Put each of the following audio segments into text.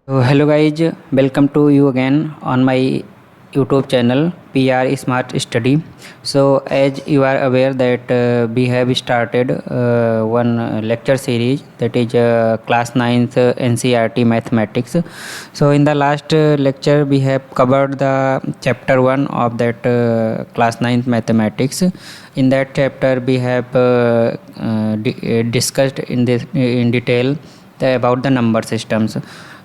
So hello guys, welcome to you again on my YouTube channel PR Smart Study. So as you are aware that we have started one lecture series, that is class 9th NCERT mathematics. So in the last lecture we have covered the chapter 1 of that class 9th mathematics. In that chapter we have discussed in detail about the number systems.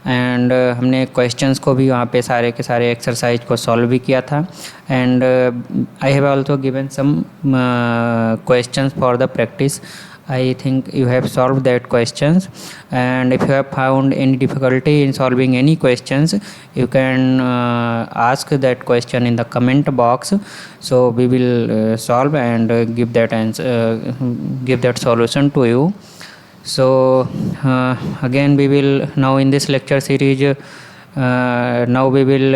And हमने questions को भी वहाँ पे सारे के सारे exercise को solve भी किया था. And I have also given some questions for the practice. I think you have solved that questions, and if you have found any difficulty in solving any questions, you can ask that question in the comment box. So we will solve and give that answer, give that solution to you. So again we will now in this lecture series now we will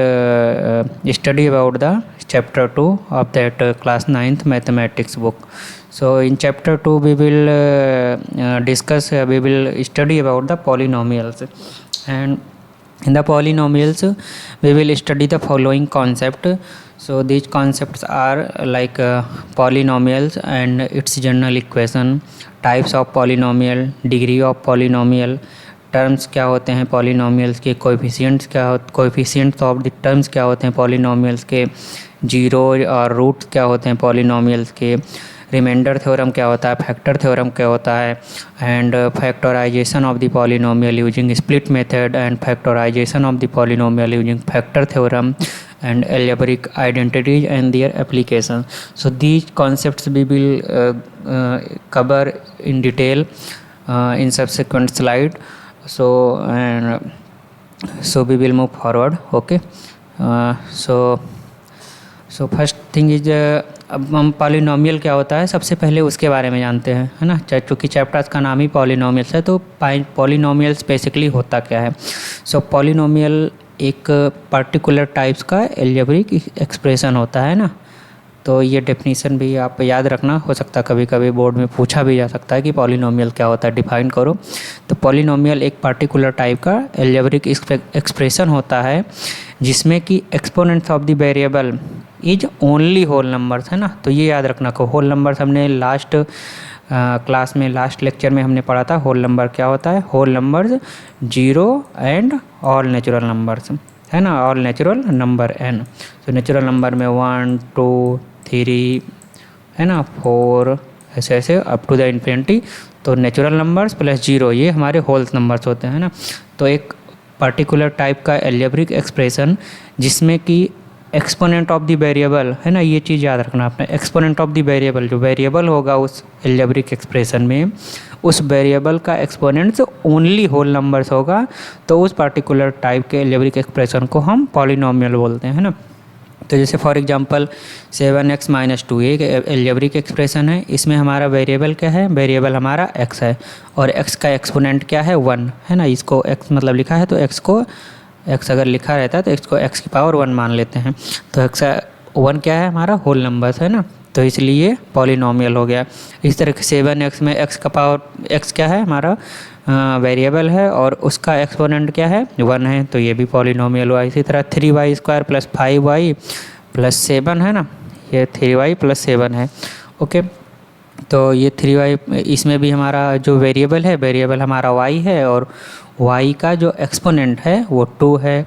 study about the chapter 2 of that class 9th mathematics book. So in chapter 2 we will discuss we will study about the polynomials, and in the polynomials we will study the following concept. So these concepts are like polynomials and its general equation, types of polynomial, degree of polynomial, terms क्या होते हैं polynomials के, coefficients coefficients of the terms क्या होते हैं polynomials के, zero और roots क्या होते हैं पॉलिनोमियल्स के, रिमाइंडर थ्योरम क्या होता है, फैक्टर थ्योरम क्या होता है, and factorization of the polynomial using split method, and factorization of the polynomial using factor theorem, and algebraic identities and their application. So these concepts we will cover in detail in subsequent slide. So we will move forward. Okay. So first thing is अब हम polynomial क्या होता है सबसे पहले उसके बारे में जानते हैं, है ना. चूँकि चैप्टर्स का नाम ही पॉलिनोमियल्स है, तो पॉलिनोमियल्स बेसिकली होता क्या है. सो पॉलिनोमियल एक पर्टिकुलर टाइप्स का एल्जेब्रिक एक्सप्रेशन होता है ना. तो ये डेफिनेशन भी आप याद रखना, हो सकता है कभी कभी बोर्ड में पूछा भी जा सकता है कि पॉलिनोमियल क्या होता है, डिफाइन करो. तो पॉलिनोमियल एक पर्टिकुलर टाइप का एल्जेब्रिक एक्सप्रेशन होता है जिसमें कि exponents of the variable is only whole numbers, है ना. तो ये याद रखना को होल नंबर्स हमने लास्ट क्लास में लास्ट लेक्चर में हमने पढ़ा था. होल नंबर क्या होता है, whole numbers zero and all natural numbers, है ना, ऑल नेचुरल नंबर एन. तो नेचुरल नंबर में 1 2 3 है ना, 4 ऐसे ऐसे अप टू द इन्फिनिटी. तो नेचुरल नंबर्स प्लस जीरो ये हमारे होल नंबर्स होते हैं ना. तो एक पर्टिकुलर टाइप का एल्जेब्रिक एक्सप्रेशन जिसमें कि एक्सपोनेंट ऑफ द वेरिएबल, है ना, ये चीज़ याद रखना आपने. एक्सपोनेंट ऑफ द वेरिएबल, जो वेरिएबल होगा उस एल्जेब्रिक एक्सप्रेशन में, उस वेरिएबल का एक्सपोनेंट्स ओनली होल नंबर्स होगा. तो उस पर्टिकुलर टाइप के एल्जेब्रिक एक्सप्रेशन को हम पॉलिनोमियल बोलते हैं, है ना. तो जैसे फॉर एग्जांपल 7x - 2 एक एल्जेब्रिक एक्सप्रेशन है. इसमें हमारा वेरिएबल क्या है, वेरिएबल हमारा x है, और x का एक्सपोनेंट क्या है 1, है ना. इसको x मतलब लिखा है, तो x को x अगर लिखा रहता है तो x को x की पावर 1 मान लेते हैं. तो x 1 क्या है हमारा होल नंबर्स, है ना. तो इसलिए पॉलिनोमियल हो गया. इस तरह के 7x में x का पावर x क्या है हमारा वेरिएबल है, और उसका एक्सपोनेंट क्या है 1 है. तो ये भी पॉलिनोमियल हुआ. इसी तरह 3y² + 5y + 7 है ना, ये 3y + 7 है. ओके. तो ये 3y इसमें भी हमारा जो वेरिएबल है, वेरिएबल हमारा y है, और y का जो एक्सपोनेंट है वो 2 है,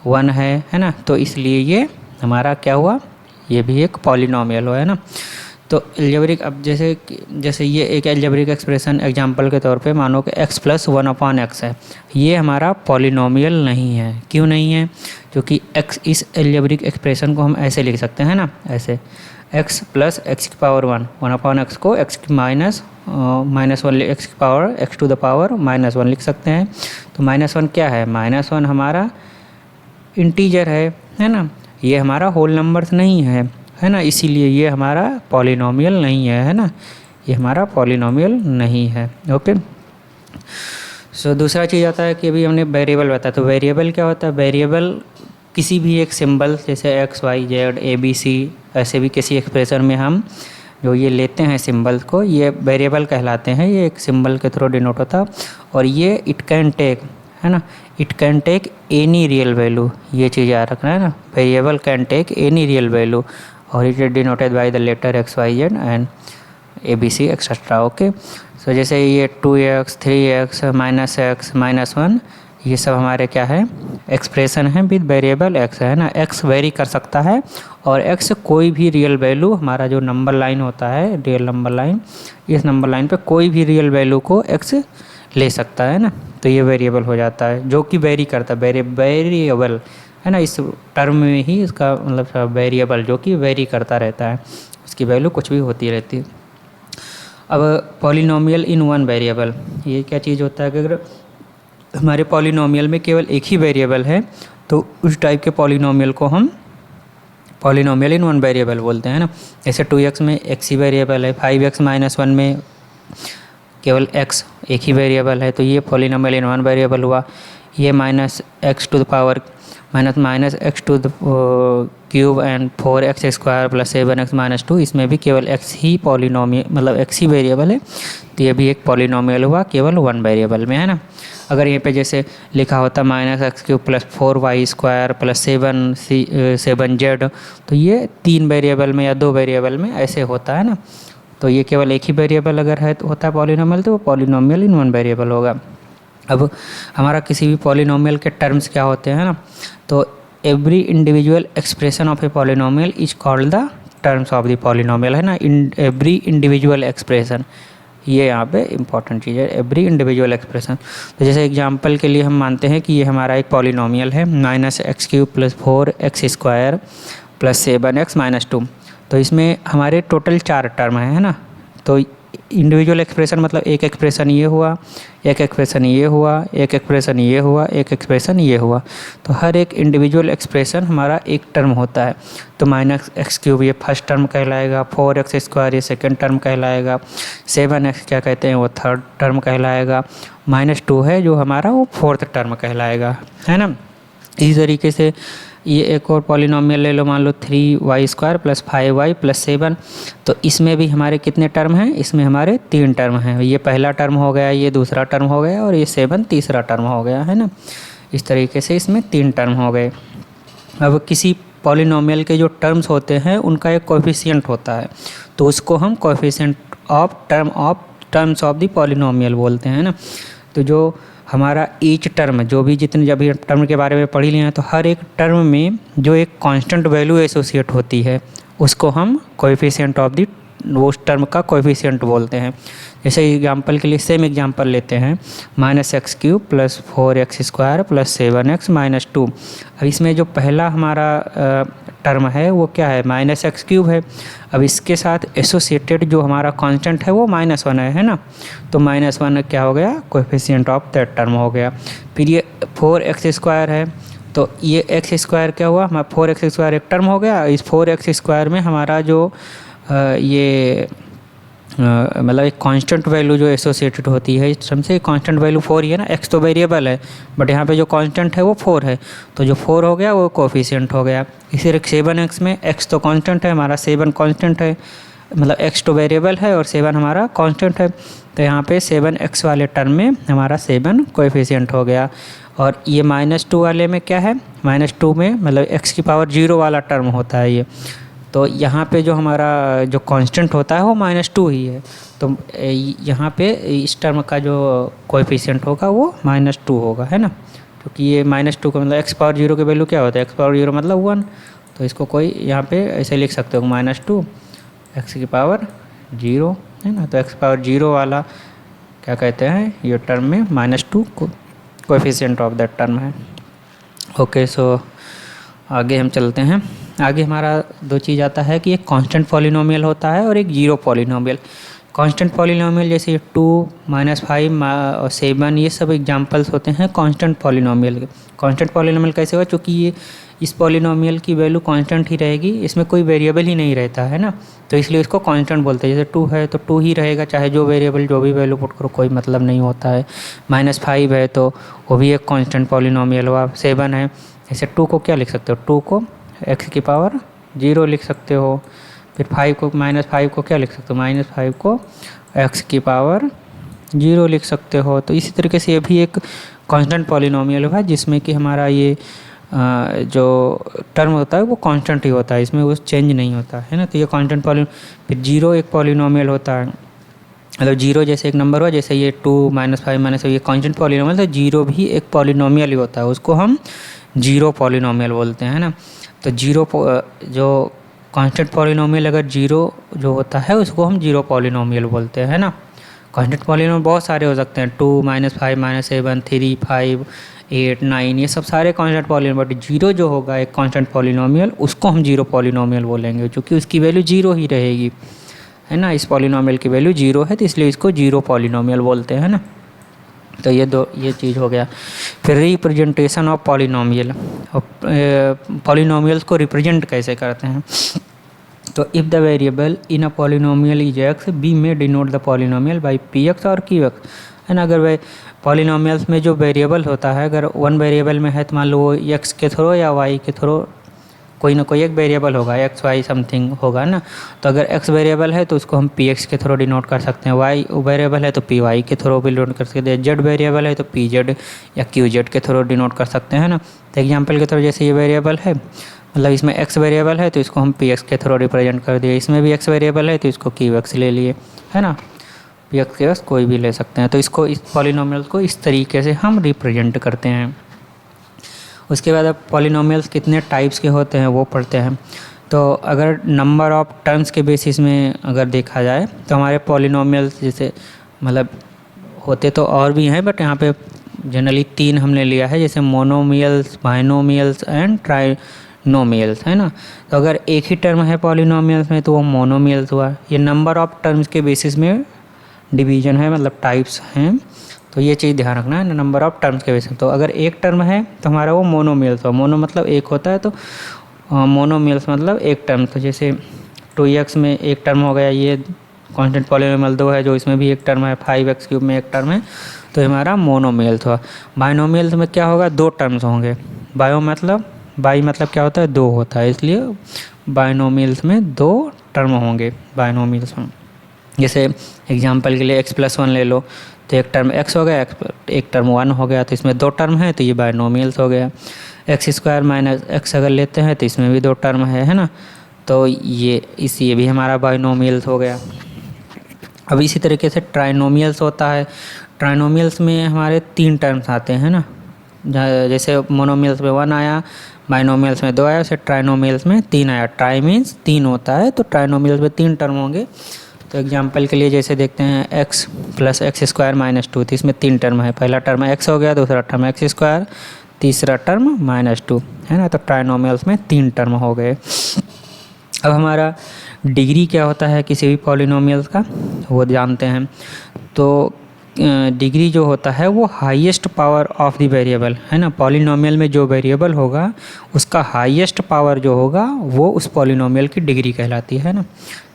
1 है ना. तो इसलिए ये हमारा क्या हुआ, ये भी एक पॉलिनोमियल हुआ, है ना. तो एल्जेब्रिक, अब जैसे ये एक एल्जेब्रिक एक्सप्रेशन एग्जांपल के तौर पे मानो कि x + 1/x है. ये हमारा पॉलिनोमियल नहीं है. क्यों नहीं है, क्योंकि x इस एल्जेब्रिक एक्सप्रेशन को हम ऐसे लिख सकते हैं ना, ऐसे x + x की पावर 1/x को x की -1 x की power x to the power -1 लिख सकते हैं. तो -1 क्या है, -1 हमारा इंटीजर है ना. ये हमारा होल नंबर्स नहीं है ना. इसीलिए ये हमारा पॉलिनोमियल नहीं है ना. ये हमारा पॉलिनोमियल नहीं है. ओके. सो दूसरा चीज़ आता है कि अभी हमने वेरिएबल बताया. तो वेरिएबल क्या होता है, वेरिएबल किसी भी एक सिंबल जैसे x y z a b c ऐसे भी किसी एक्सप्रेशन में हम जो ये लेते हैं सिंबल्स को, ये वेरिएबल कहलाते हैं. ये एक सिंबल के थ्रू डिनोट होता है. और ये इट कैन टेक है ना। It can take any real value, ये चीज़ याद रखना है ना, variable can take any real value और it is denoted by the letter X Y Z and A B C etcetera. Okay, so जैसे ये 2x 3x -1 ये सब हमारे क्या है, एक्सप्रेशन है विद वेरिएबल x, है ना। x वेरी कर सकता है और x कोई भी रियल वैल्यू, हमारा जो नंबर लाइन होता है रियल नंबर लाइन, इस नंबर लाइन पे कोई भी रियल वैल्यू को x ले सकता है ना, तो ये वेरिएबल हो जाता है जो कि वेरी करता है, वेरिएबल है ना। इस टर्म में ही इसका मतलब वेरिएबल जो कि वेरी करता रहता है, उसकी वैल्यू कुछ भी होती रहती है। अब पॉलिनोमियल इन वन वेरिएबल, ये क्या चीज़ होता है कि अगर हमारे पॉलिनोमियल में केवल एक ही वेरिएबल है तो उस टाइप के पॉलिनोमियल को हम पॉलिनोमियल इन वन वेरिएबल बोलते हैं ना। जैसे 2x में x ही वेरिएबल है, 5x -1 में केवल x एक ही वेरिएबल है, तो ये पॉलिनोमियल इन वन वेरिएबल हुआ। ये -x to the power -x to the cube and 4x² + 7x - 2, इसमें भी केवल x ही पॉलिनोमियल मतलब x ही वेरिएबल है, तो ये भी एक पॉलिनोमियल हुआ केवल वन वेरिएबल में, है ना। अगर यहाँ पे जैसे लिखा होता -x³ + 4y² + 7z, तो ये 3 वेरिएबल में या 2 वेरिएबल में ऐसे होता है ना। तो ये केवल एक ही वेरिएबल अगर है तो होता है पॉलिनोमियल, तो वो पॉलिनोमियल इन वन वेरिएबल होगा। अब हमारा किसी भी पॉलिनोमियल के टर्म्स क्या होते हैं ना, तो every individual expression of a polynomial is called the terms of the polynomial, है ना। एवरी इंडिविजुअल एक्सप्रेशन, ये यहाँ पे इंपॉर्टेंट चीज़ है, एवरी इंडिविजुअल एक्सप्रेशन। तो जैसे एग्जांपल के लिए हम मानते हैं कि ये हमारा एक पॉलिनोमियल है -x³ + 4x² + 7x - 2, तो इसमें हमारे टोटल 4 टर्म है ना। तो इंडिविजुअल एक्सप्रेशन मतलब एक एक्सप्रेशन ये हुआ, एक एक्सप्रेशन ये हुआ, एक एक्सप्रेशन ये हुआ, एक एक्सप्रेशन ये हुआ, तो हर एक इंडिविजुअल एक्सप्रेशन हमारा एक टर्म होता है। तो -x³ ये फर्स्ट टर्म कहलाएगा, 4x² ये सेकंड टर्म कहलाएगा, 7x क्या कहते हैं वो थर्ड टर्म कहलाएगा, -2 है जो हमारा वो फोर्थ टर्म कहलाएगा, है ना। इसी तरीके से ये एक और पॉलिनोमियल ले लो, मान लो 3y² + 5y + 7, तो इसमें भी हमारे कितने टर्म हैं, इसमें हमारे 3 टर्म हैं। ये पहला टर्म हो गया, ये दूसरा टर्म हो गया और ये 7 तीसरा टर्म हो गया, है ना। इस तरीके से इसमें 3 टर्म हो गए। अब किसी पॉलिनोमियल के जो टर्म्स होते हैं उनका एक कोएफिशिएंट होता है, तो उसको हम coefficient of terms of the polynomial बोलते हैं ना। तो जो हमारा ईच टर्म, जो भी जितने जब टर्म के बारे में पढ़ लिए हैं, तो हर एक टर्म में जो एक कांस्टेंट वैल्यू एसोसिएट होती है उसको हम कोएफिशिएंट ऑफ द उस टर्म का कोएफिशिएंट बोलते हैं। जैसे एग्जांपल के लिए सेम एग्जांपल लेते हैं, -x³ + 4x² + 7x - 2। अब इसमें जो पहला हमारा टर्म है वो क्या है, -x³ है। अब इसके साथ एसोसिएटेड जो हमारा कांस्टेंट है वो -1 है ना। तो -1 क्या हो गया, कोएफिशिएंट ऑफ दैट टर्म हो गया। फिर ये 4x² है, तो ये x² क्या हुआ, हमारा 4x² एक टर्म हो गया। इस 4x² में हमारा जो ये मतलब एक कांस्टेंट वैल्यू जो एसोसिएटेड होती है इस टर्म से, कांस्टेंट वैल्यू 4 ही है ना। x तो वेरिएबल है बट यहाँ पे जो कांस्टेंट है वो 4 है, तो जो 4 हो गया वो कोएफिशिएंट हो गया। इसी तरह 7x में x तो कांस्टेंट है, हमारा 7 कांस्टेंट है, मतलब x तो वेरिएबल है और 7 हमारा कांस्टेंट है, तो यहाँ पे 7x वाले टर्म में हमारा 7 कोएफिशिएंट हो गया। और ये -2 वाले में क्या है, -2 में मतलब x⁻0 वाला टर्म होता है ये, तो यहाँ पे जो हमारा जो कांस्टेंट होता है वो -2 ही है, तो यहाँ पे इस टर्म का जो कोएफिशिएंट होगा वो -2 होगा, है ना। क्योंकि ये -2 का मतलब x⁻0 की वैल्यू क्या होता है, x⁻0 मतलब 1, तो इसको कोई यहाँ पे ऐसे लिख सकते हो -2 x⁻0, है ना। तो x⁻0 वाला क्या कहते हैं, ये टर्म में -2 कोएफिशिएंट ऑफ दैट टर्म है। ओके, सो आगे हम चलते हैं। आगे हमारा 2 चीज़ आता है कि एक कांस्टेंट पॉलिनोमियल होता है और एक जीरो पॉलिनोमियल। कांस्टेंट पॉलिनोमियल जैसे 2, -5 और 7 ये सब एग्जांपल्स होते हैं कांस्टेंट पॉलिनोमियल के। कांस्टेंट पॉलिनोमियल कैसे हुआ, क्योंकि ये इस पॉलिनोमियल की वैल्यू कांस्टेंट ही रहेगी, इसमें कोई वेरिएबल ही नहीं रहता है ना, तो इसलिए इसको कांस्टेंट बोलते हैं। जैसे 2 है तो 2 ही रहेगा, चाहे जो वेरिएबल जो भी वैल्यू पुट करो कोई मतलब नहीं होता है। -5 है तो वो भी एक कांस्टेंट पॉलिनोमियल हुआ। 7 है, जैसे 2 को क्या लिख सकते हो, 2 को x⁻0 लिख सकते हो। फिर 5 को -5 को क्या लिख सकते हो, -5 को x⁻0 लिख सकते हो। तो इसी तरीके से ये भी एक कांस्टेंट पॉलिनोमियल हुआ जिसमें कि हमारा ये जो टर्म होता है वो कांस्टेंट ही होता है, इसमें वो चेंज नहीं होता है ना। तो ये कांस्टेंट फिर 0 एक पॉलिनोमियल होता है, मतलब 0 जैसे एक नंबर हुआ, जैसे ये 2 -5 -5 ये कांस्टेंट पॉलिनोमियल, तो 0 भी एक पॉलिनोमियल ही होता है, उसको हम 0 पॉलिनोमियल बोलते हैं ना। तो 0 जो कांस्टेंट पॉलिनोमियल अगर 0 जो होता है उसको हम 0 पॉलिनोमियल बोलते हैं ना। कांस्टेंट पॉलिनोमियल बहुत सारे हो सकते हैं, 2 -5 -7 3 5 8 9 ये सब सारे कांस्टेंट पॉलिनोमियल, बट 0 जो होगा एक कांस्टेंट पॉलिनोमियल उसको हम 0 पॉलिनोमियल बोलेंगे, क्योंकि उसकी वैल्यू 0 ही रहेगी, है ना। इस पॉलिनोमियल की वैल्यू 0 है तो इसलिए इसको 0 पॉलिनोमियल बोलते हैं ना। तो ये चीज़ हो गया। फिर रिप्रेजेंटेशन ऑफ पॉलिनोमियल, पॉलिनोमियल्स को रिप्रेजेंट कैसे करते हैं। तो if the variable in a polynomial is x, we may denote the polynomial by p x और क्यू एक्स, है ना। अगर वह पॉलिनोमियल्स में जो वेरिएबल होता है, अगर वन वेरिएबल में है तो मान लो वो एक्स के थ्रू या वाई के थ्रू कोई ना कोई एक वेरिएबल होगा, एक्स वाई समथिंग होगा ना। तो अगर एक्स वेरिएबल है तो उसको हम पी एक्स के थ्रू डिनोट कर सकते हैं, वाई वेरिएबल है तो पी वाई के थ्रू भी डिनोट कर सकते हैं, जेड वेरिएबल है तो पी जेड या क्यू जेड के थ्रू डिनोट कर सकते हैं ना। तो एग्जाम्पल के थ्रू जैसे ये वेरिएबल है, मतलब इसमें एक्स वेरिएबल है तो इसको हम पी एक्स के थ्रू रिप्रेजेंट कर दिए, इसमें भी एक्स वेरिएबल है तो इसको क्यू एक्स ले लिए, है ना। पी एक्स क्यू एक्स कोई भी ले सकते हैं। तो इसको इस पॉलिनोमियल को इस तरीके से हम रिप्रेजेंट करते हैं। उसके बाद अब पॉलिनोमियल्स कितने टाइप्स के होते हैं वो पढ़ते हैं। तो अगर नंबर ऑफ टर्म्स के बेसिस में अगर देखा जाए तो हमारे पॉलिनोमियल्स जैसे मतलब होते तो और भी हैं, बट यहाँ पे जनरली 3 हमने लिया है, जैसे मोनोमियल्स, बाइनोमियल्स एंड ट्राइनोमियल्स, है ना। तो अगर एक ही टर्म है पॉलिनोमियल्स में तो वो मोनोमियल्स हुआ। ये नंबर ऑफ टर्म्स के बेसिस में डिवीजन है, मतलब टाइप्स हैं, तो ये चीज़ ध्यान रखना है, नंबर ऑफ टर्म्स के बेसिस। तो अगर एक टर्म है तो हमारा वो मोनोमियल्स हो, मोनो मतलब एक होता है, तो मोनोमियल्स मतलब एक टर्म। तो जैसे 2x में एक टर्म हो गया, ये कांस्टेंट पॉलिनोमियल 2 है जो इसमें भी एक टर्म है, 5x³ में एक टर्म है, तो हमारा मोनोमियल्स हुआ। बाइनोमियल्स में क्या होगा, 2 टर्म्स होंगे, बाई मतलब क्या होता है, 2 होता है, इसलिए बाइनोमियल्स में 2 टर्म होंगे बाइनोमियल्स में। जैसे एग्जांपल के लिए x+1 ले लो, तो एक टर्म x हो गया, एक टर्म 1 हो गया, तो इसमें 2 टर्म है, तो ये बाइनोमियल्स हो गया। x² - x अगर लेते हैं तो इसमें भी 2 टर्म है ना, तो ये भी हमारा बाइनोमियल्स हो गया। अब इसी तरीके से ट्राइनोमियल्स होता है। ट्राइनोमियल्स में हमारे 3 टर्म्स आते हैं ना, जैसे मोनोमियल्स में 1 आया, बाइनोमियल्स में 2 आया, उसे ट्राइनोमियल्स में 3 आया। ट्राई मीन्स 3 होता है, तो ट्राइनोमियल्स में 3 टर्म होंगे। तो एग्जांपल के लिए जैसे देखते हैं x + x² - 2, तो इसमें 3 टर्म है, पहला टर्म x हो गया, दूसरा टर्म x², तीसरा टर्म -2, है ना। तो ट्राइनोमियल्स में 3 टर्म हो गए। अब हमारा डिग्री क्या होता है किसी भी पॉलिनोमियल्स का वो जानते हैं। तो डिग्री जो होता है वो highest power of the variable, है ना। पॉलिनोमियल में जो वेरिएबल होगा उसका हाईएस्ट पावर जो होगा वो उस पॉलिनोमियल की डिग्री कहलाती है ना।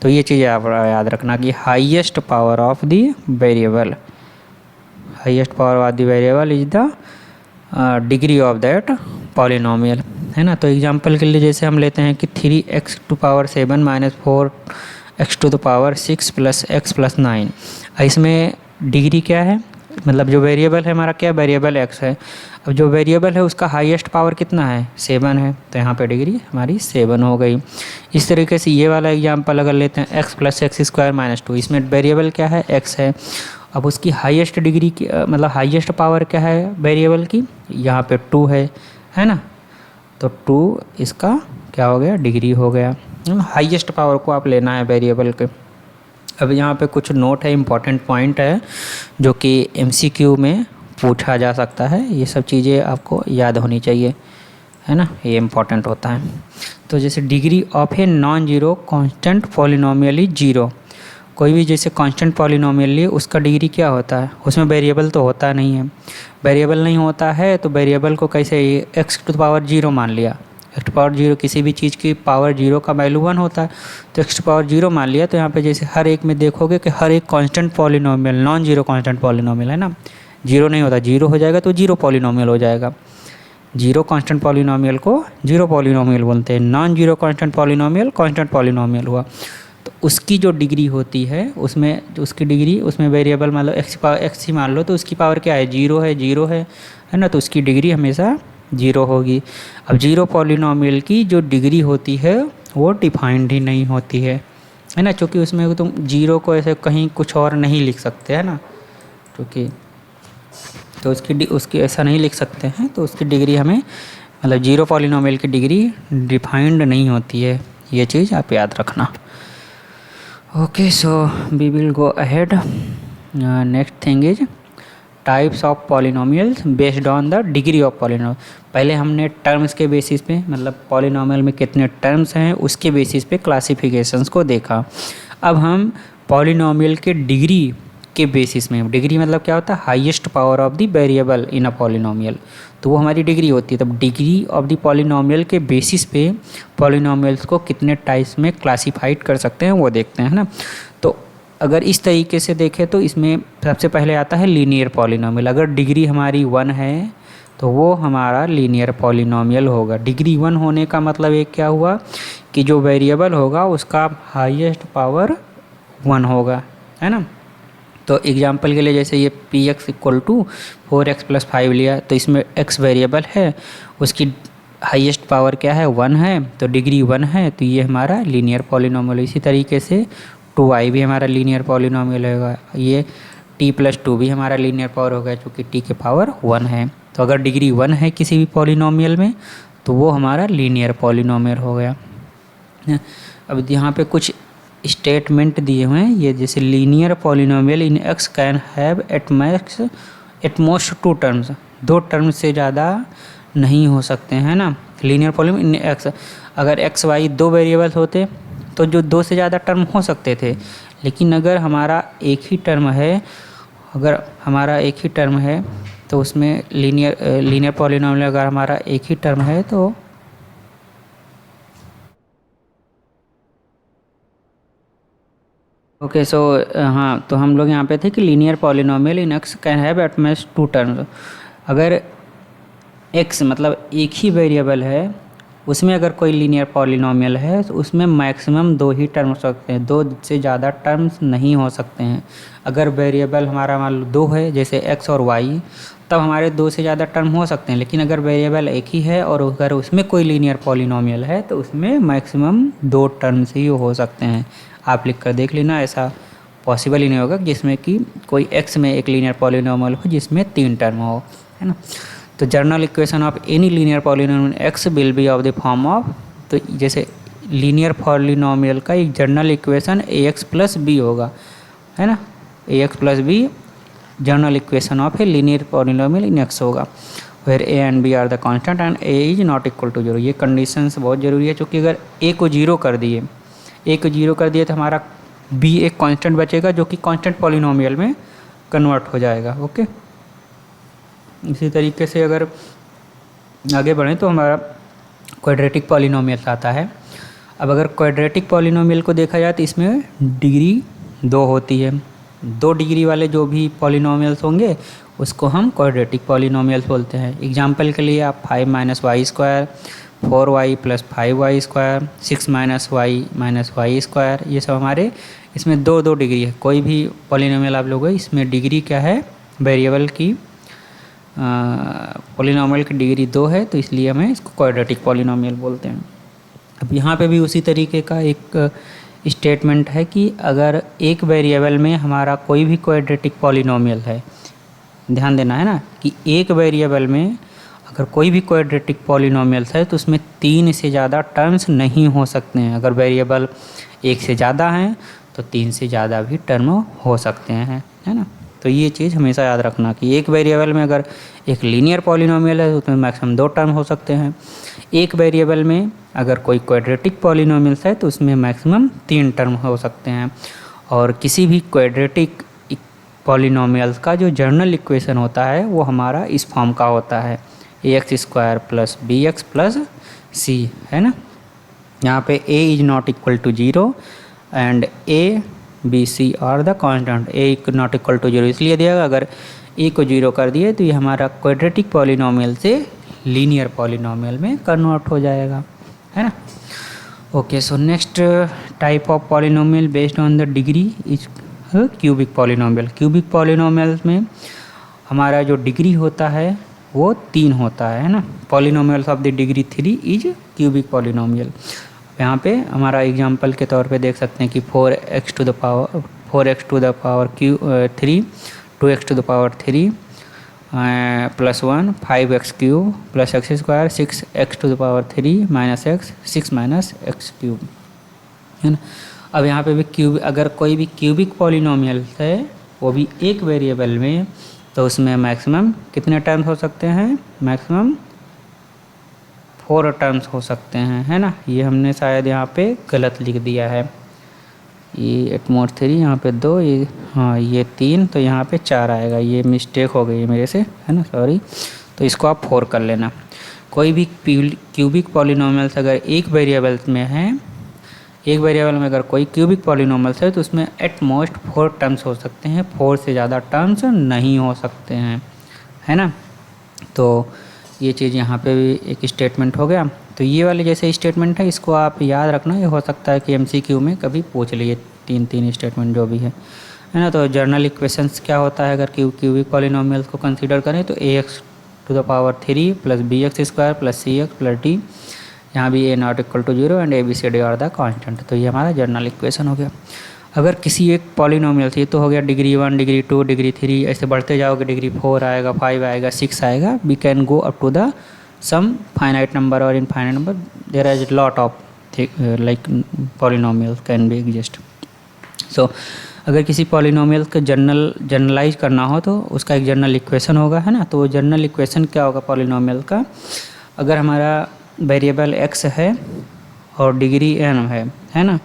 तो ये चीज़ आप याद रखना कि highest power of the variable, highest power of the variable is the degree of that polynomial, है ना। तो एग्जांपल के लिए जैसे हम लेते हैं कि 3x⁷ - 4x⁶ + x + 9, इसमें डिग्री क्या है, मतलब जो वेरिएबल है हमारा क्या वेरिएबल x है। अब जो वेरिएबल है उसका हाईएस्ट पावर कितना है, 7 है, तो यहाँ पे डिग्री हमारी 7 हो गई। इस तरीके से ये वाला एग्जांपल अगर लेते हैं x + x² - 2, इसमें वेरिएबल क्या है, x है। अब उसकी हाईएस्ट डिग्री की मतलब हाईएस्ट पावर क्या है वेरिएबल की, यहाँ पे 2 है ना। तो 2 इसका क्या हो गया, डिग्री हो गया। हाईएस्ट पावर को आप लेना है वेरिएबल के। अब यहाँ पे कुछ नोट है, इम्पॉर्टेंट पॉइंट है जो कि MCQ में पूछा जा सकता है, ये सब चीज़ें आपको याद होनी चाहिए, है ना, ये इम्पॉर्टेंट होता है। तो जैसे degree of a non zero constant polynomial is 0, कोई भी जैसे कांस्टेंट पॉलिनोमियल लिए उसका डिग्री क्या होता है, उसमें वेरिएबल तो होता नहीं है। वेरिएबल नहीं होता है तो वेरिएबल को कैसे x⁴ मान लिया, x⁴ किसी भी चीज़ की पावर 0 का वैल्यू 1 होता है, तो x⁴ मान लिया। तो यहाँ पे जैसे हर एक में देखोगे कि हर एक constant polynomial non zero constant polynomial है ना, 0 नहीं होता, 0 हो जाएगा तो 0 पॉलिनोमियल हो जाएगा। 0 कांस्टेंट पॉलिनोमियल को 0 पॉलिनोमियल बोलते हैं, non zero constant polynomial constant polynomial हुआ। तो उसकी जो डिग्री होती है उसमें उसकी डिग्री उसमें वेरिएबल मान लो एक्स ही मान लो, तो उसकी पावर क्या है, जीरो है ना, तो उसकी डिग्री हमेशा जीरो होगी। अब जीरो पॉलिनोमियल की जो डिग्री होती है वो डिफाइंड ही नहीं होती है ना, क्योंकि उसमें तुम जीरो को ऐसे कहीं कुछ और नहीं लिख सकते है ना, क्योंकि तो उसकी ऐसा नहीं लिख सकते हैं, तो उसकी डिग्री हमें मतलब जीरो पॉलिनोमियल की डिग्री डिफाइंड नहीं होती है, ये चीज़ आप याद रखना। Okay, so we will go ahead. Next thing is types of polynomials based on the degree of polynomial. पहले हमने टर्म्स के बेसिस पे मतलब पॉलिनोमियल में कितने टर्म्स हैं उसके बेसिस पे क्लासिफिकेशंस को देखा। अब हम पॉलिनोमियल के डिग्री के बेसिस में, डिग्री मतलब क्या होता है, highest power of the variable in a polynomial, तो वो हमारी डिग्री होती है। तब डिग्री ऑफ द पॉलिनोमियल के बेसिस पे पॉलिनोमियल्स को कितने टाइप्स में क्लासीफाइड कर सकते हैं वो देखते हैं ना। तो अगर इस तरीके से देखें तो इसमें सबसे पहले आता है लीनियर पॉलिनोमियल। अगर डिग्री हमारी 1 है तो वो हमारा लीनियर पॉलिनोमियल होगा। डिग्री 1 होने का मतलब एक क्या हुआ कि जो वेरिएबल होगा उसका हाईएस्ट पावर 1 होगा, है ना। तो एग्जाम्पल के लिए जैसे ये P X equal to 4x + 5 लिया, तो इसमें x वेरिएबल है, उसकी हाईएस्ट पावर क्या है, 1 है, तो डिग्री 1 है, तो ये हमारा लीनियर पॉलिनोमियल। इसी तरीके से 2y भी हमारा लीनियर पॉलिनोमियल होगा, ये t + 2 भी हमारा लीनियर पावर होगा क्योंकि t की पावर 1 है। तो अगर डिग्री 1 है किसी भी पॉलिनोमियल में तो वो हमारा लीनियर पॉलिनोमियल हो गया। अब यहाँ पे कुछ स्टेटमेंट दिए हुए हैं, ये जैसे linear polynomial in x can have at most 2 terms, 2 term से ज़्यादा नहीं हो सकते हैं ना। लीनियर पॉलिनोमियल इन x, अगर x y 2 वेरिएबल्स होते तो जो 2 से ज़्यादा टर्म हो सकते थे, लेकिन अगर हमारा एक ही टर्म है तो उसमें लीनियर पॉलिनोमियल अगर हमारा एक ही टर्म है तो ओके, सो हाँ, तो हम लोग यहाँ पे थे कि linear polynomial in x can have at most 2 terms. अगर x मतलब एक ही वेरिएबल है उसमें अगर कोई लीनियर पॉलिनोमियल है तो उसमें मैक्सिमम 2 ही टर्म हो सकते हैं, 2 से ज़्यादा टर्म्स नहीं हो सकते हैं। अगर वेरिएबल हमारा मान लो 2 है जैसे x और y, तब हमारे 2 से ज़्यादा टर्म हो सकते हैं, लेकिन अगर वेरिएबल एक ही है और अगर उसमें कोई लीनियर पॉलिनोमियल है तो उसमें मैक्सिमम 2 टर्म्स ही हो सकते हैं। आप लिख कर देख लेना, ऐसा पॉसिबल ही नहीं होगा जिसमें कि कोई x में एक लीनियर पॉलिनोमियल हो जिसमें 3 टर्म हो, है ना। तो general equation of any linear polynomial x will be of the form of, तो जैसे लीनियर पॉलिनोमियल का एक जनरल इक्वेशन ax + b होगा, है ना। ax + b general equation of a linear polynomial in x होगा, where a and b are the constant and a is not equal to 0। ये conditions बहुत ज़रूरी है, क्योंकि अगर a को 0 कर दिए तो हमारा b एक कांस्टेंट बचेगा जो कि कांस्टेंट पॉलिनोमियल में कन्वर्ट हो जाएगा। ओके, इसी तरीके से अगर आगे बढ़ें तो हमारा क्वाड्रेटिक पॉलिनोमियल आता है। अब अगर क्वाड्रेटिक पॉलिनोमियल को देखा जाए तो इसमें डिग्री 2 होती है। 2 डिग्री वाले जो भी पॉलिनोमियल्स होंगे उसको हम क्वाड्रेटिक पॉलिनोमियल्स बोलते हैं। एग्जांपल के लिए आप 5 - y², 4y + 5y², 6 - y - y², ये सब हमारे इसमें 2 डिग्री है। कोई भी पॉलिनोमियल आप लोग इसमें डिग्री क्या है, वेरिएबल की पॉलिनोमियल की डिग्री 2 है, तो इसलिए हमें इसको क्वाड्रेटिक पॉलिनोमियल बोलते हैं। अब यहाँ पे भी उसी तरीके का एक स्टेटमेंट है कि अगर एक वेरिएबल में हमारा कोई भी क्वाड्रेटिक पॉलिनोमियल है, ध्यान देना है ना कि एक वेरिएबल में अगर कोई भी क्वाड्रेटिक पॉलिनोमियल्स है तो उसमें 3 से ज़्यादा टर्म्स नहीं हो सकते हैं। अगर वेरिएबल 1 से ज़्यादा हैं तो 3 से ज़्यादा भी टर्म हो सकते हैं, है ना। तो ये चीज़ हमेशा याद रखना कि एक वेरिएबल में अगर एक लीनियर पॉलिनोमियल है तो उसमें मैक्सिमम 2 टर्म हो सकते हैं। एक वेरिएबल में अगर कोई क्वाड्रेटिक पॉलिनोमियल्स है तो उसमें मैक्सिमम 3 टर्म हो सकते हैं। और किसी भी क्वाड्रेटिक पॉलिनोमियल्स का जो जनरल इक्वेशन होता है वो हमारा इस फॉर्म का होता है, ax² + bx + c, है ना। यहाँ पे a is not equal to 0 and a b c are the constant. a not equal to 0 इसलिए दिया, अगर a को 0 कर दिए तो ये हमारा क्वाड्रेटिक पॉलिनोमियल से लीनियर पॉलिनोमियल में कन्वर्ट हो जाएगा, है ना। Okay, so next type of polynomial based on the degree is cubic polynomial. Cubic polynomial में हमारा जो डिग्री होता है वो 3 होता है ना। Polynomials of the degree 3 is cubic polynomial. यहाँ पे हमारा एग्जांपल के तौर पे देख सकते हैं कि 4x to the power 3, 2x to the power 3 plus 1, 5x cube plus X square, 6x to the power 3 minus X, 6 minus X cube, है ना। अब यहाँ पे भी अगर कोई भी क्यूबिक पॉलिनोमियल है वो भी एक वेरिएबल में, तो उसमें मैक्सिमम कितने टर्म्स हो सकते हैं? मैक्सिमम 4 टर्म्स हो सकते हैं, है ना। ये हमने शायद यहाँ पे गलत लिख दिया है, ये 8 3 यहाँ पे 2, ये हाँ ये 3, तो यहाँ पे 4 आएगा। ये मिस्टेक हो गई मेरे से, है ना, सॉरी। तो इसको आप 4 कर लेना। कोई भी क्यूबिक पॉलिनोमियल्स अगर एक वेरिएबल में है, एक वेरिएबल में अगर कोई क्यूबिक पॉलिनोमियल्स है तो उसमें एट मोस्ट 4 टर्म्स हो सकते हैं, 4 से ज़्यादा टर्म्स नहीं हो सकते हैं, है ना। तो ये चीज़ यहाँ पे भी एक स्टेटमेंट हो गया। तो ये वाले जैसे स्टेटमेंट है इसको आप याद रखना, ये हो सकता है कि MCQ में कभी पूछ लिए 3 स्टेटमेंट जो भी है ना। तो जर्नल इक्वेशंस क्या होता है अगर क्यूबिक पॉलिनोमियल्स को कंसीडर करें तो ax to the power 3 plus bx square plus cx plus d, यहाँ भी a not equal to 0 and ABCD are the constant. तो ये हमारा जर्नल इक्वेशन हो गया। अगर किसी एक पॉलिनोमियल से, ये तो हो गया डिग्री 1, डिग्री 2, डिग्री 3, ऐसे बढ़ते जाओगे, डिग्री 4 आएगा, 5 आएगा, 6 आएगा, we can go up to the sum finite number और infinite number. There is lot of like polynomial can be exist. So अगर किसी पॉलिनोमियल का जनरलाइज करना हो तो उसका एक जनरल इक्वेशन होगा, है ना। तो जनरल इक्वेशन क्या होगा पॉलिनोमियल का? अगर हमारा वेरिएबल x है और डिग्री n है ना,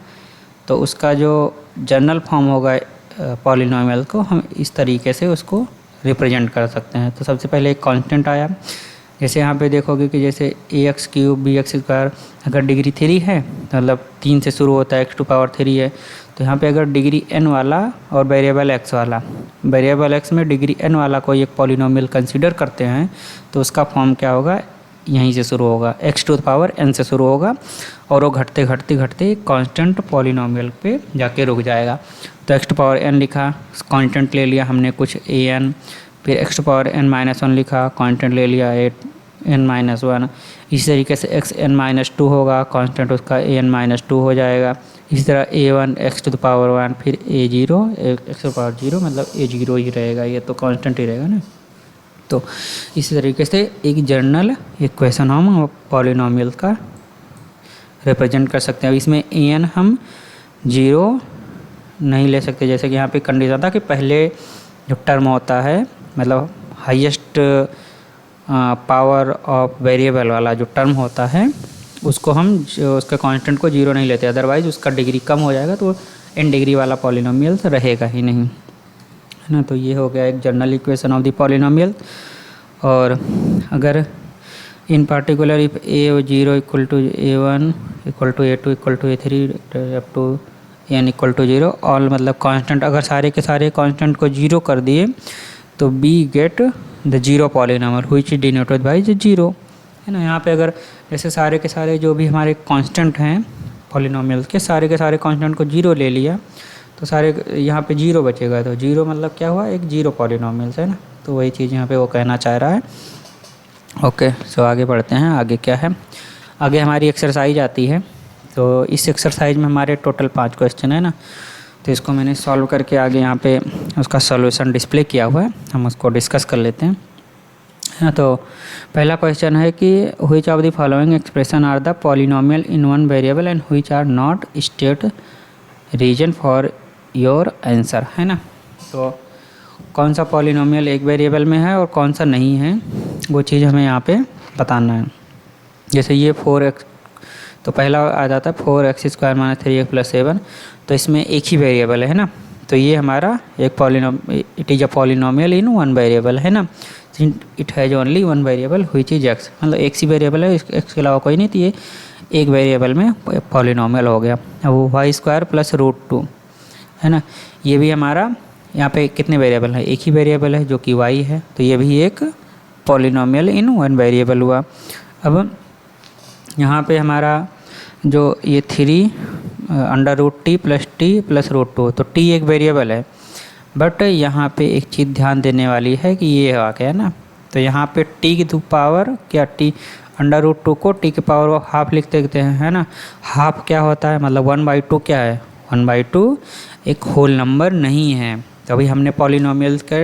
तो उसका जो जनरल फॉर्म होगा पॉलिनोमियल को हम इस तरीके से उसको रिप्रेजेंट कर सकते हैं। तो सबसे पहले एक कांस्टेंट आया, जैसे यहाँ पे देखोगे कि जैसे ax क्यूब bx स्क्वायर अगर डिग्री 3 है तो मतलब 3 से शुरू होता है, x टू पावर 3 है, तो यहाँ पे अगर डिग्री n वाला और वेरिएबल x वाला, वेरिएबल x में डिग्री n वाला कोई एक पॉलिनोमियल कंसीडर करते हैं तो उसका फॉर्म क्या होगा? यहीं से शुरू होगा, x to the power n से शुरू होगा और वो घटते घटते घटते कांस्टेंट पॉलिनोमियल पे जाके रुक जाएगा। तो x टू पावर n लिखा, कांस्टेंट ले लिया हमने कुछ an, फिर x to power n minus 1 लिखा, कांस्टेंट ले लिया n माइनस 1। इसी तरीके से x n माइनस 2 होगा, कांस्टेंट उसका an माइनस 2 हो जाएगा। इसी तरह a1 x to the power 1, फिर a0 x टू पावर 0, मतलब a0 ही रहेगा, ये तो कांस्टेंट ही रहेगा ना। तो इसी तरीके से एक जनरल इक्वेशन हम पॉलिनोमियल का रिप्रेजेंट कर सकते हैं। अब इसमें an हम 0 नहीं ले सकते, जैसे कि यहाँ पे कंडीशन था कि पहले जो टर्म होता है, मतलब हाईएस्ट पावर ऑफ वेरिएबल वाला जो टर्म होता है उसको हम उसके कांस्टेंट को 0 नहीं लेते, अदरवाइज उसका डिग्री कम हो जाएगा तो n डिग्री वाला पॉलिनोमियल रहेगा ही नहीं, है ना। तो ये हो गया एक general equation of the polynomial. और अगर in particular if a0 equal to a1 equal to a2 equal to a3 up to n equal to 0, all मतलब कांस्टेंट, अगर सारे के सारे कांस्टेंट को 0 कर दिए तो we get the 0 polynomial which is denoted by 0, है ना। यहाँ पे अगर जैसे सारे के सारे जो भी हमारे कांस्टेंट हैं पॉलिनोमियल के सारे कांस्टेंट को 0 ले लिया तो सारे यहाँ पे 0 बचेगा, तो 0 मतलब क्या हुआ? एक 0 पॉलिनोमियल्स, है ना। तो वही चीज़ यहाँ पे वो कहना चाह रहा है। ओके, सो आगे बढ़ते हैं। आगे क्या है? आगे हमारी एक्सरसाइज आती है। तो इस एक्सरसाइज में हमारे टोटल 5 क्वेश्चन है ना, तो इसको मैंने सॉल्व करके आगे यहाँ पे उसका सॉल्यूशन डिस्प्ले किया हुआ है, हम उसको डिस्कस कर लेते हैं, है ना। तो पहला क्वेश्चन है कि which of the following expression are the polynomial in one variable and which are not state reason for your answer, है ना। तो कौन सा पॉलिनोमियल एक वेरिएबल में है और कौन सा नहीं है वो चीज़ हमें यहाँ पे बताना है। जैसे ये 4x, तो पहला आ जाता है 4x square minus 3x plus 7, तो इसमें एक ही वेरिएबल है ना, तो ये हमारा एक it is a polynomial in one variable, है ना। It has only one variable which is x, मतलब एक ही वेरिएबल है, x के अलावा कोई नहीं, तो ये एक वेरिएबल में पॉलिनोमियल हो गया। अब वो वाई स्क्वायर प्लस √2, है ना। ये भी हमारा यहाँ पे कितने वेरिएबल है? एक ही वेरिएबल है जो कि y है, तो ये भी एक पॉलिनोमियल इन वन वेरिएबल हुआ। अब यहाँ पे हमारा जो ये 3 under root T plus root 2, तो टी एक वेरिएबल है, बट यहाँ पे एक चीज़ ध्यान देने वाली है कि ये आ गया ना, तो यहाँ पे टी की पावर क्या, टी अंडर रूट 2 को टी के पावर हाफ लिख देते हैं, है ना। हाफ क्या होता है, मतलब 1/2 क्या है, 1/2 एक होल नंबर नहीं है। तो अभी हमने पॉलिनोमियल का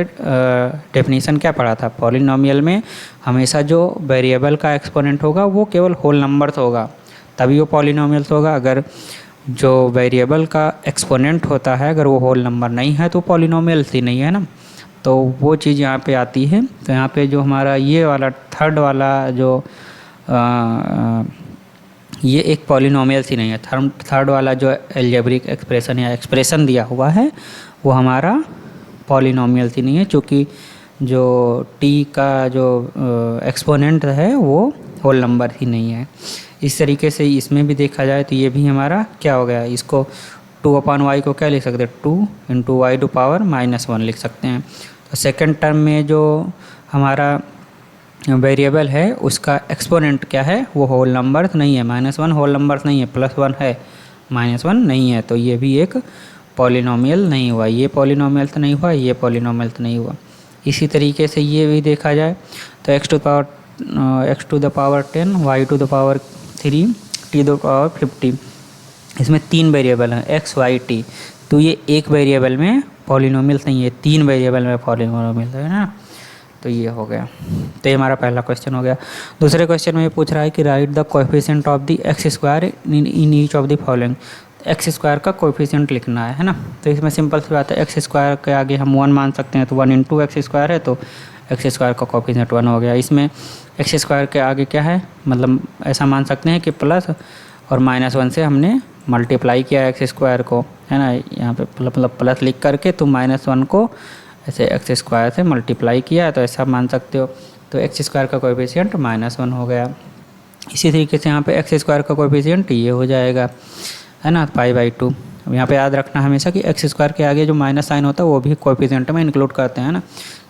डेफिनेशन क्या पढ़ा था, पॉलिनोमियल में हमेशा जो वेरिएबल का एक्सपोनेंट होगा वो केवल होल नंबर्स होगा, तभी वो पॉलिनोमियल्स होगा। अगर जो वेरिएबल का एक्सपोनेंट होता है अगर वो होल नंबर नहीं है तो पॉलिनोमियल्स ही नहीं है ना। तो वो चीज़ यहाँ पे आती है। तो यहाँ पे जो हमारा ये वाला थर्ड वाला जो ये एक पॉलिनोमियल्स ही नहीं है, थर्ड वाला जो एल्जेब्रिक एक्सप्रेशन या एक्सप्रेशन दिया हुआ है वो हमारा पॉलिनोमियल्स ही नहीं है, क्योंकि जो टी का जो एक्सपोनेंट है वो होल नंबर ही नहीं है। इस तरीके से इसमें भी देखा जाए तो ये भी हमारा क्या हो गया, इसको 2/y को क्या लिख सकते हैं, 2 × y⁻⁻1 लिख सकते हैं। तो सेकंड टर्म में जो हमारा वेरिएबल है उसका एक्सपोनेंट क्या है, वो होल नंबर नहीं है, -1 होल नंबर नहीं है, +1 है, -1 नहीं है, तो ये भी एक पॉलिनोमियल नहीं हुआ। ये पॉलिनोमियल तो नहीं हुआ, ये पॉलिनोमियल तो नहीं हुआ। इसी तरीके से ये भी देखा जाए तो x⁻10 y⁻3 t⁻50, इसमें 3 वेरिएबल हैं x y t, तो ये एक वेरिएबल में पॉलिनोमियल नहीं है, 3 वेरिएबल में पॉलिनोमियल है ना। तो ये हो गया, तो ये हमारा पहला क्वेश्चन हो गया। दूसरे क्वेश्चन में ये पूछ रहा है कि right the coefficient of the x² in each of the following. x² का कोएफिशिएंट लिखना है ना। तो इसमें सिंपल सी बात है, x² के आगे हम 1 मान सकते हैं, तो 1 × x² है, तो x² का कोएफिशिएंट 1 हो गया। इसमें x² के आगे क्या है, मतलब ऐसा मान सकते हैं कि प्लस और -1 से हमने मल्टीप्लाई किया x² को, है ना। यहाँ पे मतलब प्लस लिख करके तो -1 को ऐसे x² से मल्टीप्लाई किया है, तो ऐसा मान सकते हो। तो x² का कोएफिशिएंट -1 हो गया। इसी तरीके से यहाँ पे x² का कोएफिशिएंट ये हो जाएगा, है ना, π/2। अब यहाँ पे याद रखना हमेशा कि x² के आगे जो माइनस साइन होता है वो भी कोएफिशिएंट में इंक्लूड करते हैं ना।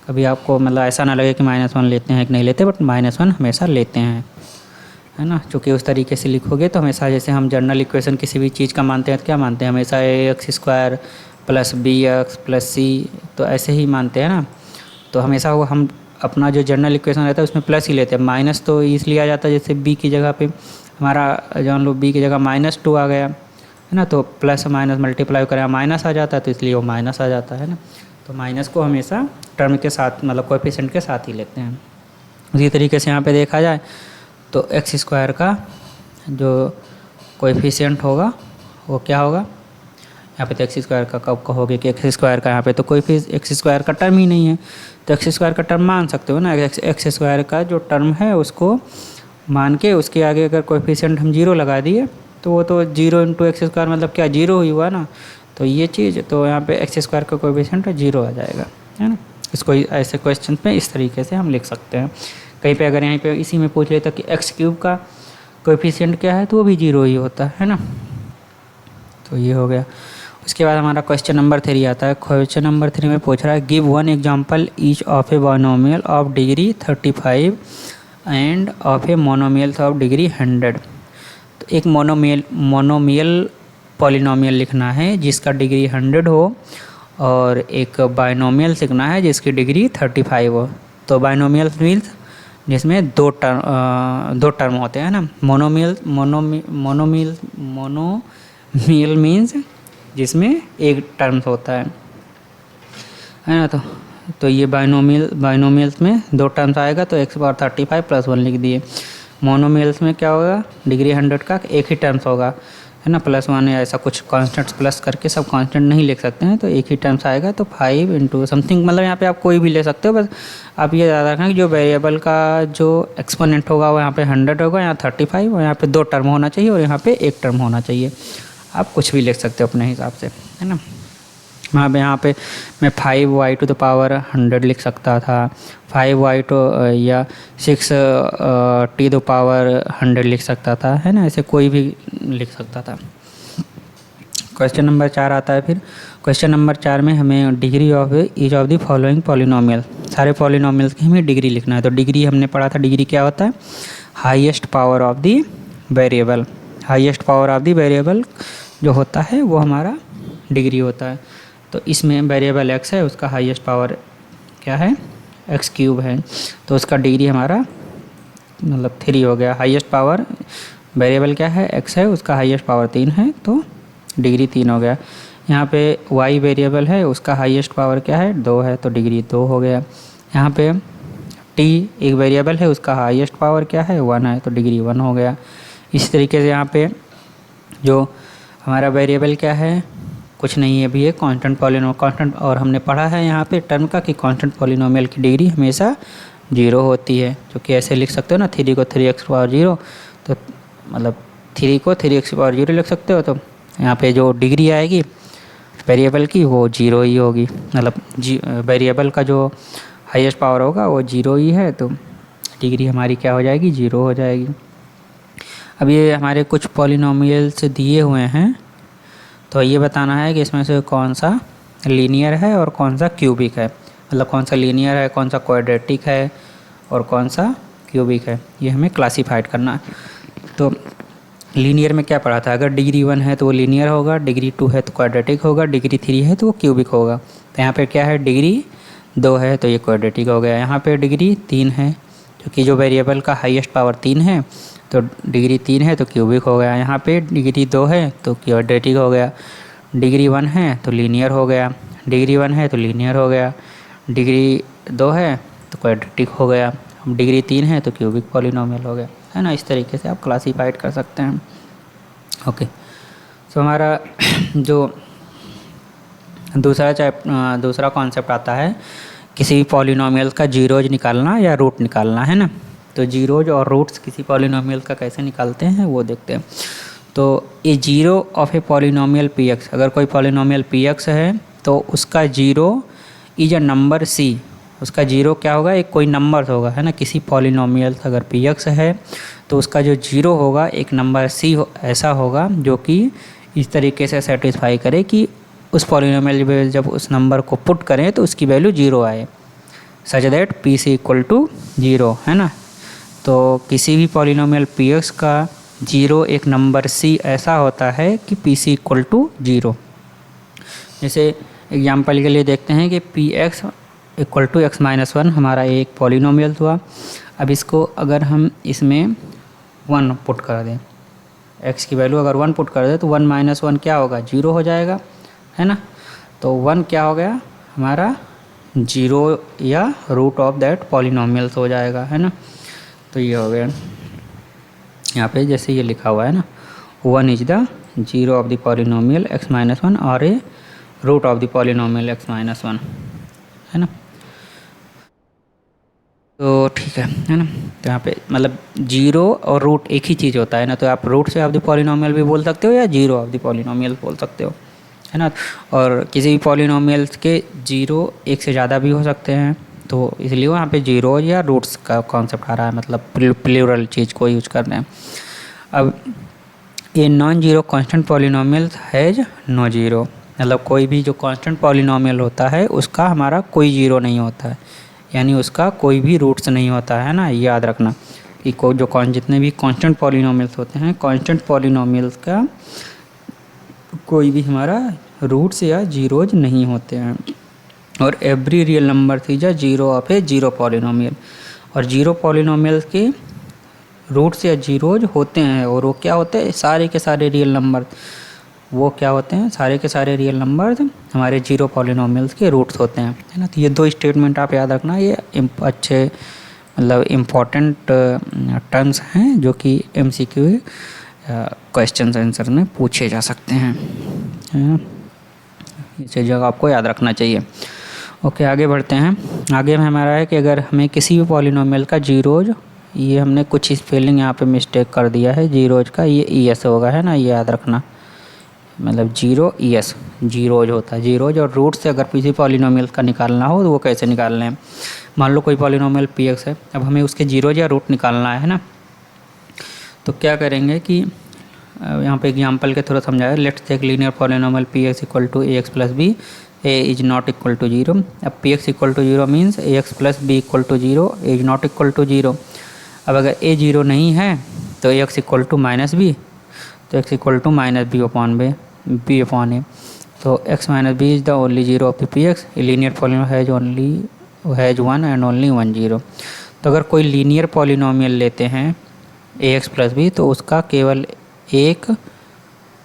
कभी आपको मतलब ऐसा ना लगे कि -1 लेते हैं कि नहीं लेते, बट -1 हमेशा लेते हैं, है ना। चूँकि उस तरीके से लिखोगे तो हमेशा, जैसे हम जनरल इक्वेशन किसी भी चीज़ का मानते हैं तो क्या मानते हैं, हमेशा ax² + bx + c, तो ऐसे ही मानते हैं ना। तो हमेशा वो हम अपना जो जनरल इक्वेशन रहता है उसमें प्लस ही लेते हैं, माइनस तो इसलिए आ जाता है जैसे b की जगह पे हमारा जान लो b की जगह -2 आ गया, है ना, तो प्लस माइनस मल्टीप्लाई करें माइनस आ जाता है, तो इसलिए वो माइनस आ जाता है ना। तो माइनस को हमेशा टर्म के साथ मतलब कोएफिशिएंट के साथ ही लेते हैं। उसी तरीके से यहाँ पे देखा जाए तो x² का जो कोएफिशिएंट होगा वो क्या होगा, यहाँ पे तो x² का कब कहोगे कि x² का यहाँ पे तो कोई x² का टर्म ही नहीं है, तो x² का टर्म मान सकते हो ना। x² का जो टर्म है उसको मान के उसके आगे अगर कोएफिशिएंट हम 0 लगा दिए तो वो तो 0 × x² मतलब क्या 0 ही हुआ ना। तो ये चीज़, तो यहाँ पे x² का कोएफिशिएंट 0 आ जाएगा, है ना। इसको ऐसे क्वेश्चन में इस तरीके से हम लिख सकते हैं। कहीं पे अगर यहाँ पे इसी में पूछ लेता कि x³ का कोएफिशिएंट क्या है तो वो भी 0 ही होता है ना। तो ये हो गया। उसके बाद हमारा क्वेश्चन नंबर 3 आता है। क्वेश्चन नंबर 3 में पूछ रहा है give 1 example each of A binomial of degree 35 end of a monomial of degree 100। तो एक मोनोमियल पॉलिनोमियल लिखना है जिसका डिग्री 100 हो, और एक बायनोमियल लिखना है जिसकी डिग्री 35 हो। तो बायनोमियल मीन्स जिसमें दो टर्म होते हैं ना। मोनोमियल मीन्स जिसमें एक टर्म्स होता है ना। तो ये बायनोमियल्स में 2 टर्म्स आएगा, तो x⁻35 + 1 लिख दिए। मोनोमियल्स में क्या होगा, डिग्री 100 का एक ही टर्म्स होगा, है ना, +1 या ऐसा कुछ कांस्टेंट्स प्लस करके, सब कांस्टेंट नहीं लिख सकते हैं, तो एक ही टर्म्स आएगा। तो 5 × समथिंग, मतलब यहाँ पे आप कोई भी ले सकते हो, बस आप ये याद रखना कि जो वेरिएबल का जो एक्सपोनेंट होगा वो यहाँ पे 100 होगा, यहाँ 35, और यहाँ पे 2 टर्म होना चाहिए और यहाँ पे 1 टर्म होना चाहिए। आप कुछ भी लिख सकते हो अपने हिसाब से, है ना। यहाँ पे मैं 5y⁻100 लिख सकता था, 5y या 6t⁻100 लिख सकता था, है ना, ऐसे कोई भी लिख सकता था। क्वेश्चन नंबर 4 आता है। फिर क्वेश्चन नंबर 4 में हमें degree of each of the following polynomial, सारे पॉलिनोमियल्स की हमें डिग्री लिखना है। तो डिग्री हमने पढ़ा था, डिग्री क्या होता है, highest power of the variable, highest power of the variable जो होता है वो हमारा डिग्री होता है। तो इसमें वेरिएबल x है, उसका हाईएस्ट पावर क्या है, एक्स क्यूब है, तो उसका डिग्री हमारा मतलब 3 हो गया। हाईएस्ट पावर वेरिएबल क्या है, x है, उसका हाईएस्ट पावर 3 है, तो डिग्री 3 हो गया। यहाँ पे y वेरिएबल है, उसका हाईएस्ट पावर क्या है, 2 है, तो डिग्री 2 हो गया। यहाँ पे t एक वेरिएबल है, उसका हाईएस्ट पावर क्या है, 1 है, तो डिग्री 1 हो गया। इस तरीके से यहाँ पे जो हमारा वेरिएबल क्या है, कुछ नहीं है, अभी ये कांस्टेंट पॉलिनोमियल कांस्टेंट, और हमने पढ़ा है यहाँ पे टर्म का कि कांस्टेंट पॉलिनोमियल की डिग्री हमेशा 0 होती है, जो कि ऐसे लिख सकते हो ना, 3 को 3x पावर 0, तो मतलब 3 को 3x पावर 0 लिख सकते हो। तो यहाँ पे जो डिग्री आएगी वेरिएबल की वो 0 ही होगी, मतलब वेरिएबल का जो हाईएस्ट पावर होगा वो 0 ही है, तो डिग्री हमारी क्या हो जाएगी, 0 हो जाएगी। अब ये हमारे कुछ पॉलिनोमियल्स दिए हुए हैं, तो ये बताना है कि इसमें से कौन सा लीनियर है और कौन सा क्यूबिक है, मतलब कौन सा लीनियर है, कौन सा क्वाड्रेटिक है और कौन सा क्यूबिक है, ये हमें क्लासीफाइड करना है। तो लीनियर में क्या पढ़ा था, अगर डिग्री 1 है तो वो लीनियर होगा, डिग्री 2 है तो क्वाड्रेटिक होगा, डिग्री 3 है तो वो क्यूबिक होगा। तो यहाँ पे क्या है, डिग्री 2 है तो ये क्वाड्रेटिक हो गया। यहाँ पे डिग्री 3 है, क्योंकि जो वेरिएबल का हाईएस्ट पावर 3 है, तो डिग्री 3 है तो क्यूबिक हो गया। यहाँ पे डिग्री 2 है तो क्वाड्रेटिक हो गया, डिग्री 1 है तो लीनियर हो गया, डिग्री 1 है तो लीनियर हो गया, डिग्री 2 है तो क्वाड्रेटिक हो गया, डिग्री 3 है तो क्यूबिक पॉलिनोमियल हो गया, है ना। इस तरीके से आप क्लासीफाइड कर सकते हैं। ओके, तो हमारा जो दूसरा कॉन्सेप्ट आता है किसी भी पॉलिनोमियल का जीरोज निकालना या रूट निकालना, है ना। तो जीरोज और रूट्स किसी पॉलिनोमियल का कैसे निकालते हैं वो देखते हैं। तो a zero of a polynomial P x, अगर कोई पॉलिनोमियल पी एक्स है तो उसका zero is a number c, उसका जीरो क्या होगा, एक कोई नंबर होगा, है ना। किसी पॉलिनोमियल अगर पी एक्स है तो उसका जो जीरो होगा एक नंबर सी ऐसा होगा जो कि इस तरीके से सेटिस्फाई करे कि उस पॉलिनोमियल में जब उस नंबर को पुट करें तो उसकी वैल्यू 0 आए, such that P C equal to 0, है ना। तो किसी भी पॉलिनोमियल पी एक्स का जीरो एक नंबर सी ऐसा होता है कि पी सी इक्वल टू 0। जैसे एग्जांपल के लिए देखते हैं कि P X equal to X minus 1 हमारा एक पॉलिनोमियल हुआ। अब इसको अगर हम इसमें 1 पुट कर दें, x की वैल्यू अगर 1 पुट कर दें तो 1 माइनस 1 क्या होगा, 0 हो जाएगा, है ना। तो 1 क्या हो गया हमारा 0 या रूट ऑफ दैट पॉलिनोमियल्स हो जाएगा, है ना। तो ये हो गया, यहाँ पे जैसे ये लिखा हुआ है ना, 1 is the zero of the polynomial x minus 1 और a root of the polynomial x minus 1, है ना। तो ठीक है ना। तो यहाँ पे मतलब जीरो और रूट एक ही चीज़ होता है ना, तो आप रूट से ऑफ द पॉलिनोमियल भी बोल सकते हो या जीरो ऑफ द पॉलिनोमियल बोल सकते हो, है ना। और किसी भी पॉलिनोमियल्स के जीरो एक से ज़्यादा भी हो सकते हैं, तो इसलिए वहाँ पे जीरो या रूट्स का कॉन्सेप्ट आ रहा है, मतलब प्लूरल चीज़ को यूज कर रहे हैं। अब ये non zero constant polynomial has no zero, मतलब कोई भी जो कांस्टेंट पॉलिनोमियल होता है उसका हमारा कोई जीरो नहीं होता है, यानी उसका कोई भी रूट्स नहीं होता है ना। याद रखना कि जितने भी कांस्टेंट पॉलिनोमियल्स होते हैं, कांस्टेंट पॉलिनोमियल्स का कोई भी हमारा रूट्स या जीरोज नहीं होते हैं। और every real number is a zero of A zero polynomial, और जीरो पॉलिनोमियल्स के रूट्स या जीरोज होते हैं, और वो क्या होते हैं, सारे के सारे रियल नंबर, वो क्या होते हैं, सारे के सारे रियल नंबर्स हमारे जीरो पॉलिनोमियल्स के रूट्स होते हैं, है ना। तो ये 2 स्टेटमेंट आप याद रखना, ये अच्छे मतलब इम्पॉर्टेंट टर्म्स हैं जो कि MCQ क्वेश्चन आंसर में पूछे जा सकते हैं, है ना। इसे जगह आपको याद रखना चाहिए। ओके, आगे बढ़ते हैं। आगे में हमारा है कि अगर हमें किसी भी पॉलिनोमियल का जीरोज, ये हमने कुछ स्पेलिंग यहाँ पे मिस्टेक कर दिया है, जीरोज का ये ES होगा, है ना, ये याद रखना, मतलब 0 ES जीरोज होता है। जीरोज और रूट से अगर किसी पॉलिनोमियल का निकालना हो तो वो कैसे निकालने हैं। मान लो कोई पॉलिनोमियल PX है, अब हमें उसके जीरोज या रूट निकालना है ना, तो क्या करेंगे कि यहाँ पे एग्जांपल के थ्रू समझाया। Let's take linear polynomial PX equal to AX plus B, A is not equal to 0। अब PX equal to 0 means AX plus B equal to 0, A is not equal to 0। अब अगर A 0 नहीं है तो AX equal to minus B, तो x equal to minus b upon a. तो x minus b is the only zero of the p x. Linear polynomial has one and only one zero. तो अगर कोई linear polynomial लेते हैं ए X plus B तो उसका केवल एक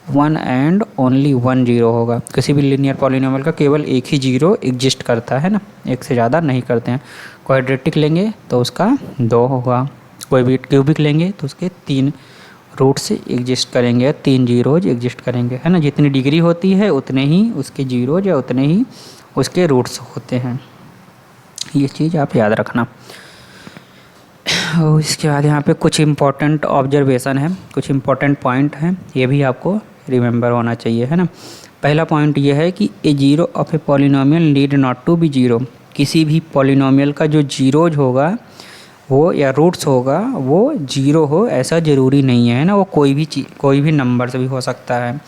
one and only one zero होगा। किसी भी लीनियर पॉलिनोमियल का केवल एक ही जीरो एग्जिस्ट करता है ना, एक से ज़्यादा नहीं करते हैं। क्वाड्रेटिक लेंगे तो उसका दो होगा, कोई भी क्यूबिक लेंगे तो उसके तीन रूट्स एग्जिस्ट करेंगे, तीन जीरोज एग्जिस्ट करेंगे, है ना। जितनी डिग्री होती है उतने ही उसके जीरोज या उतने ही उसके रूट्स होते हैं। ये चीज़ आप याद रखना। और इसके बाद यहाँ पे कुछ इम्पोर्टेंट ऑब्जर्वेशन है, कुछ इम्पोर्टेंट पॉइंट हैं, ये भी आपको रिमेंबर होना चाहिए, है ना। पहला पॉइंट ये है कि a zero of a polynomial need not to be zero. किसी भी पॉलिनोमियल का जो जीरोज होगा वो या रूट्स होगा वो जीरो हो ऐसा ज़रूरी नहीं है ना। वो कोई भी नंबर से भी हो सकता है।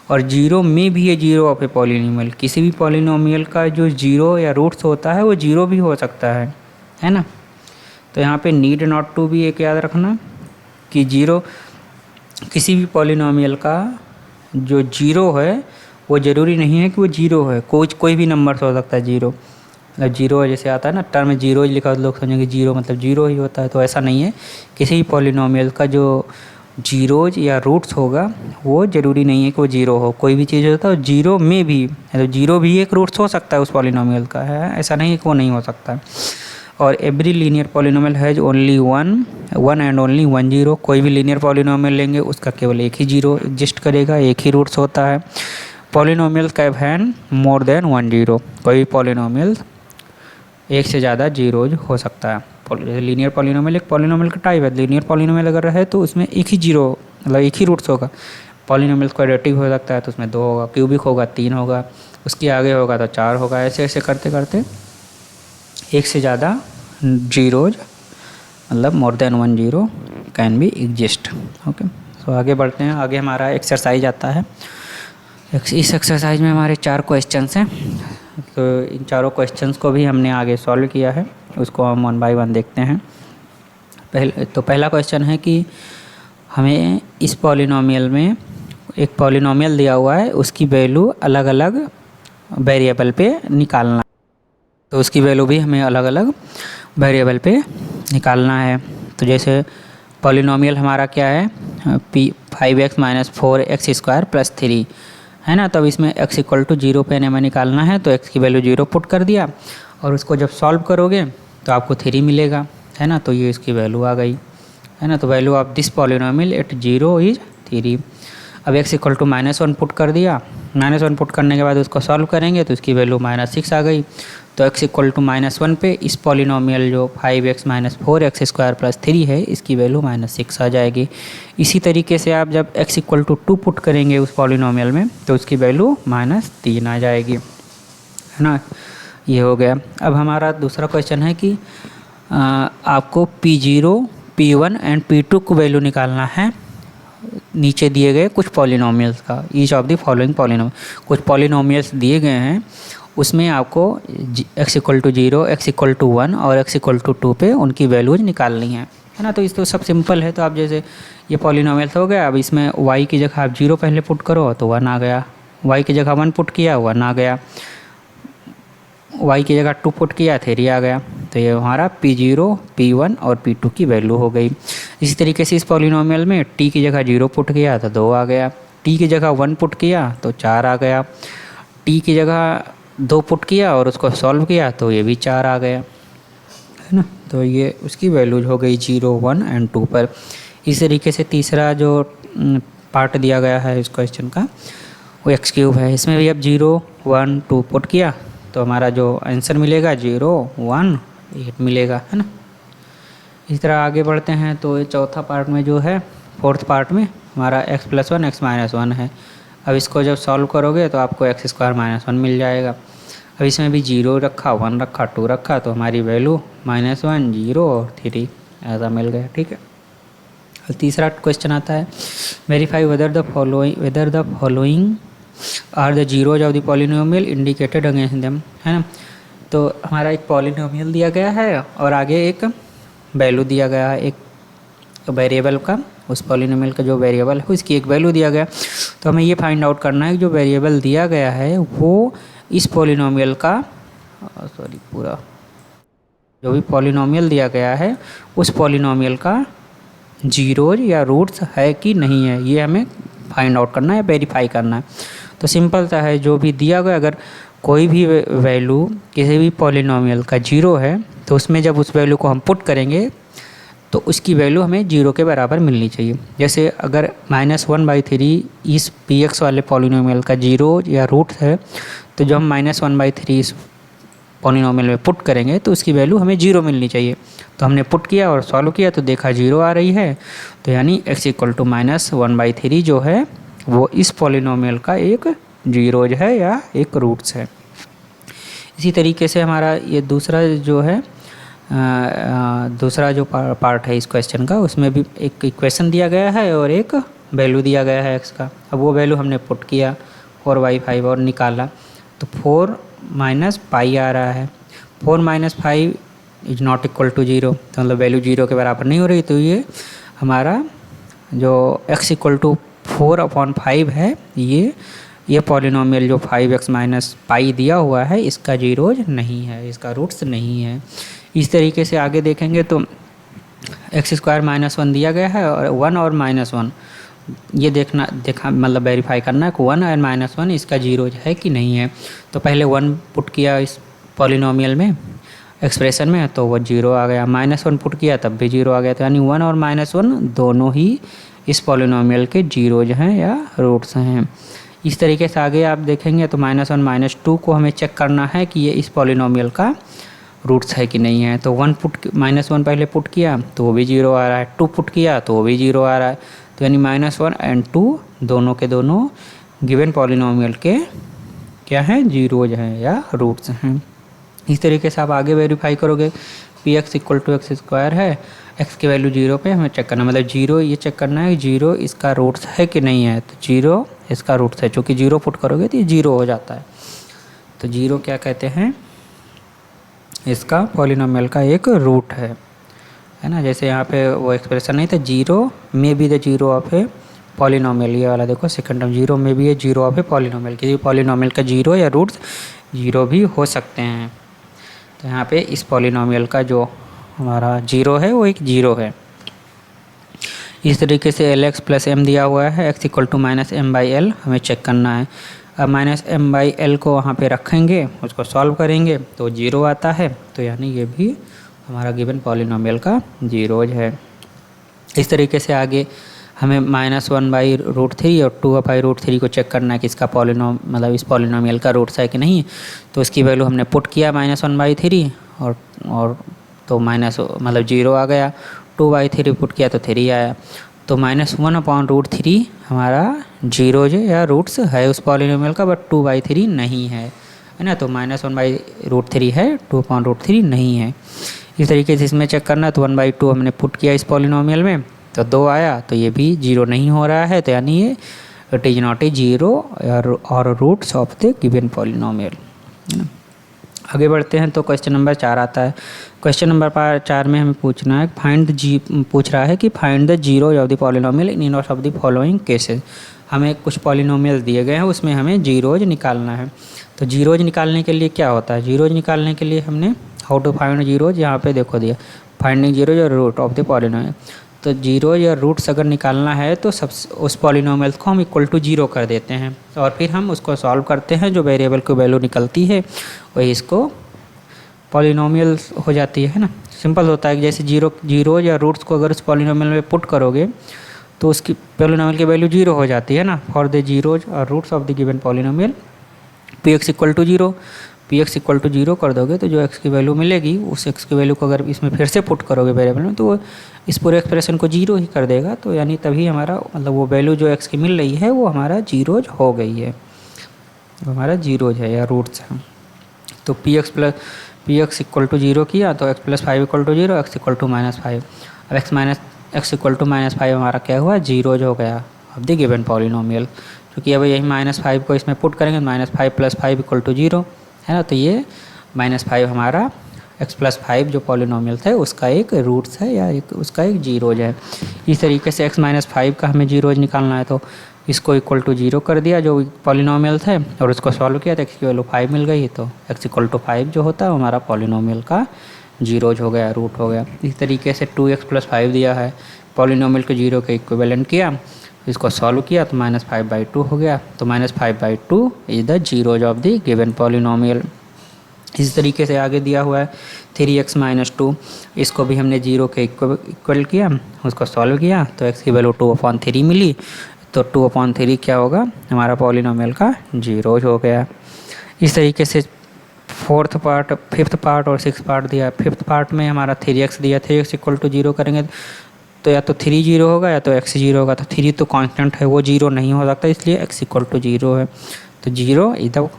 और जीरो में भी ये जीरो ऑफ ए पॉलिनोमियल, किसी भी पॉलिनोमियल का जो जीरो या रूट्स होता है वो जीरो भी हो सकता है ना। तो यहाँ पे नीड नॉट टू भी एक याद रखना कि जीरो, किसी भी पॉलिनोमियल का जो जीरो है वो ज़रूरी नहीं है कि वो जीरो है, कोई भी नंबर से हो सकता है जीरो। मतलब जीरो जैसे आता है ना टर्म जीरो लिखा तो लोग समझेंगे जीरो मतलब जीरो ही होता है, तो ऐसा नहीं है। किसी भी पॉलिनोमियल का जो जीरोज या रूट्स होगा वो ज़रूरी नहीं है कि वो जीरो हो। कोई भी चीज़ होता है जीरो में भी, तो जीरो भी एक रूट्स हो सकता है उस पॉलिनोमियल का, है ऐसा नहीं है कि वो नहीं हो सकता। और every linear polynomial has only one and only one zero. कोई भी लीनियर पॉलिनोमियल लेंगे उसका केवल एक ही जीरो एग्जिस्ट करेगा, एक ही रूट्स होता है। पॉलिनोमियल कैव हैन मोर देन वन जीरो। कोई भी पॉलिनोमियल एक से ज़्यादा जीरोज हो सकता है। लीनियर पॉलिनोमियल एक पॉलिनोमियल का टाइप है। लीनियर पॉलिनोमियल अगर रहे तो उसमें एक ही जीरो मतलब एक ही रूट्स होगा। पॉलिनोमियल क्वाड्रेटिक हो सकता है तो उसमें दो होगा, क्यूबिक होगा तीन होगा, उसके आगे होगा तो चार होगा। ऐसे ऐसे करते करते एक से ज़्यादा जीरोज मतलब more than one zero can be exist. Okay, तो आगे बढ़ते हैं। आगे हमारा एक्सरसाइज आता है। इस एक्सरसाइज में हमारे 4 क्वेश्चंस हैं, तो इन चारों क्वेश्चंस को भी हमने आगे सॉल्व किया है, उसको हम वन बाय वन देखते हैं। पहला क्वेश्चन है कि हमें इस पॉलिनोमियल में एक पॉलिनोमियल दिया हुआ है, उसकी वैल्यू अलग अलग वेरिएबल पे निकालना, तो उसकी वैल्यू भी हमें अलग अलग वेरिएबल पे निकालना है। तो जैसे पॉलिनोमियल हमारा क्या है, 5x minus 4x square plus 3 है ना। तब इसमें x इक्वल टू 0 पे हमें निकालना है, तो x की वैल्यू 0 पुट कर दिया और उसको जब सॉल्व करोगे तो आपको 3 मिलेगा, है ना। तो ये इसकी वैल्यू आ गई, है ना। तो value of this polynomial at 0 is 3। अब x इक्वल टू -1 पुट कर दिया, -1 पुट करने के बाद उसको सॉल्व करेंगे तो इसकी वैल्यू -6 आ गई। तो x इक्वल टू -1 पे इस पॉलिनोमियल जो 5x minus 4x square plus 3 है इसकी वैल्यू -6 आ जाएगी। इसी तरीके से आप जब x इक्वल टू 2 पुट करेंगे उस पॉलिनोमियल में तो उसकी वैल्यू -3 आ जाएगी, है ना। ये हो गया। अब हमारा दूसरा क्वेश्चन है कि आपको P0, P1 एंड P2 को वैल्यू निकालना है नीचे दिए गए कुछ पॉलिनोमियल्स का। Each of the following polynomial, कुछ पॉलिनोमियल्स दिए गए हैं, उसमें आपको x equal to 0, x equal to 1 और x इक्वल टू 2 पे उनकी वैल्यूज निकालनी है ना। तो इस तो सब सिंपल है। तो आप जैसे ये पॉलिनोमियल्स हो गया, अब इसमें y की जगह आप 0 पहले पुट करो तो 1 आ गया, y की जगह 1 पुट किया 1 आ गया, y की जगह 2 पुट किया 3 आ गया। तो ये हमारा P0, P1 और P2 की वैल्यू हो गई। इसी तरीके से इस पॉलिनोमियल में t की जगह 0 पुट किया तो 2 आ गया, t की जगह 1 पुट किया तो 4 आ गया, t की जगह 2 पुट किया और उसको सॉल्व किया तो ये भी 4 आ गया, है ना। तो ये उसकी वैल्यूज हो गई 0, 1 एंड 2 पर। इस तरीके से तीसरा जो पार्ट दिया गया है इस क्वेश्चन का वो x³ है। इसमें भी अब 0, 1, 2 पुट किया तो हमारा जो आंसर मिलेगा 0, 1, 8 मिलेगा, है ना। इस तरह आगे बढ़ते हैं। तो ये चौथा पार्ट में जो है, फोर्थ पार्ट में हमारा x + 1 x - 1 है। अब इसको जब सॉल्व करोगे तो आपको x² - 1 मिल जाएगा। अब इसमें भी 0 रखा, 1 रखा, 2 रखा, तो हमारी वैल्यू -1, 0 और 3 ऐसा मिल गया, ठीक है। और तीसरा क्वेश्चन आता है, verify whether the following are the zeros of the polynomial indicated against them, है ना। तो हमारा एक पॉलिनोमियल दिया गया है और आगे एक वैल्यू दिया गया है, एक वेरिएबल का उस पॉलिनोमियल का जो वेरिएबल है उसकी एक वैल्यू दिया गया। तो हमें ये फाइंड आउट करना है कि जो वेरिएबल दिया गया है वो इस पॉलिनोमियल का पूरा जो भी पॉलिनोमियल दिया गया है उस पॉलिनोमियल का जीरोज या रूट्स है कि नहीं है, ये हमें फाइंड आउट करना है, वेरीफाई करना है। तो सिंपल सा है, जो भी दिया गया अगर कोई भी वैल्यू किसी भी पॉलिनोमियल का जीरो है तो उसमें जब उस वैल्यू को हम पुट करेंगे तो उसकी वैल्यू हमें जीरो के बराबर मिलनी चाहिए। जैसे अगर -1/3 इस px वाले पॉलिनोमियल का जीरो या रूट है तो जब हम -1/3 इस पॉलिनोमियल में पुट करेंगे तो उसकी वैल्यू हमें जीरो मिलनी चाहिए। तो हमने पुट किया और सॉल्व किया तो देखा जीरो आ रही है, तो यानी x = -1/3 जो है वो इस पॉलिनोमियल का एक जीरोज है या एक रूट्स है। इसी तरीके से हमारा ये दूसरा जो है दूसरा जो पार्ट है इस क्वेश्चन का, उसमें भी एक इक्वेशन दिया गया है और एक वैल्यू दिया गया है x का। अब वो वैल्यू हमने पुट किया 4/5 और निकाला तो 4 - पाई आ रहा है। 4 - 5 इज नॉट इक्वल टू 0, तो मतलब वैल्यू 0 के बराबर नहीं हो रही। तो ये हमारा जो x = 4/5 है, ये पॉलिनोमियल जो 5x - पाई दिया हुआ है इसका जीरोज नहीं है, इसका रूट्स नहीं है। इस तरीके से आगे देखेंगे तो x² - 1 दिया गया है और 1 और -1 ये देखा मतलब वेरीफाई करना है कि 1 और -1 इसका जीरोज है कि नहीं है। तो पहले 1 पुट किया इस पॉलिनोमियल में एक्सप्रेशन में तो वो 0 आ गया, -1 पुट किया तब भी 0 आ गया। तो यानी 1 और -1 दोनों ही इस पॉलिनोमियल के जीरोज हैं या रूट्स हैं। इस तरीके से आगे आप देखेंगे तो -1 -2 को हमें चेक करना है कि ये इस पॉलिनोमियल का रूट्स है कि नहीं है। तो -1 पहले पुट किया तो वो भी 0 आ रहा है, 2 पुट किया तो वो भी 0 आ रहा है। तो यानी -1 और 2 दोनों के दोनों गिवन पॉलिनोमियल के क्या हैं, जीरोज हैं या रूट्स हैं। इस तरीके से आप आगे वेरीफाई करोगे px = x² है, x की वैल्यू 0 पे हमें चेक करना, मतलब 0 ये चेक करना है 0 इसका रूट्स है कि नहीं है। तो 0 इसका रूट्स है, चूँकि 0 पुट करोगे तो ये 0 हो जाता है। तो 0 क्या कहते हैं, इसका पॉलिनोमियल का एक रूट है ना। जैसे यहाँ पे वो एक्सप्रेशन नहीं था 0 में be the zero of a polynomial, ये वाला देखो सेकंड टर्म 0 में भी है जीरो ऑफ ए पॉलिनोमियल, किसी पॉलिनोमियल का जीरो या रूट्स 0 भी हो सकते हैं। तो यहाँ पे इस पॉलिनोमियल का जो हमारा 0 है वो एक 0 है। इस तरीके से lx + m दिया हुआ है, x = -m/l हमें चेक करना है। अब -m/l को वहाँ पे रखेंगे, उसको सॉल्व करेंगे तो 0 आता है। तो यानी ये भी हमारा गिवन पॉलिनोमियल का जीरोज है। इस तरीके से आगे हमें -1/√3 और 2/√3 को चेक करना है कि इसका मतलब इस पॉलिनोमियल का रूट्स है कि नहीं। तो इसकी वैल्यू हमने पुट किया -1/3 और तो मतलब 0 आ गया। 2/3 पुट किया तो 3 आया। तो -1/√3 हमारा जीरोज या रूट्स है उस पॉलिनोमियल का, बट 2/3 नहीं है ना। तो -1/√3 है, 2/√3 नहीं है। इस तरीके से इसमें चेक करना है। तो 1/2 हमने पुट किया इस पॉलिनोमियल में तो 2 आया, तो ये भी 0 नहीं हो रहा है। तो यानी ये इट इज़ नॉट ए 0 और roots of the given polynomial है ना। आगे बढ़ते हैं तो क्वेश्चन नंबर 4 आता है। क्वेश्चन नंबर 4 में हमें पूछना है पूछ रहा है कि find the zeros of the polynomial in each of the following cases. हमें कुछ पॉलिनोमियल दिए गए हैं, उसमें हमें जीरोज निकालना है। तो जीरोज निकालने के लिए क्या होता है, जीरोज निकालने के लिए हमने हाउ टू फाइंड जीरोज यहाँ पे देखो दिया, फाइंडिंग जीरोज और रूट ऑफ द पॉलिनोमियल। तो जीरो या रूट्स अगर निकालना है तो उस पॉलिनोमियल को हम =0 कर देते हैं और फिर हम उसको सॉल्व करते हैं। जो वेरिएबल की वैल्यू निकलती है वही इसको पॉलिनोमियल हो जाती है ना। सिंपल होता है कि जैसे जीरो या रूट्स को अगर उस पॉलिनोमियल में पुट करोगे तो उसकी पॉलिनोमियल की वैल्यू 0 हो जाती है ना। फॉर द जीरोज और roots of the given polynomial px = 0, px = 0 कर दोगे तो जो x की वैल्यू मिलेगी उस x की वैल्यू को अगर इसमें फिर से पुट करोगे वेरिएबल में तो इस पूरे एक्सप्रेशन को 0 ही कर देगा। तो यानी तभी हमारा मतलब वो वैल्यू जो x की मिल रही है वो हमारा जीरोज हो गई है, हमारा जीरोज है या रूट्स है। तो px = 0 किया तो x + 5 = 0, x = -5। अब x = -5 हमारा क्या हुआ, जीरोज हो गया ऑफ द गिवन पॉलिनोमियल। क्योंकि अब यही -5 को इसमें पुट करेंगे तो -5 + 5 = 0 है ना। तो ये -5 हमारा x+5 जो पॉलिनोमियल्स है उसका एक रूट्स है या एक उसका एक जीरोज है। इस तरीके से x-5 का हमें जीरोज निकालना है, तो इसको इक्वल टू 0 कर दिया जो पॉलिनोमियल्स है और उसको सॉल्व किया तो x की वैल्यू 5 मिल गई, तो x = 5 जो होता है वो हमारा पॉलिनोमियल का जीरोज हो गया, रूट हो गया। इस तरीके से 2x+5 दिया है, पॉलिनोमियल को 0 के इक्विवेलेंट किया, इसको सॉल्व किया तो -5/2 हो गया, तो -5/2 is the zeros of the given polynomial. इसी तरीके से आगे दिया हुआ है 3x-2, इसको भी हमने 0 के इक्वल किया, उसको सॉल्व किया तो x की वैल्यू 2/3 मिली, तो 2/3 क्या होगा हमारा पॉलिनोमियल का जीरोज हो गया। इस तरीके से फोर्थ पार्ट, फिफ्थ पार्ट और सिक्स पार्ट दिया। फिफ्थ पार्ट में हमारा 3x दिया, 3x = 0 करेंगे तो या तो 3 0 होगा या तो x 0 होगा, तो 3 तो कांस्टेंट है वो 0 नहीं हो सकता, इसलिए x = 0 है, तो 0 इज द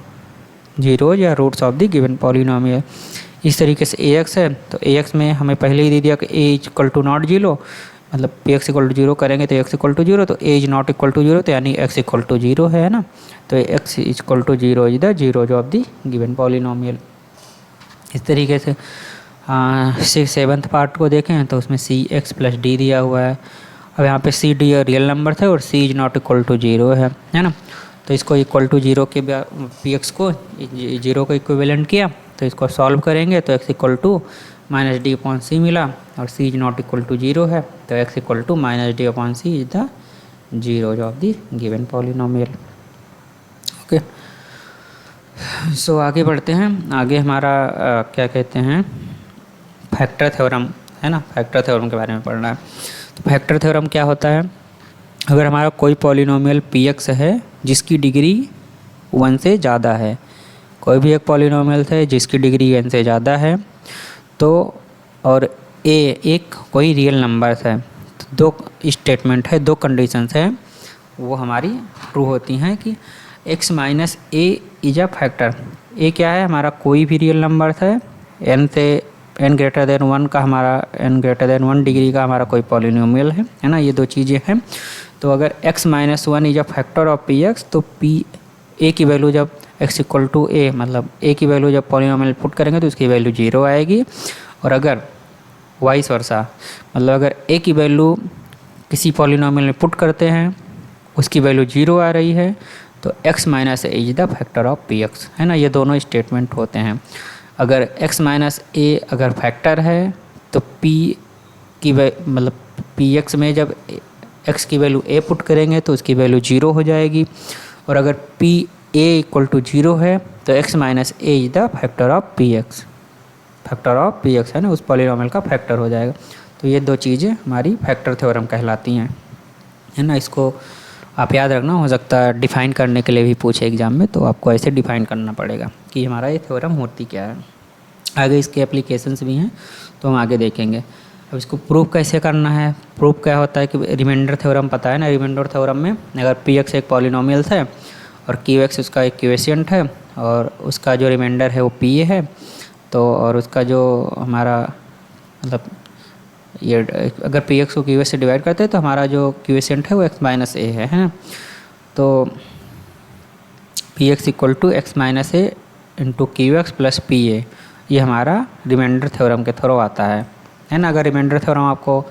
जीरोज या roots of the given polynomial. इस तरीके से ax है, तो ax में हमें पहले ही दे दिया कि a = not 0, मतलब px = 0 करेंगे तो x = 0, तो a is not equal to 0, तो यानी x = 0 है ना, तो x = 0 is the zeros of the given polynomial. इस तरीके से सेवन्थ पार्ट को देखें तो उसमें cx + d दिया हुआ है। अब यहाँ पे c d रियल नंबर थे और c is not equal to 0 है ना, तो इसको इक्वल टू 0 के px को 0 को इक्विवेलेंट किया, तो इसको सॉल्व करेंगे तो x = -d/c मिला और c is not equal to 0 है, तो x = -d/c is the zeros of the given polynomial. Okay, so आगे बढ़ते हैं। आगे हमारा क्या कहते हैं फैक्टर थ्योरम है ना, फैक्टर थ्योरम के बारे में पढ़ना है। तो फैक्टर थ्योरम क्या होता है, अगर हमारा कोई पॉलिनोमियल px है जिसकी डिग्री 1 से ज़्यादा है, कोई भी एक पॉलिनोमियल है जिसकी डिग्री n से ज़्यादा है, तो और a एक कोई रियल नंबर है, तो दो स्टेटमेंट है, दो कंडीशंस है, वो हमारी ट्रू होती हैं कि x - a is a factor. a क्या है, हमारा कोई भी रियल नंबर है, n से n greater than 1 का हमारा n greater than 1 डिग्री का हमारा कोई पॉलिनोमियल है ना, ये दो चीज़ें हैं। तो अगर x - 1 is a factor of px, तो a की वैल्यू जब x = a, मतलब a की वैल्यू जब पॉलिनोमियल पुट करेंगे तो उसकी वैल्यू 0 आएगी, और अगर वाइस वर्सा, मतलब अगर a की वैल्यू किसी पॉलिनोमियल में पुट करते हैं उसकी वैल्यू 0 आ रही है, तो x - a is the factor of px है ना, ये दोनों स्टेटमेंट होते हैं। अगर x - a अगर फैक्टर है तो p की मतलब px में जब x की वैल्यू a पुट करेंगे तो उसकी वैल्यू 0 हो जाएगी, और अगर p a = 0 है तो x - a is the factor of px, factor of px है ना, उस पॉलिनोमियल का फैक्टर हो जाएगा। तो ये दो चीज़ें हमारी फैक्टर थ्योरम कहलाती हैं है ना, इसको आप याद रखना, हो सकता है डिफ़ाइन करने के लिए भी पूछे एग्ज़ाम में, तो आपको ऐसे डिफ़ाइन करना पड़ेगा कि हमारा ये थ्योरम होती क्या है। आगे इसके एप्लीकेशंस भी हैं तो हम आगे देखेंगे। अब इसको प्रूफ कैसे करना है, प्रूफ क्या होता है कि रिमाइंडर थ्योरम पता है ना, रिमाइंडर थ्योरम में अगर px एक पॉलिनोमियल है और qx उसका एक क्वेशिएंट है और उसका जो रिमाइंडर है वो pa है, तो और उसका जो हमारा मतलब ये अगर px को qx से डिवाइड करते हैं तो हमारा जो क्वेशिएंट है वो x - a है ना, तो px = x - a × qx + pa, ये हमारा रिमाइंडर थ्योरम के थ्रू आता है ना। अगर रिमाइंडर थ्योरम आपको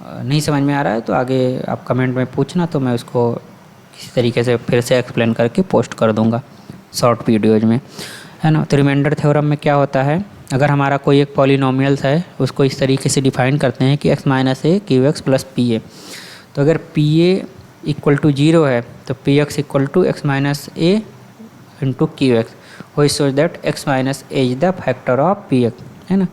नहीं समझ में आ रहा है तो आगे आप कमेंट में पूछना, तो मैं उसको किसी तरीके से फिर से एक्सप्लेन करके पोस्ट कर दूंगा शॉर्ट वीडियोज में है ना। तो रिमाइंडर थ्योरम में क्या होता है, अगर हमारा कोई एक पॉलिनोमियल्स है उसको इस तरीके से डिफ़ाइन करते हैं कि x - a qx + pa, तो अगर pa = 0 है तो px = x - a × qx, which shows that x - a is the factor of px है ना।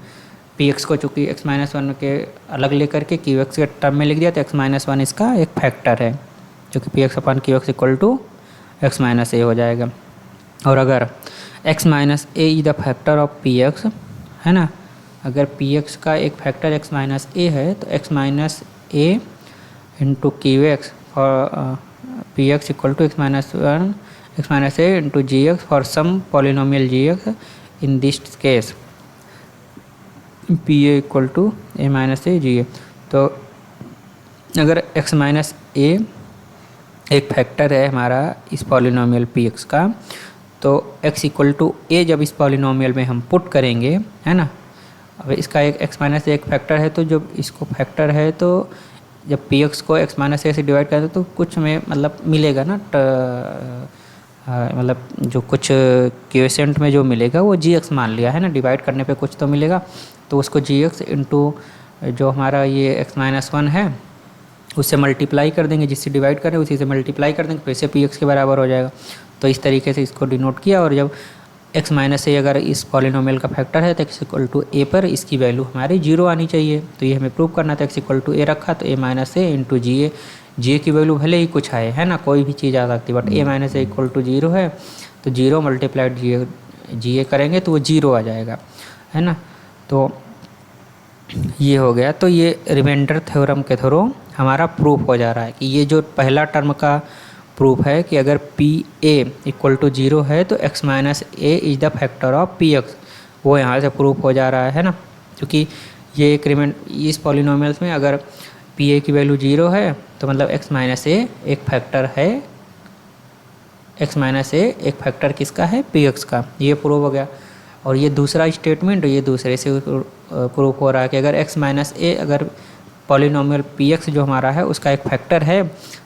px को चूँकि x - 1 के अलग लेकर के qx के टर्म में लिख दिया तो x - 1 इसका एक फैक्टर है, क्योंकि px/qx = x - a हो जाएगा। और अगर x - a is the factor of px है ना, अगर px का एक फैक्टर x - a है तो x - a × qx for px = x - 1 x - a × gx for some polynomial gx, in this case pa = a - a gx। तो अगर x - a एक फैक्टर है हमारा इस पॉलिनोमियल px का, तो x = a जब इस पॉलिनोमियल में हम पुट करेंगे है ना, अब इसका एक x माइनस एक फैक्टर है, तो जब इसको फैक्टर है तो जब पी एक्स को x माइनस ए से डिवाइड करते तो कुछ में मतलब मिलेगा ना, मतलब जो कुछ क्वेशेंट में जो मिलेगा वो जी एक्स मान लिया है ना, डिवाइड करने पे कुछ तो मिलेगा, तो उसको जी एक्स इंटू जो हमारा ये x माइनस वन है उससे मल्टीप्लाई कर देंगे, जिससे डिवाइड करें उसी से मल्टीप्लाई कर देंगे, फिर से पी एक्स के बराबर हो जाएगा। तो इस तरीके से इसको डिनोट किया, और जब x माइनस ए अगर इस पॉलिनोमियल का फैक्टर है तो x इक्वल टू ए पर इसकी वैल्यू हमारी 0 आनी चाहिए। तो ये हमें प्रूव करना था, x इक्वल टू ए रखा तो a माइनस ए इंटू जी ए, जी ए की वैल्यू भले ही कुछ आए है ना, कोई भी चीज़ आ सकती है, but a minus A equal to 0 है, तो 0 मल्टीप्लाइड जी ए करेंगे तो वो 0 आ जाएगा, है ना। तो ये हो गया। तो ये रिमाइंडर थ्योरम के थ्रू हमारा प्रूफ हो जा रहा है कि ये जो पहला टर्म का प्रूफ है कि अगर पी ए इक्वल टू 0 है तो x minus A is the factor of P x, वो यहाँ से प्रूफ हो जा रहा है ना, क्योंकि ये एक इस पॉलिनोमियल्स में अगर पी ए की वैल्यू 0 है तो मतलब x माइनस ए एक फैक्टर है, x माइनस ए एक फैक्टर किसका है, पी एक्स का, ये प्रूफ हो गया। और ये दूसरा स्टेटमेंट ये दूसरे से प्रूफ हो रहा है कि अगर x माइनस ए अगर पॉलिनोमियल पी एक्स जो हमारा है उसका एक फैक्टर है,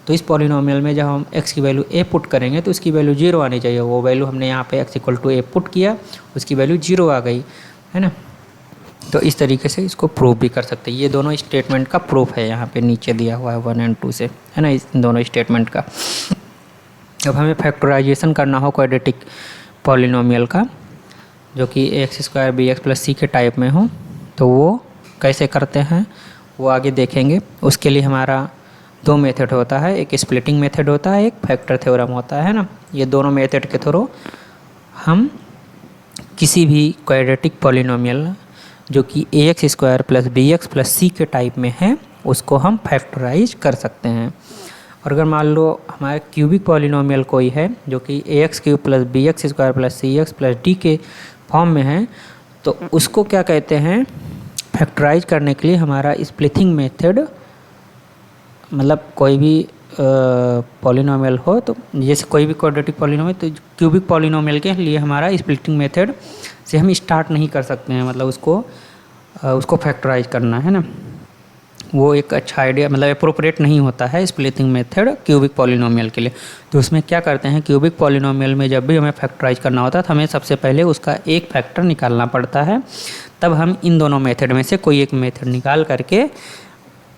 तो इस पॉलिनोमियल में जब हम x की वैल्यू a पुट करेंगे तो उसकी वैल्यू 0 आनी चाहिए। वो वैल्यू हमने यहाँ पे x equal to a put किया, उसकी वैल्यू 0 आ गई, है ना। तो इस तरीके से इसको प्रूफ भी कर सकते हैं। ये दोनों स्टेटमेंट का प्रूफ है, यहाँ पे नीचे दिया हुआ है 1 और 2 से, है ना, इस दोनों स्टेटमेंट का। अब हमें फैक्टराइजेशन करना हो क्वाड्रेटिक पॉलिनोमियल का जो कि x square b x plus c के टाइप में हो, तो वो कैसे करते हैं वो आगे देखेंगे। उसके लिए हमारा 2 मेथड होता है, एक स्प्लिटिंग मेथड होता है, एक फैक्टर थ्योरम होता है ना। ये दोनों मेथड के थ्रू हम किसी भी क्वाड्रेटिक पॉलिनोमियल जो कि a x square plus b x plus c के टाइप में है उसको हम फैक्टराइज कर सकते हैं। और अगर मान लो हमारे क्यूबिक पॉलिनोमियल कोई है जो कि a x cube plus b x square plus c x plus d के फॉर्म में है, तो उसको क्या कहते हैं, फैक्टराइज करने के लिए हमारा स्प्लिटिंग मेथड, मतलब कोई भी पॉलिनोमियल हो, तो जैसे कोई भी क्वाड्रेटिक पॉलिनोमियल, तो क्यूबिक पॉलिनोमियल के लिए हमारा स्प्लिटिंग मेथड से हम स्टार्ट नहीं कर सकते हैं, मतलब उसको फैक्टराइज करना है ना, वो एक अच्छा आइडिया मतलब अप्रोप्रिएट नहीं होता है स्प्लिटिंग मेथड क्यूबिक पॉलिनोमियल के लिए। तो उसमें क्या करते हैं, क्यूबिक पॉलिनोमियल में जब भी हमें फैक्टराइज करना होता है तो हमें सबसे पहले उसका एक फैक्टर निकालना पड़ता है, तब हम इन दोनों मेथड में से कोई एक मेथड निकाल करके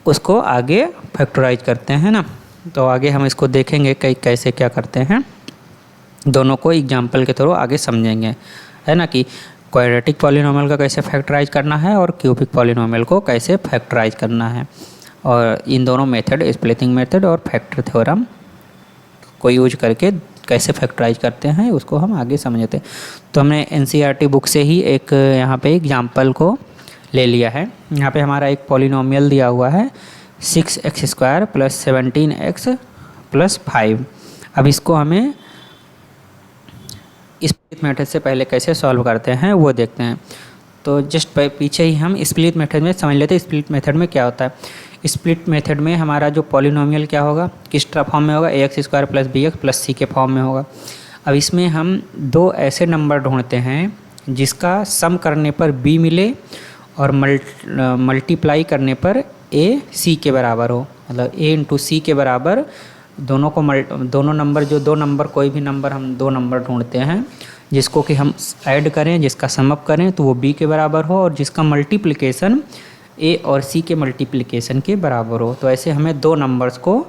उसको आगे फैक्टराइज करते हैं ना। तो आगे हम इसको देखेंगे कि कैसे क्या करते हैं, दोनों को एग्जाम्पल के थ्रू आगे समझेंगे, है ना, कि क्वाड्रेटिक पॉलिनोमियल का कैसे फैक्टराइज करना है और क्यूबिक पॉलिनोमियल को कैसे फैक्टराइज करना है। और इन दोनों मेथड स्प्लिटिंग मेथड और फैक्टर थ्योरम को यूज करके कैसे फैक्टराइज करते हैं उसको हम आगे समझते हैं। तो हमने एनसीईआरटी बुक से ही एक यहाँ पे एग्जाम्पल को ले लिया है। यहाँ पे हमारा एक पॉलिनोमियल दिया हुआ है 6x square plus 17x plus 5। अब इसको हमें स्प्लिट मेथड से पहले कैसे सॉल्व करते हैं वो देखते हैं। तो जस्ट पीछे ही हम स्प्लिट मेथड में समझ लेते हैं स्प्लिट मेथड में क्या होता है। स्प्लिट मेथड में हमारा जो पॉलिनोमियल क्या होगा, किस फॉर्म में होगा, a x square plus b x plus c के फॉर्म में होगा। अब इसमें हम 2 ऐसे नंबर ढूंढते हैं जिसका सम करने पर बी मिले और मल्टीप्लाई करने पर ए सी के बराबर हो, मतलब ए इंटू सी के बराबर दोनों नंबर, जो 2 नंबर, कोई भी नंबर हम 2 नंबर ढूंढते हैं जिसको कि हम ऐड करें, जिसका सम अप करें तो वो बी के बराबर हो और जिसका मल्टीप्लिकेशन ए और सी के मल्टीप्लिकेशन के बराबर हो। तो ऐसे हमें 2 नंबर्स को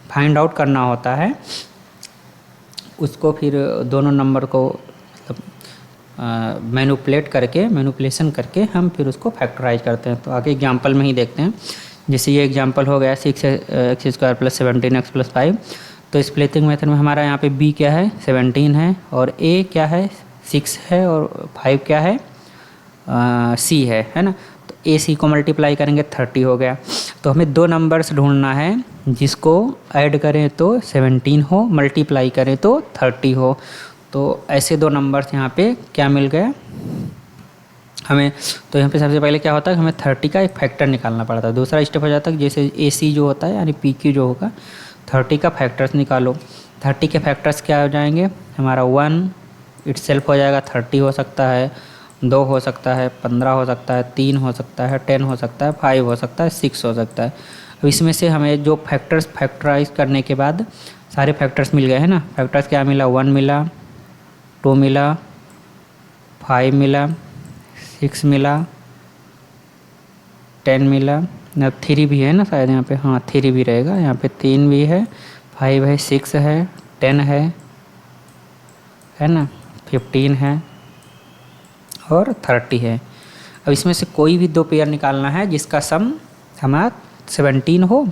फाइंड आउट करना होता है। उसको फिर दोनों नंबर को मैनिपुलेशन करके हम फिर उसको फैक्टराइज करते हैं। तो आगे एग्जांपल में ही देखते हैं। जैसे ये एग्जांपल हो गया 6x square plus 17x plus 5। तो स्प्लिटिंग मेथड में हमारा यहाँ पे b क्या है 17 है और a क्या है 6 है और 5 क्या है c है ना। तो a c को मल्टीप्लाई करेंगे 30 हो गया। तो हमें 2 नंबर्स ढूंढना है जिसको ऐड करें तो 17 हो, मल्टीप्लाई करें तो 30 हो। तो ऐसे 2 नंबर्स यहाँ पे क्या मिल गया हमें। तो यहाँ पे सबसे पहले क्या होता है, हमें 30 का एक फैक्टर निकालना पड़ता है। दूसरा स्टेप हो जाता है जैसे ए सी जो होता है यानी पी क्यू जो होगा, 30 का फैक्टर्स निकालो। 30 के फैक्टर्स क्या हो जाएंगे, हमारा 1 इटसेल्फ हो जाएगा, 30 हो सकता है, 2 हो सकता है, 15 हो सकता है, 3 हो सकता है, 10 हो सकता है, 5 हो सकता है, 6 हो सकता है। अब इसमें से हमें जो फैक्टर्स फैक्टराइज करने के बाद सारे फैक्टर्स मिल गए हैं ना। फैक्टर्स क्या मिला, 1 मिला, 2 मिला, 5 मिला, 6 मिला, 10 मिला, ना 3 भी है ना शायद यहाँ पे, हाँ 3 भी रहेगा यहाँ पे, 3 भी है, 5 है, 6 है, 10 है ना, 15 है और 30 है। अब इसमें से कोई भी 2 पेयर निकालना है जिसका सम हमारा 17 हो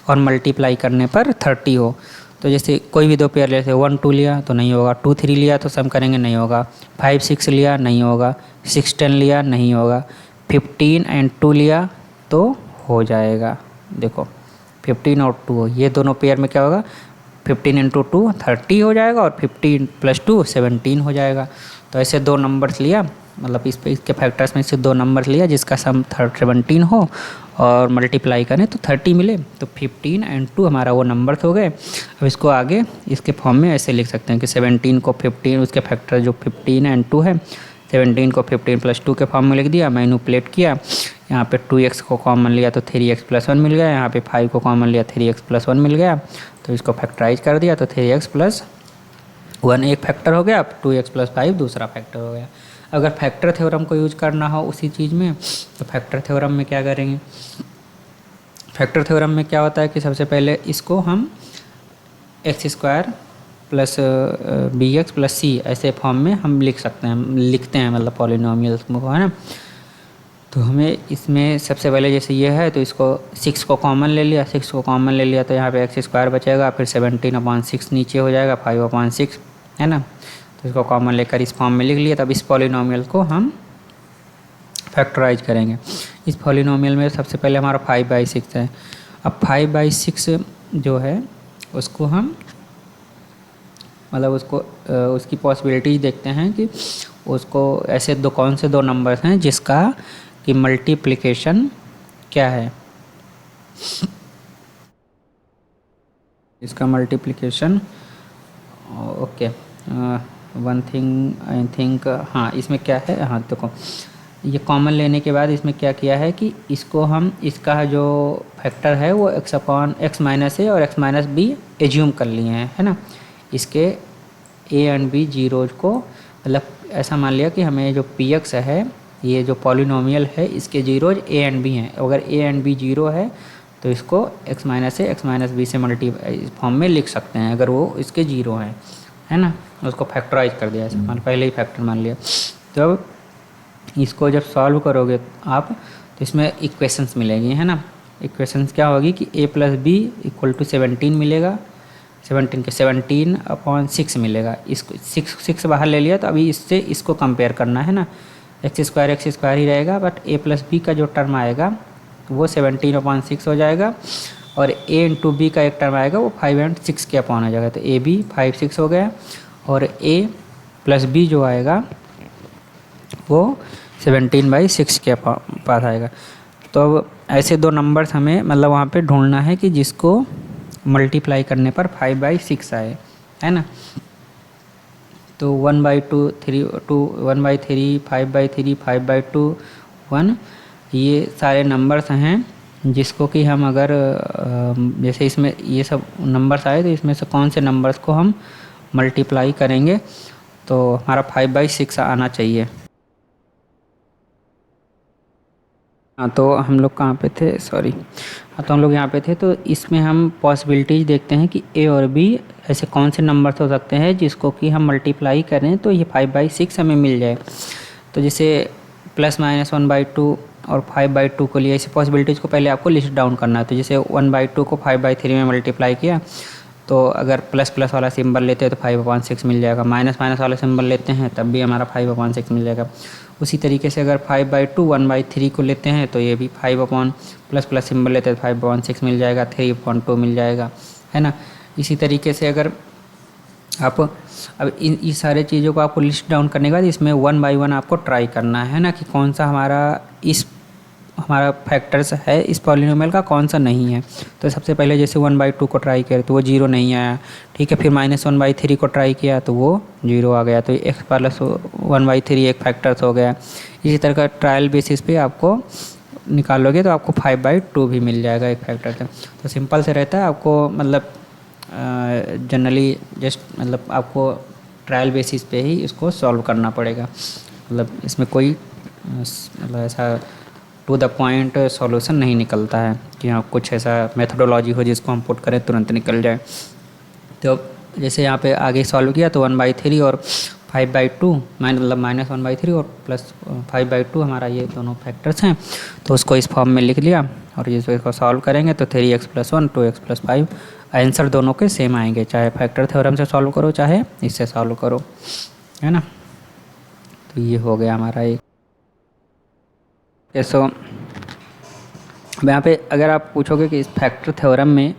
और मल्टीप्लाई करने पर 30 हो। तो जैसे कोई भी 2 पेयर जैसे 1 2 लिया तो नहीं होगा, 2 3 लिया तो सम करेंगे नहीं होगा, 5 6 लिया नहीं होगा, 6 10 लिया नहीं होगा, 15 एंड 2 लिया तो हो जाएगा। देखो 15 और 2 ये दोनों पेयर में क्या होगा, 15 इंटू 2 30 हो जाएगा और 15 प्लस 2 17 हो जाएगा। तो ऐसे 2 नंबर्स लिया, मतलब इस पे इसके फैक्टर्स में से 2 नंबर्स लिया जिसका सम 17 हो और मल्टीप्लाई करें तो 30 मिले। तो 15 एंड 2 हमारा वो नंबर्स हो गए। अब इसको आगे इसके फॉर्म में ऐसे लिख सकते हैं कि 17 को 15, उसके फैक्टर जो 15 एंड 2 है, 17 को 15 प्लस 2 के फॉर्म में लिख दिया, मैनिपुलेट किया, यहाँ पे 2x को कॉमन लिया तो 3x प्लस 1 मिल गया, यहाँ पे 5 को कॉमन लिया 3x प्लस 1 मिल गया। तो इसको फैक्टराइज कर दिया तो 3x प्लस 1 एक फैक्टर हो गया, अब 2x प्लस 5 दूसरा फैक्टर हो गया। अगर फैक्टर थ्योरम को यूज करना हो उसी चीज़ में तो फैक्टर थ्योरम में क्या करेंगे, फैक्टर थ्योरम में क्या होता है कि सबसे पहले इसको हम x² plus bx plus c ऐसे फॉर्म में हम लिख सकते हैं, लिखते हैं मतलब पॉलिनोमियल्स को, है ना। तो हमें इसमें सबसे पहले जैसे ये है तो इसको 6 को कॉमन ले लिया, 6 को कॉमन ले लिया तो यहाँ पे x² बचेगा, फिर 17/6 नीचे हो जाएगा, 5/6 है ना। तो इसको कॉमन लेकर इस फॉर्म में लिख लिया। तब इस पॉलिनोमियल को हम फैक्टराइज करेंगे। इस पॉलिनोमियल में सबसे पहले हमारा 5/6 है। अब 5/6 जो है उसको हम मतलब उसको उसकी पॉसिबिलिटीज देखते हैं कि उसको ऐसे कौन से 2 नंबर्स हैं जिसका कि मल्टीप्लिकेशन क्या है, इसका multiplication okay. One thing I think, हाँ इसमें क्या है, हाँ देखो ये कॉमन लेने के बाद इसमें क्या किया है कि इसको हम इसका जो फैक्टर है वो x माइनस ए और x माइनस बी एज्यूम कर लिए हैं, है ना। इसके a एंड b जीरोज को मतलब ऐसा मान लिया कि हमें जो px है, ये जो पॉलिनोमियल है इसके जीरोज a एंड b हैं। अगर a एंड b जीरो है तो इसको x माइनस ए x माइनस बी से मल्टीप्लाई फॉर्म में लिख सकते हैं अगर वो इसके जीरो हैं, है ना। उसको फैक्टराइज कर दिया, ऐसे मान पहले ही फैक्टर मान लिया। तो इसको जब सॉल्व करोगे आप तो इसमें इक्वेशंस मिलेंगी, है ना। इक्वेशंस क्या होगी कि a plus B equal to 17 मिलेगा, 17 के 17/6 मिलेगा। इसको 6 बाहर ले लिया तो अभी इससे इसको कंपेयर करना है ना, x² ही रहेगा, बट a प्लस बी का जो टर्म आएगा वो 17/6 हो जाएगा और a इंटू बी का एक टर्म आएगा वो 5 एंड 6 के अपॉन हो जाएगा। तो a b 5 6 हो गया और a प्लस बी जो आएगा वो 17/6 के पास आएगा। तो अब ऐसे 2 नंबर्स हमें मतलब वहाँ पे ढूंढना है कि जिसको मल्टीप्लाई करने पर 5/6 आए, है ना। तो 1/2 3 2 1/3 5/3 5/2 1 ये सारे नंबर्स हैं जिसको कि हम अगर जैसे इसमें ये सब नंबर्स आए तो इसमें से कौन से नंबर्स को हम मल्टीप्लाई करेंगे तो हमारा 5/6 आना चाहिए। हाँ तो हम लोग कहाँ पे थे, सॉरी, हाँ तो हम लोग यहाँ पे थे। तो इसमें हम पॉसिबिलिटीज़ देखते हैं कि a और b ऐसे कौन से नंबर्स हो सकते हैं जिसको कि हम मल्टीप्लाई करें तो ये 5/6 हमें मिल जाए। तो जैसे ±1/2 और 5/2 को लिए, ऐसी पॉसिबिलिटीज़ को पहले आपको लिस्ट डाउन करना है। तो जैसे 1/2 को 5/3 में मल्टीप्लाई किया तो अगर प्लस प्लस वाला सिंबल लेते हैं तो 5/6 मिल जाएगा, माइनस माइनस वाला सिंबल लेते हैं तब भी हमारा 5/6 मिल जाएगा। उसी तरीके से अगर 5/2 1/3 को लेते हैं तो ये भी 5 प्लस प्लस सिंबल लेते हैं तो 5/6 मिल जाएगा, 3/2 मिल जाएगा, है ना। इसी तरीके से अगर आप अब इन सारे चीज़ों को आपको लिस्ट डाउन करने के बाद इसमें 1 बाय 1 आपको ट्राई करना है ना कि कौन सा हमारा इस हमारा फैक्टर्स है इस पॉलिनोमियल का, कौन सा नहीं है। तो सबसे पहले जैसे 1/2 को ट्राई करें तो वो 0 नहीं आया, ठीक है। फिर -1/3 को ट्राई किया तो वो 0 आ गया, तो x + 1/3 एक फैक्टर्स हो गया। इसी तरह का ट्रायल बेसिस पे आपको निकालोगे तो आपको 5/2 भी मिल जाएगा एक फैक्टर से। तो सिंपल से रहता है, आपको मतलब जनरली जस्ट मतलब आपको ट्रायल बेसिस पे ही इसको सॉल्व करना पड़ेगा। मतलब इसमें कोई मतलब ऐसा टू द पॉइंट सॉल्यूशन नहीं निकलता है कि हाँ कुछ ऐसा मेथोडोलॉजी हो जिसको हम पुट करें तुरंत निकल जाए। तो जैसे यहाँ पे आगे सॉल्व किया तो 1/3 और 5/2 मतलब -1/3 और +5/2 हमारा ये दोनों फैक्टर्स हैं, तो उसको इस फॉर्म में लिख लिया। और इसको सॉल्व करेंगे तो 3x + 1 2x + 5 आंसर दोनों के सेम आएंगे, चाहे फैक्टर थ्योरम से सॉल्व करो चाहे इससे सॉल्व करो, है ना। तो ये हो गया हमारा एक। सो यहाँ पे अगर आप पूछोगे कि इस फैक्टर थ्योरम में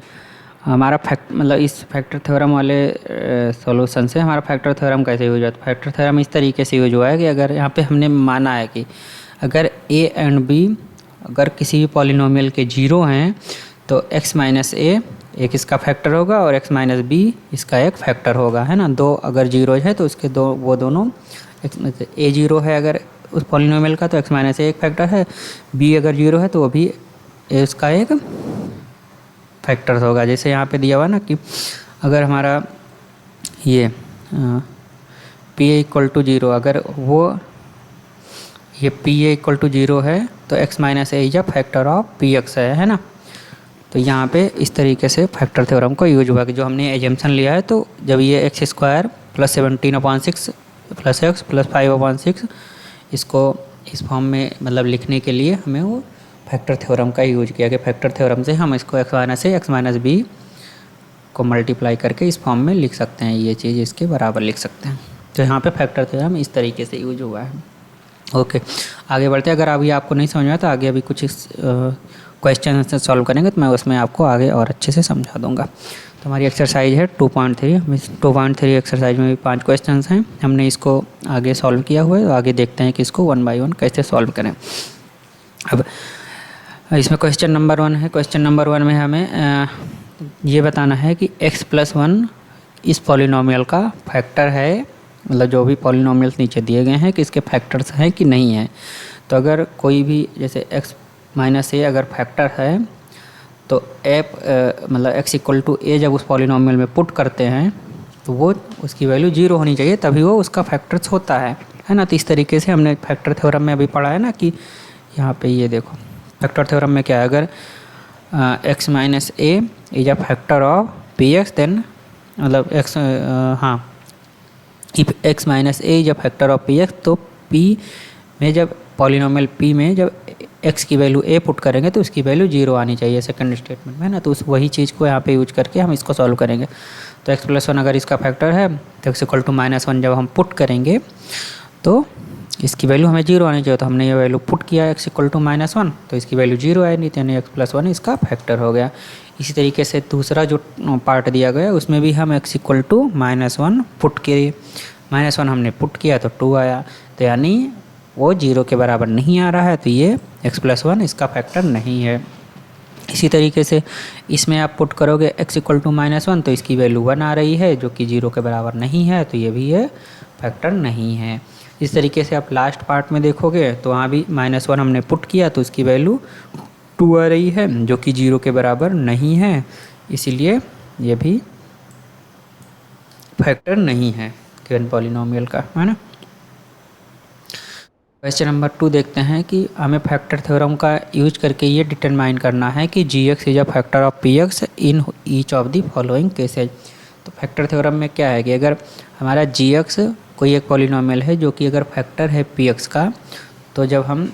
हमारा मतलब इस फैक्टर थ्योरम वाले सॉल्यूशन से हमारा फैक्टर थ्योरम कैसे यूज हुआ, तो फैक्टर थ्योरम इस तरीके से यूज हुआ है कि अगर यहाँ पे हमने माना है कि अगर a एंड b अगर किसी भी पॉलिनोमियल के 0 हैं तो x - a एक इसका फैक्टर होगा और x - b इसका एक फैक्टर होगा, है ना। दो अगर 0 है तो उसके वो दोनों a 0 है अगर उस पॉलिनोमियल का तो x - a एक फैक्टर है, b अगर 0 है तो वो भी इसका एक फैक्टर्स होगा। जैसे यहाँ पे दिया हुआ ना कि अगर हमारा ये p = 0 अगर वो ये p = 0 है तो x - a is a factor of px है ना। तो यहाँ पे इस तरीके से फैक्टर थ्योरम को यूज हुआ कि जो हमने एजम्पशन लिया है, तो जब ये x² + 17/6 + x + 5/6 इसको इस फॉर्म में मतलब लिखने के लिए हमें वो फैक्टर थ्योरम का यूज किया कि फैक्टर थ्योरम से हम इसको x - b को मल्टीप्लाई करके इस फॉर्म में लिख सकते हैं, ये चीज़ इसके बराबर लिख सकते हैं। तो यहाँ पे फैक्टर थ्योरम इस तरीके से यूज हुआ है। ओके, आगे बढ़ते हैं। अगर अभी आपको नहीं समझ में आया तो आगे अभी कुछ क्वेश्चन से सॉल्व करेंगे तो मैं उसमें आपको आगे और अच्छे से समझा दूंगा। तो हमारी एक्सरसाइज है 2.3। 2.3 एक्सरसाइज में भी 5 क्वेश्चन हैं, हमने इसको आगे सॉल्व किया हुआ है। तो आगे देखते हैं कि इसको 1 बाय 1 कैसे सॉल्व करें। अब इसमें क्वेश्चन नंबर 1 है। क्वेश्चन नंबर 1 में हमें ये बताना है कि x + 1 इस पॉलिनोमियल का फैक्टर है, मतलब जो भी पॉलिनोमियल्स नीचे दिए गए हैं कि इसके फैक्टर्स हैं कि नहीं है। तो अगर कोई भी जैसे x - a अगर फैक्टर है तो मतलब x = a जब उस पॉलिनोमियल में पुट करते हैं तो वो उसकी वैल्यू 0 होनी चाहिए, तभी वो उसका फैक्टर्स होता है ना। तो इस तरीके से हमने फैक्टर थ्योरम में अभी पढ़ा है ना कि यहाँ पे ये देखो फैक्टर थ्योरम में क्या है, अगर x - a is a factor of px then मतलब if x - a is a factor of px तो p में जब पॉलिनोमियल p में जब x की वैल्यू a पुट करेंगे तो उसकी वैल्यू 0 आनी चाहिए सेकंड स्टेटमेंट में, है ना। तो उस वही चीज़ को यहाँ पे यूज करके हम इसको सॉल्व करेंगे। तो x + 1 अगर इसका फैक्टर है तो x = -1 जब हम पुट करेंगे तो इसकी वैल्यू हमें 0 आनी चाहिए। तो हमने ये वैल्यू पुट किया x = -1 तो इसकी वैल्यू 0 आई नहीं, यानी x + 1 इसका फैक्टर हो गया। इसी तरीके से दूसरा जो पार्ट दिया गया उसमें भी हम x = -1 पुट किए, -1 हमने पुट किया तो 2 आया, तो यानी वो 0 के बराबर नहीं आ रहा है, तो ये x + 1 इसका फैक्टर नहीं है। इसी तरीके से इसमें आप पुट करोगे x = -1 तो इसकी वैल्यू 1 आ रही है जो कि 0 के बराबर नहीं है, तो ये भी ये फैक्टर नहीं है। इस तरीके से आप लास्ट पार्ट में देखोगे तो वहाँ भी -1 हमने पुट किया तो इसकी वैल्यू 2 आ रही है जो कि 0 के बराबर नहीं है, इसीलिए ये भी फैक्टर नहीं है गिवन पॉलिनोमियल का, है ना। क्वेश्चन नंबर 2 देखते हैं कि हमें फैक्टर थ्योरम का यूज करके ये डिटरमाइन करना है कि gx is a factor of px in each of the following cases. तो फैक्टर थ्योरम में क्या है कि अगर हमारा gx कोई एक पॉलिनोमियल है जो कि अगर फैक्टर है px का, तो जब हम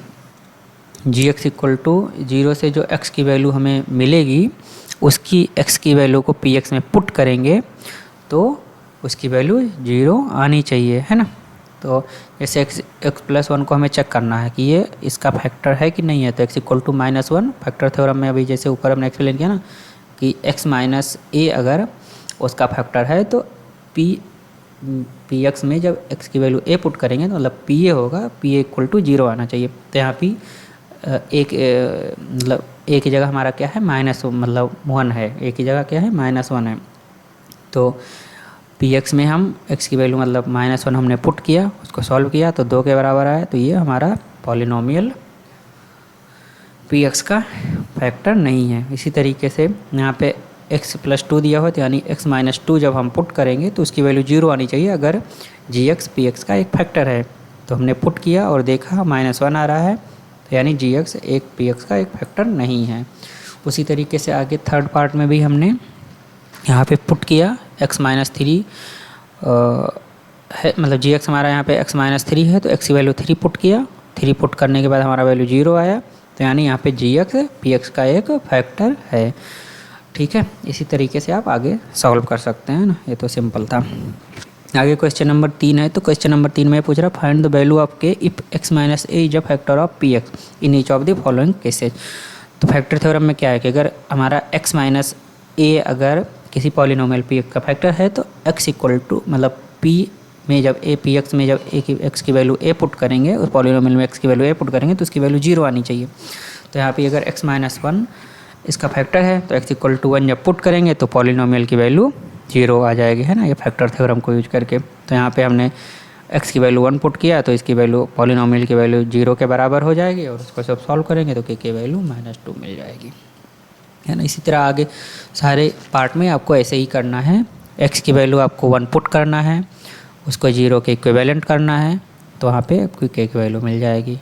gx = 0 से जो x की वैल्यू हमें मिलेगी उसकी x की वैल्यू को px में पुट करेंगे तो उसकी वैल्यू 0 आनी चाहिए, है ना। तो जैसे x + 1 को हमें चेक करना है कि ये इसका फैक्टर है कि नहीं है, तो x = -1 फैक्टर थ्योरम में अभी जैसे ऊपर हमने एक्सप्लेन किया ना कि x - a अगर उसका फैक्टर है तो px में जब x की वैल्यू a पुट करेंगे तो मतलब pa होगा, pa = 0 आना चाहिए। तो यहाँ पे एक मतलब एक की जगह हमारा क्या है माइनस मतलब 1 है, एक की जगह क्या है -1 है। तो पी एक्स में हम x की वैल्यू मतलब -1 हमने पुट किया, उसको सॉल्व किया तो 2 के बराबर आया। तो ये हमारा पॉलिनोमियल पी एक्स का फैक्टर नहीं है। इसी तरीके से यहाँ पे x + 2 दिया हो तो यानी x - 2 जब हम पुट करेंगे तो उसकी वैल्यू 0 आनी चाहिए अगर जी एक्स पी एक्स का एक फैक्टर है। तो हमने पुट किया और देखा -1 आ रहा है, तो यानी जी एक्स एक पी एक्स का एक फैक्टर नहीं है। उसी तरीके से आगे थर्ड पार्ट में भी हमने यहाँ पे पुट किया x - 3 है, मतलब जी एक्स हमारा यहाँ पे x - 3 है तो x की वैल्यू 3 पुट किया, 3 पुट करने के बाद हमारा वैल्यू 0 आया। तो यानी यहाँ पे जी एक्स पी एक्स का एक फैक्टर है। ठीक है, इसी तरीके से आप आगे सॉल्व कर सकते हैं ना, ये तो सिंपल था। आगे क्वेश्चन नंबर 3 है। तो क्वेश्चन नंबर 3 में पूछ रहा फाइंड द वैल्यू ऑफ के if x - a is a factor of P x in each of the following cases. तो फैक्टर थ्योरम में क्या है कि अगर हमारा x - a अगर किसी पॉलिनोमियल पी एक्स का फैक्टर है तो x = मतलब p में जब a पी एक्स में जब a की x की वैल्यू a पुट करेंगे, उस पॉलिनोमियल में x की वैल्यू a पुट करेंगे तो उसकी वैल्यू 0 आनी चाहिए। तो यहाँ पे अगर x - 1 इसका फैक्टर है तो x = 1 जब पुट करेंगे तो पॉलिनोमियल की वैल्यू 0 आ जाएगी, है ना, ये फैक्टर थ्योरम को यूज करके। तो यहाँ पे हमने x की वैल्यू 1 पुट किया तो इसकी वैल्यू पॉलिनोमियल की वैल्यू 0 के बराबर हो जाएगी और उसको सब सॉल्व करेंगे तो k की वैल्यू -2 मिल जाएगी, है ना। इसी तरह आगे सारे पार्ट में आपको ऐसे ही करना है। x की वैल्यू आपको 1 पुट करना है, उसको 0 के इक्विवेलेंट करना है तो वहाँ पे आपको k की वैल्यू मिल जाएगी।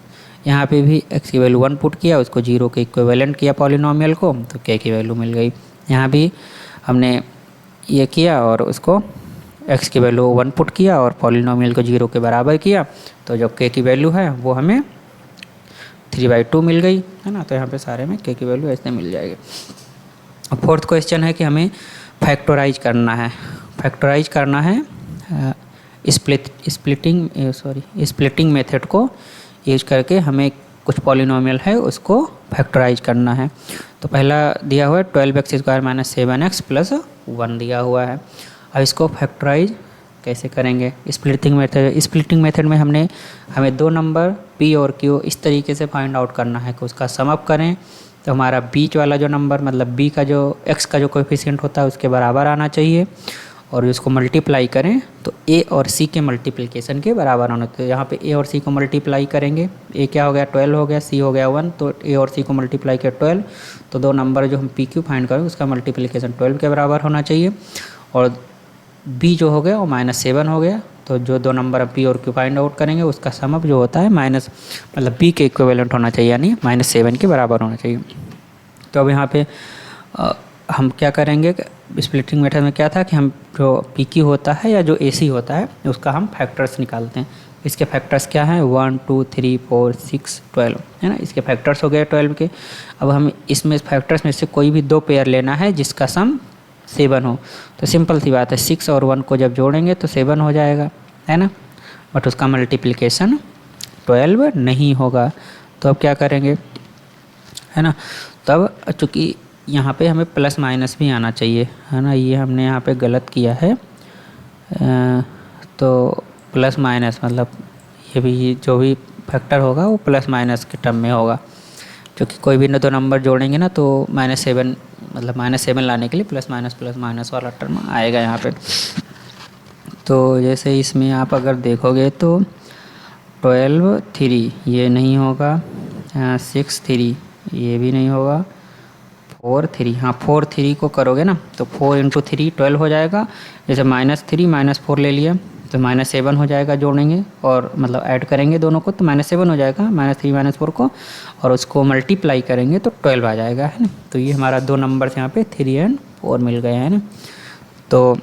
यहाँ पे भी x की वैल्यू 1 पुट किया, उसको 0 के इक्विवेलेंट किया पॉलिनोमियल को तो k की वैल्यू मिल गई। यहाँ भी हमने ये किया और उसको x की वैल्यू 1 पुट किया और पॉलिनोमियल को 0 के बराबर किया तो जो k की वैल्यू है वो हमें 3/2 मिल गई, है ना। तो यहाँ पे सारे में k की वैल्यू ऐसे मिल जाएगी। अब फोर्थ क्वेश्चन है कि हमें फैक्टराइज करना है स्प्लिटिंग मेथड को यूज करके हमें कुछ पॉलिनोमियल है उसको फैक्टराइज करना है। तो पहला दिया हुआ है 12x² - 7x + 1 दिया हुआ है। अब इसको फैक्टराइज कैसे करेंगे? स्प्लिटिंग मेथड में हमें 2 नंबर p और q इस तरीके से फाइंड आउट करना है कि उसका सम अप करें तो हमारा बीच वाला जो नंबर मतलब b का जो x का जो कोएफिशिएंट होता है उसके बराबर आना चाहिए और उसको मल्टीप्लाई करें तो a और c के मल्टीप्लिकेशन के बराबर होना चाहिए। यहाँ पे a और c को मल्टीप्लाई करेंगे, a क्या हो गया 12 हो गया, c हो गया 1, तो a और c को मल्टीप्लाई किया 12 तो 2 नंबर जो हम p q फाइंड करें उसका मल्टीप्लिकेशन 12 के बराबर होना चाहिए और b जो हो गया वो -7 हो गया। तो जो 2 नंबर हम p और q फाइंड आउट करेंगे उसका सम अप जो होता है मतलब b के इक्विवेलेंट होना चाहिए यानी -7 के बराबर होना चाहिए। तो अब यहाँ पे हम क्या करेंगे, स्प्लिटिंग मेथड में क्या था कि हम जो पी क्यू होता है या जो ए सी होता है उसका हम फैक्टर्स निकालते हैं। इसके फैक्टर्स क्या हैं 1 2 3 4 6 12, है ना। इसके फैक्टर्स हो गए 12 के। अब हम इसमें फैक्टर्स में से कोई भी 2 पेयर लेना है जिसका सम 7 हो। तो सिंपल सी बात है 6 और 1 को जब जोड़ेंगे तो 7 हो जाएगा, है ना, बट उसका मल्टीप्लिकेशन 12 नहीं होगा। तो अब क्या करेंगे, है ना। तब चूँकि यहाँ पे हमें प्लस माइनस भी आना चाहिए, है ना, ये हमने यहाँ पे गलत किया है। तो प्लस माइनस मतलब ये भी जो भी फैक्टर होगा वो प्लस माइनस के टर्म में होगा, क्योंकि कोई भी 2 नंबर जोड़ेंगे ना तो -7 मतलब -7 लाने के लिए प्लस माइनस वाला टर्म आएगा यहाँ पे। तो जैसे इसमें आप अगर देखोगे तो 12 3 ये नहीं होगा, 6 3 ये भी नहीं होगा, 4 3 हाँ 4 3 को करोगे ना तो 4 × 3 12 हो जाएगा। जैसे -3 -4 ले लिया तो -7 हो जाएगा, जोड़ेंगे और मतलब ऐड करेंगे दोनों को तो -7 हो जाएगा, -3 -4 को, और उसको मल्टीप्लाई करेंगे तो 12 आ जाएगा, है ना। तो ये हमारा 2 नंबर यहाँ पे 3 और 4 मिल गए हैं ना। तो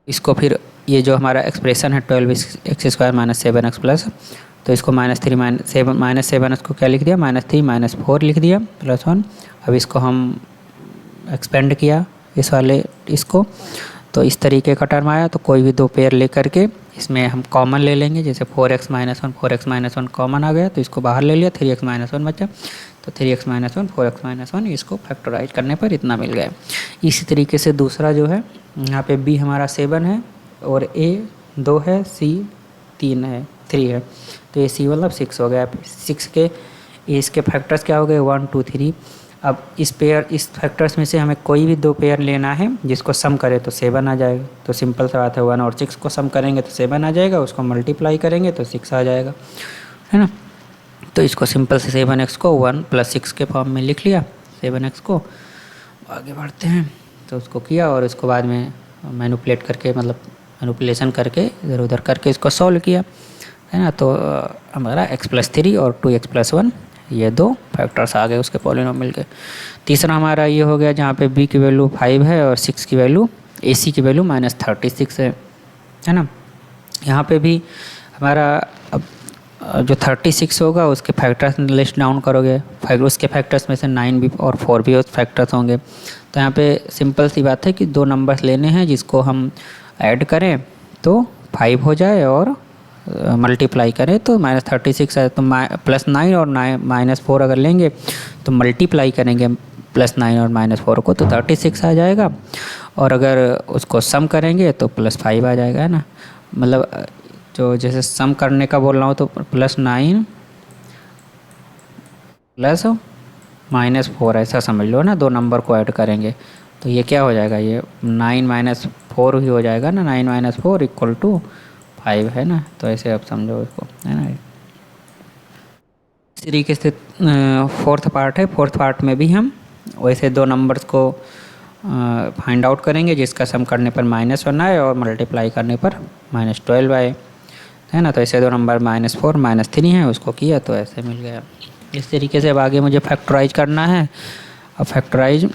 इसको फिर ये जो हमारा एक्सप्रेशन है 12x² - 7x+, तो इसको -7 को क्या लिख दिया -3 -4 लिख दिया +1। अब इसको हम एक्सपेंड किया इस वाले इसको, तो इस तरीके का टर्म आया। तो कोई भी 2 पेयर ले करके इसमें हम कॉमन ले लेंगे, जैसे 4x - 1 कॉमन आ गया तो इसको बाहर ले लिया, 3x - 1 बचा तो 3x - 1 4x - 1 इसको फैक्टराइज करने पर इतना मिल गया। इसी तरीके से दूसरा जो है यहाँ पे b हमारा 7 है और a 2 है, c 3 है, 3 है, तो ये C मतलब 6 हो गया। 6 के इसके फैक्टर्स क्या हो गए 1 2 3। अब इस फैक्टर्स में से हमें कोई भी 2 पेयर लेना है जिसको सम करें तो 7 आ जाएगा। तो सिंपल सा बात है, 1 और 6 को सम करेंगे तो 7 आ जाएगा, उसको मल्टीप्लाई करेंगे तो 6 आ जाएगा, है ना। तो इसको सिंपल से 7x को 1 + 6 के फॉर्म में लिख लिया। 7x को आगे बढ़ते हैं, तो उसको किया और उसको बाद में मैनिपुलेट करके मतलब मैनिपुलेशन करके इधर उधर करके इसको सॉल्व किया, है ना। तो हमारा x+3 और 2x + 1 ये 2 फैक्टर्स आ गए उसके पॉलिनोमियल के। तीसरा हमारा ये हो गया जहाँ पे b की वैल्यू 5 है और 6 की वैल्यू ac की वैल्यू -36 है ना। यहाँ पे भी हमारा अब जो 36 होगा उसके फैक्टर्स लिस्ट डाउन करोगे, उसके फैक्टर्स में से 9 भी और 4 भी फैक्टर्स होंगे। तो यहाँ पे सिंपल सी बात है कि 2 नंबर्स लेने हैं जिसको हम ऐड करें तो 5 हो जाए और मल्टीप्लाई करें तो -36 है। तो +9 और -4 अगर लेंगे तो मल्टीप्लाई करेंगे +9 और -4 को तो 36 आ जाएगा, और अगर उसको सम करेंगे तो +5 आ जाएगा, है ना। मतलब जो जैसे सम करने का बोल रहा हूँ तो +9 + -4 ऐसा समझ लो ना, 2 नंबर को ऐड करेंगे तो ये क्या हो जाएगा, ये 9 - 4 ही हो जाएगा ना। 9 - 4 = 5 है ना। तो ऐसे आप समझो इसको, है ना। इस तरीके से 4th पार्ट है। 4th पार्ट में भी हम वैसे 2 नंबर्स को फाइंड आउट करेंगे जिसका सम करने पर -1 आए और मल्टीप्लाई करने पर -12 आए, है ना। तो ऐसे 2 नंबर -4 -3 है, उसको किया तो ऐसे मिल गया। इस तरीके से अब आगे मुझे फैक्टराइज करना है। अब फैक्टराइज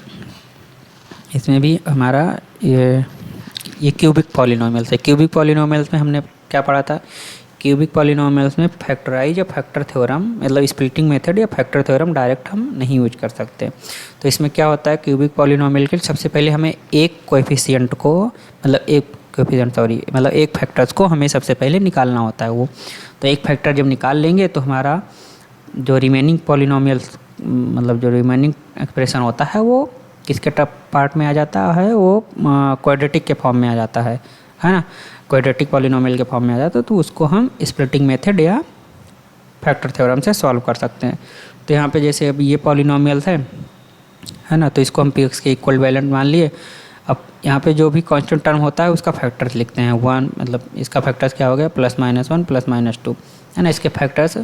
इसमें भी हमारा ये क्यूबिक पॉलिनोमियल्स है। क्यूबिक पॉलिनोमियल्स में हमने क्या पढ़ा था, क्यूबिक पॉलिनोमियल्स में फैक्टराइज या फैक्टर थ्योरम मतलब स्प्लिटिंग मेथड या फैक्टर थ्योरम डायरेक्ट हम नहीं यूज कर सकते। तो इसमें क्या होता है, क्यूबिक पॉलिनोमियल के सबसे पहले हमें एक कोएफिशिएंट को मतलब एक फैक्टर्स को हमें सबसे पहले निकालना होता है वो। तो एक फैक्टर जब निकाल लेंगे तो हमारा जो रिमेनिंग पॉलिनोमियल्स मतलब जो रिमेनिंग एक्सप्रेशन होता है वो किसके पार्ट में आ जाता है, वो क्वाड्रेटिक के फॉर्म में आ जाता है ना। क्वाड्रेटिक पॉलिनोमियल के फॉर्म में आ जाता है तो उसको हम स्प्लिटिंग मेथड या फैक्टर थ्योरम से सॉल्व कर सकते हैं। तो यहाँ पे जैसे अब ये पॉलिनोमियल्स है ना, तो इसको हम px के इक्वल वैलेंट मान लिए। अब यहाँ पे जो भी कांस्टेंट टर्म होता है उसका फैक्टर्स लिखते हैं 1, मतलब इसका फैक्टर्स क्या हो गया +-1 +-2, है ना। इसके फैक्टर्स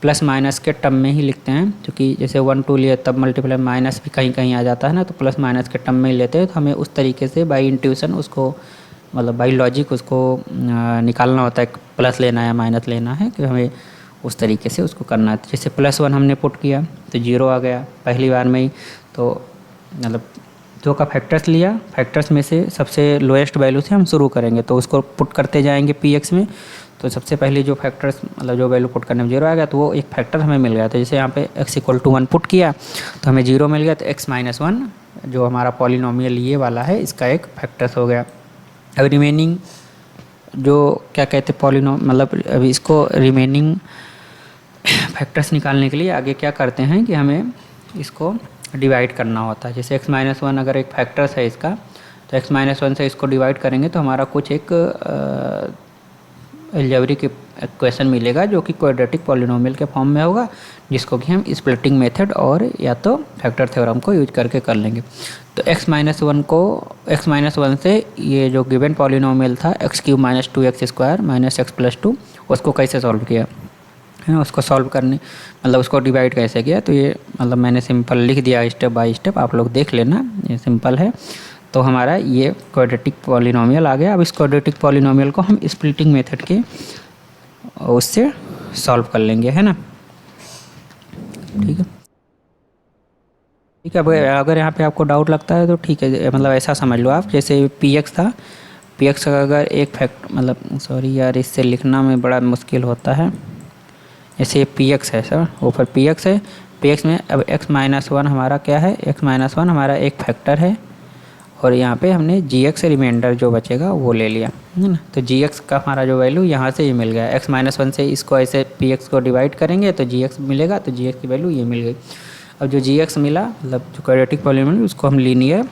प्लस माइनस के टर्म में ही लिखते हैं, क्योंकि जैसे 1 2 लिए तब मल्टीप्लाई माइनस भी कहीं कहीं आ जाता है ना, तो प्लस माइनस के टर्म में ही लेते हैं। तो हमें उस तरीके से बाई इंट्यूशन उसको मतलब बाई लॉजिक उसको निकालना होता है, प्लस लेना है या माइनस लेना है, कि हमें उस तरीके से उसको करना है। जैसे +1 हमने पुट किया तो 0 आ गया पहली बार में ही। तो मतलब 2 का फैक्टर्स लिया, फैक्टर्स में से सबसे लोएस्ट वैल्यू से हम शुरू करेंगे, तो उसको पुट करते जाएंगे px में। तो सबसे पहले जो फैक्टर्स मतलब जो वैल्यू पुट करने में 0 आ गया तो वो एक फैक्टर हमें मिल गया। तो जैसे यहाँ पे x = 1 पुट किया तो हमें 0 मिल गया, तो x - 1 जो हमारा पॉलिनोमियल ये वाला है इसका एक फैक्टर्स हो गया। अब रिमेनिंग जो क्या कहते हैं मतलब अभी इसको रिमेनिंग फैक्टर्स निकालने के लिए आगे क्या करते हैं कि हमें इसको डिवाइड करना होता है। जैसे x - 1 अगर एक फैक्टर्स है इसका, तो x - 1 से इसको डिवाइड करेंगे तो हमारा कुछ एक अलजेब्रिक इक्वेशन मिलेगा जो कि क्वाड्रेटिक पॉलिनोमियल के फॉर्म में होगा, जिसको कि हम स्प्लिटिंग मेथड और या तो फैक्टर थ्योरम को यूज करके कर लेंगे। तो x - 1 से ये जो गिवन पॉलिनोमियल था x³ - 2x² - x+2 उसको कैसे सॉल्व किया है ना, उसको सॉल्व करने मतलब उसको डिवाइड कैसे किया, तो ये मतलब मैंने सिंपल लिख दिया स्टेप बाय स्टेप, आप लोग देख लेना, ये सिंपल है। तो हमारा ये क्वाड्रेटिक पॉलिनोमियल आ गया। अब इस क्वाड्रेटिक पॉलिनोमियल को हम स्प्लिटिंग मेथड के उससे सॉल्व कर लेंगे, है ना। ठीक है, ठीक है। अगर यहाँ पे आपको डाउट लगता है तो ठीक है, मतलब ऐसा समझ लो आप, जैसे px था, px का अगर एक मतलब सॉरी यार इससे लिखना में बड़ा मुश्किल होता है। जैसे px है सर, ऊपर px है, px में अब x - 1 हमारा क्या है, x - 1 हमारा एक फैक्टर है, और यहाँ पे हमने gx रिमाइंडर जो बचेगा वो ले लिया, है ना। तो gx का हमारा जो वैल्यू यहाँ से ही मिल गया। x - 1 से इसको ऐसे px को डिवाइड करेंगे तो gx मिलेगा, तो gx की वैल्यू ये मिल गई। अब जो gx मिला मतलब जो क्वाड्रेटिक पॉलिनोमियल उसको हम लीनियर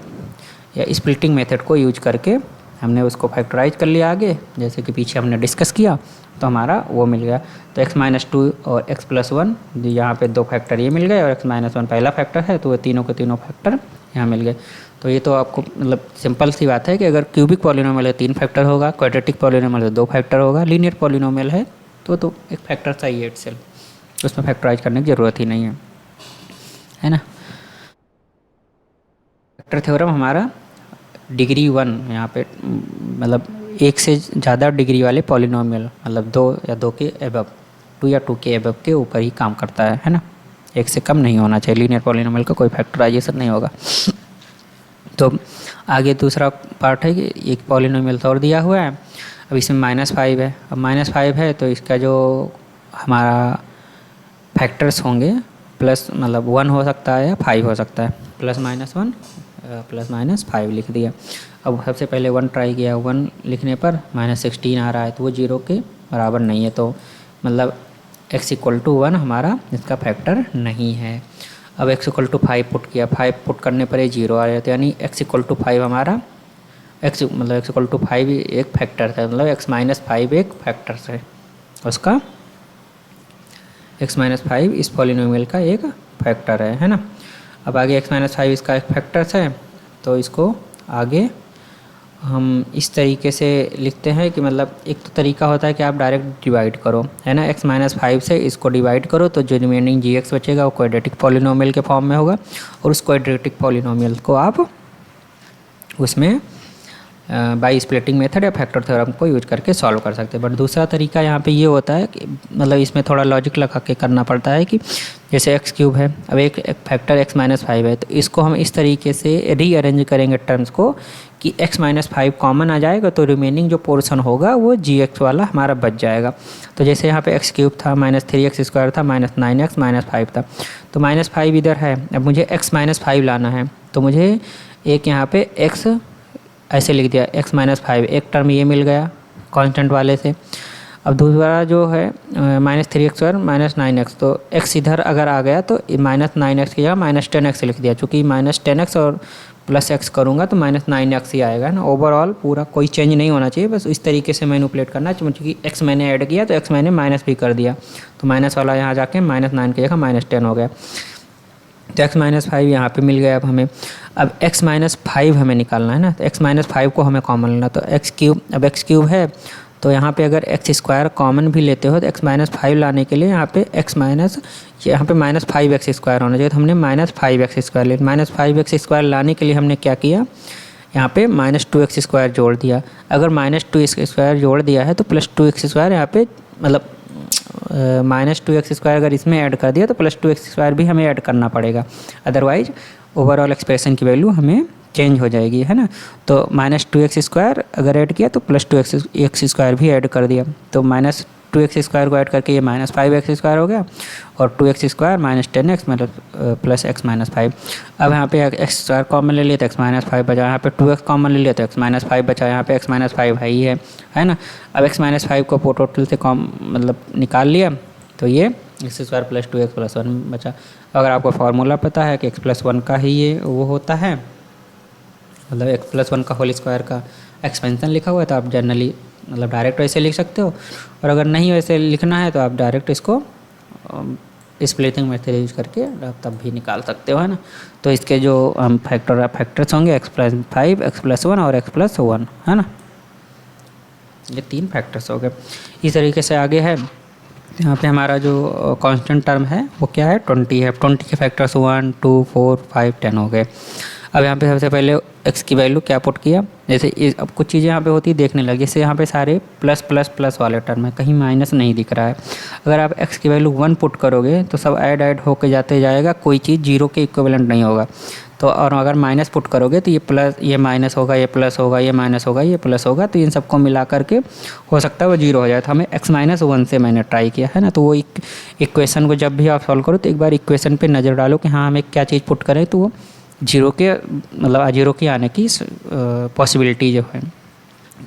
या स्प्लिटिंग मेथड को यूज करके हमने उसको फैक्टराइज कर लिया आगे, जैसे कि पीछे हमने डिस्कस किया, तो हमारा वो मिल गया। तो x-2 और x+1 यहाँ पे 2 फैक्टर ये मिल गए, और x-1 पहला फैक्टर है, तो वो तीनों के तीनों फैक्टर यहाँ मिल गए। तो ये तो आपको मतलब सिंपल सी बात है कि अगर क्यूबिक पॉलिनोमियल है 3 फैक्टर होगा, क्वाड्रेटिक पॉलिनोमियल है 2 फैक्टर होगा, लीनियर पॉलिनोमियल है तो एक फैक्टर चाहिए है इटसेल्फ, उसमें फैक्टराइज करने की ज़रूरत ही नहीं है ना। फैक्टर थ्योरम हमारा डिग्री 1 यहाँ पे मतलब 1 से ज़्यादा डिग्री वाले पॉलिनोमियल, मतलब 2 या 2 के एबव, 2 या 2 के एबव के ऊपर ही काम करता है ना। 1 से कम नहीं होना चाहिए, लीनियर पॉलिनोमियल का कोई फैक्टराइजेशन नहीं होगा। तो आगे दूसरा पार्ट है कि एक पॉलिनोमियल और दिया हुआ है, अब इसमें -5 है। अब -5 है तो इसका जो हमारा फैक्टर्स होंगे प्लस मतलब 1 हो सकता है या 5 हो सकता है, +-1 +-5 लिख दिया। अब सबसे पहले 1 ट्राई किया, 1 लिखने पर -16 आ रहा है, तो वो 0 के बराबर नहीं है, तो मतलब x=1 हमारा इसका फैक्टर नहीं है। अब x=5 पुट किया, 5 पुट करने पर ये 0 आ जाता है, यानी x=5 हमारा x=5 एक फैक्टर है, मतलब x-5 एक फैक्टर है उसका, x-5 इस पॉलिनोमियल का एक फैक्टर है ना। अब आगे x-5 इसका एक फैक्टर्स है, तो इसको आगे हम इस तरीके से लिखते हैं कि मतलब एक तो तरीका होता है कि आप डायरेक्ट डिवाइड करो, है ना, x-5 से इसको डिवाइड करो तो जो रिमेनिंग gx बचेगा वो क्वाड्रेटिक पॉलिनोमियल के फॉर्म में होगा, और उस क्वाड्रेटिक पॉलिनोमियल को आप उसमें बाई स्प्लिटिंग मेथड या फैक्टर थ्योरम को यूज करके सॉल्व कर सकते हैं। बट दूसरा तरीका यहाँ पे ये होता है कि मतलब इसमें थोड़ा लॉजिक लगा के करना पड़ता है कि जैसे x³ है, अब एक फैक्टर x-5 है, तो इसको हम इस तरीके से रीअरेंज करेंगे टर्म्स को कि x-5 कॉमन आ जाएगा, तो रिमेनिंग जो पोर्शन होगा वो gx वाला हमारा बच जाएगा। तो जैसे यहाँ पे x³ था, -3x² था, -9x -5 था, तो -5 इधर है, अब मुझे x-5 लाना है, तो मुझे एक यहाँ पे x ऐसे लिख दिया, x-5 एक टर्म ये मिल गया कांस्टेंट वाले से। अब दूसरा जो है -3x² -9x, तो x इधर अगर आ गया तो -9x की जगह -10x लिख दिया, चूँकि -10x और +x करूँगा तो -9x ही आएगा ना। ओवरऑल पूरा कोई चेंज नहीं होना चाहिए, बस इस तरीके से मैनिपुलेट करना है, क्योंकि x मैंने ऐड किया तो x मैंने माइनस भी कर दिया, तो माइनस वाला यहाँ जाके -9 की जगह -10 हो गया, तो x-5 यहाँ पे मिल गया। अब हमें अब x-5 हमें निकालना है ना, तो x-5 को हमें कॉमन लेना, तो x³ अब x³ है, तो यहाँ पे अगर x² कॉमन भी लेते हो तो x-5 लाने के लिए यहाँ पे यहाँ पे -5x² होना चाहिए, तो हमने -5x² लिया। -5x² लाने के लिए हमने क्या किया, यहाँ पे -2x² जोड़ दिया। अगर -2x² जोड़ दिया है तो +2x² यहाँ पे मतलब -2x² अगर इसमें ऐड कर दिया तो +2x² भी हमें ऐड करना पड़ेगा, अदरवाइज ओवरऑल एक्सप्रेशन की वैल्यू हमें चेंज हो जाएगी, है ना। तो -2x² अगर ऐड किया तो +2x² भी ऐड कर दिया, तो -2x² को ऐड करके ये -5x² हो गया, और 2x² -10x मतलब +x-5। अब यहाँ पे x² कॉमन ले लिया तो x-5 बचा, यहाँ पे 2x कॉमन ले लिया तो x-5 बचा, यहाँ पे x-5 है ना। अब x-5 को टोटल से मतलब निकाल लिया, तो ये x² + 2x + 1 बचा। अगर आपको फार्मूला पता है कि x+1 का ही ये वो होता है, मतलब x+1 का होल स्क्वायर का एक्सपेंशन लिखा हुआ है, तो आप जनरली मतलब डायरेक्ट वैसे लिख सकते हो, और अगर नहीं वैसे लिखना है तो आप डायरेक्ट इसको स्प्लिटिंग मेथड यूज करके आप तब भी निकाल सकते हो, है ना। तो इसके जो फैक्टर्स होंगे x+5, x+1 और x+1, है ना, ये 3 फैक्टर्स हो गए। इस तरीके से आगे है, यहाँ पे हमारा जो कांस्टेंट टर्म है वो क्या है, 20 है। 20 के फैक्टर्स 1, 2, 4, 5, 10 हो गए। अब यहाँ पे सबसे पहले x की वैल्यू क्या पुट किया, जैसे अब कुछ चीज़ें यहाँ पे होती है देखने लगी, जैसे यहाँ पे सारे प्लस वाले टर्म है, कहीं माइनस नहीं दिख रहा है। अगर आप x की वैल्यू 1 पुट करोगे तो सब ऐड होके जाते जाएगा, कोई चीज़ 0 के इक्विवेलेंट नहीं होगा। तो और अगर माइनस पुट करोगे तो ये प्लस, ये माइनस होगा, ये प्लस होगा, ये माइनस होगा, ये प्लस होगा, तो इन सबको मिला करके हो सकता है वो 0 हो जाए। तो हमें x-1 से मैंने ट्राई किया, है ना। तो वो इक्वेशन को जब भी आप सॉल्व करो तो एक बार इक्वेशन पे नज़र डालो कि हाँ हमें क्या चीज़ पुट करें तो वो 0 के मतलब 0 के आने की पॉसिबिलिटी जो है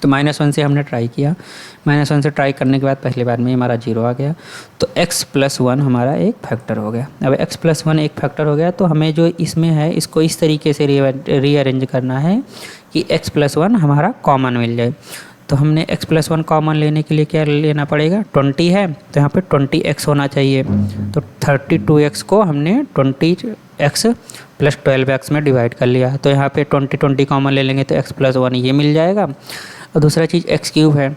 तो -1 से हमने ट्राई किया, -1 से ट्राई करने के बाद पहली बार में हमारा 0 आ गया, तो x+1 हमारा एक फैक्टर हो गया। अब x+1 एक फैक्टर हो गया तो हमें जो इसमें है इसको इस तरीके से रीअरेंज करना है कि x+1 हमारा कॉमन मिल जाए। तो हमने x+1 कॉमन लेने के लिए क्या लेना पड़ेगा, 20 है तो यहाँ पे 20x होना चाहिए। तो 32x को हमने 20x + 12x में डिवाइड कर लिया, तो यहाँ पे 20 कॉमन ले लेंगे तो x+1 ये मिल जाएगा। और दूसरा चीज़ x³ है,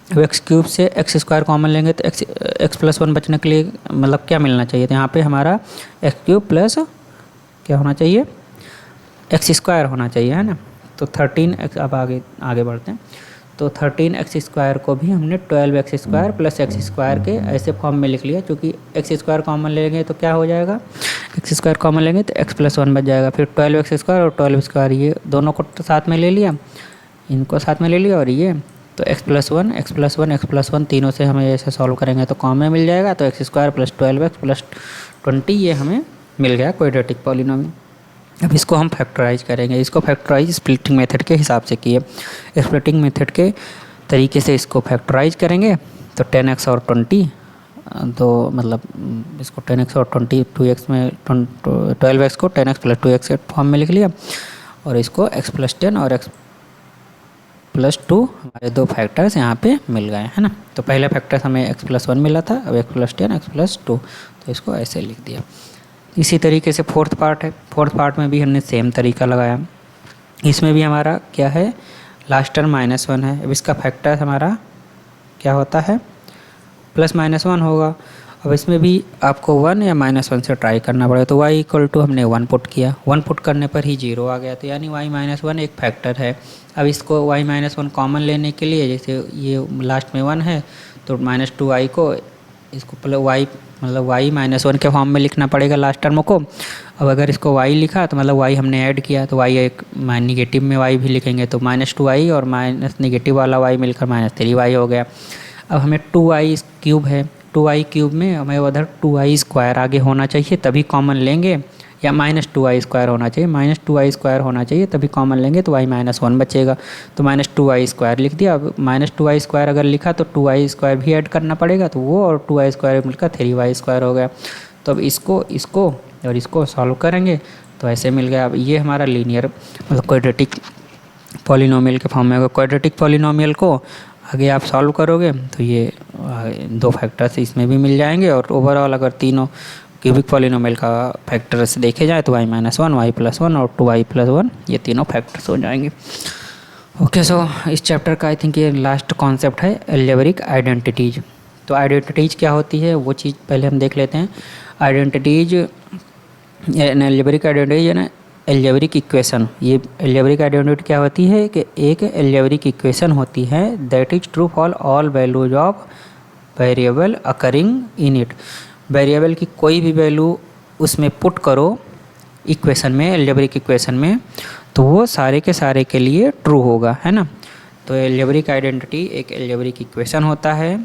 अब x³ से x² कॉमन लेंगे तो x+1 बचने के लिए मतलब क्या मिलना चाहिए, तो यहाँ पे हमारा x³ प्लस क्या होना चाहिए, x² होना चाहिए, है ना। तो 13x, अब आगे बढ़ते हैं, तो 13x² को भी हमने 12x² प्लस x² के ऐसे फॉर्म में लिख लिया, क्योंकि x² कॉमन लेंगे तो क्या हो जाएगा, x² कॉमन लेंगे तो x+1 बच जाएगा। फिर 12x² और 12x², ये दोनों को साथ में ले लिया, इनको साथ में ले लिया, और ये तो x+1 तीनों से हमें ऐसे सॉल्व करेंगे तो कॉमन मिल जाएगा, तो x² + 12x + 20 ये हमें मिल गया क्वाड्रेटिक पॉलिनोमियल। अब इसको हम फैक्टराइज करेंगे, इसको फैक्टराइज स्प्लिटिंग मेथड के हिसाब से किए, स्प्लिटिंग मेथड के तरीके से इसको फैक्टराइज करेंगे। तो 10x और 20, तो मतलब इसको 10x और 20 2x में 12x को 10x + 2x के फॉर्म में लिख लिया, और इसको x + 10 और x + 2 हमारे दो फैक्टर्स यहाँ पे मिल गए, है ना। तो पहला फैक्टर हमें x+1 मिला था, अब x + 10 x + 2, तो इसको ऐसे लिख दिया। इसी तरीके से फोर्थ पार्ट है, फोर्थ पार्ट में भी हमने सेम तरीका लगाया। इसमें भी हमारा क्या है, लास्ट टर्म -1 है, अब इसका फैक्टर हमारा क्या होता है, +-1 होगा। अब इसमें भी आपको 1 या -1 से ट्राई करना पड़ेगा। तो y = हमने 1 पुट किया, 1 पुट करने पर ही 0 आ गया, तो यानी y-1 एक फैक्टर है। अब इसको y-1 कॉमन लेने के लिए, जैसे ये लास्ट में 1 है तो -2y को इसको y मतलब y-1 के फॉर्म में लिखना पड़ेगा लास्ट टर्म को। अब अगर इसको y लिखा तो मतलब y हमने ऐड किया, तो y एक निगेटिव में y भी लिखेंगे, तो -2y और माइनस निगेटिव वाला y मिलकर -3y हो गया। अब हमें 2y³ है, 2y³ में हमें उधर 2y² आगे होना चाहिए तभी कॉमन लेंगे, या -2y² होना चाहिए, -2y² होना चाहिए तभी कॉमन लेंगे, तो y-1 बचेगा, तो -2y² लिख दिया। अब -2y² अगर लिखा तो 2y² भी ऐड करना पड़ेगा, तो वो और 2y² मिलकर 3y² हो गया। तो अब इसको और इसको सॉल्व करेंगे तो ऐसे मिल गया। अब ये हमारा लीनियर मतलब क्वाड्रेटिक पॉलिनोमियल के फॉर्म में होगा। क्वाड्रेटिक पॉलिनोमियल को आगे आप सॉल्व करोगे तो ये दो फैक्टर्स इसमें भी मिल जाएंगे, और ओवरऑल अगर तीनों क्यूबिक पॉलिनोमियल का फैक्टर्स देखे जाए तो y-1, y+1 और 2y+1 ये तीनों फैक्टर्स हो जाएंगे। ओके, सो इस चैप्टर का आई थिंक ये लास्ट कॉन्सेप्ट है, अलजेब्रिक आइडेंटिटीज। तो आइडेंटिटीज क्या होती है वो चीज़ पहले हम देख लेते हैं। आइडेंटिटीज, अलजेब्रिक आइडेंटिटीज है ना, अलजेब्रिक इक्वेशन। ये अलजेब्रिक आइडेंटिटी क्या होती है कि एक अलजेब्रिक इक्वेशन होती है that is true for all values of variable occurring in it. Variable की कोई भी वैल्यू उसमें पुट करो इक्वेशन में, अलजेब्रिक इक्वेशन में, तो वो सारे के सारे के लिए ट्रू होगा, है ना। तो अलजेब्रिक आइडेंटिटी एक अलजेब्रिक इक्वेशन होता है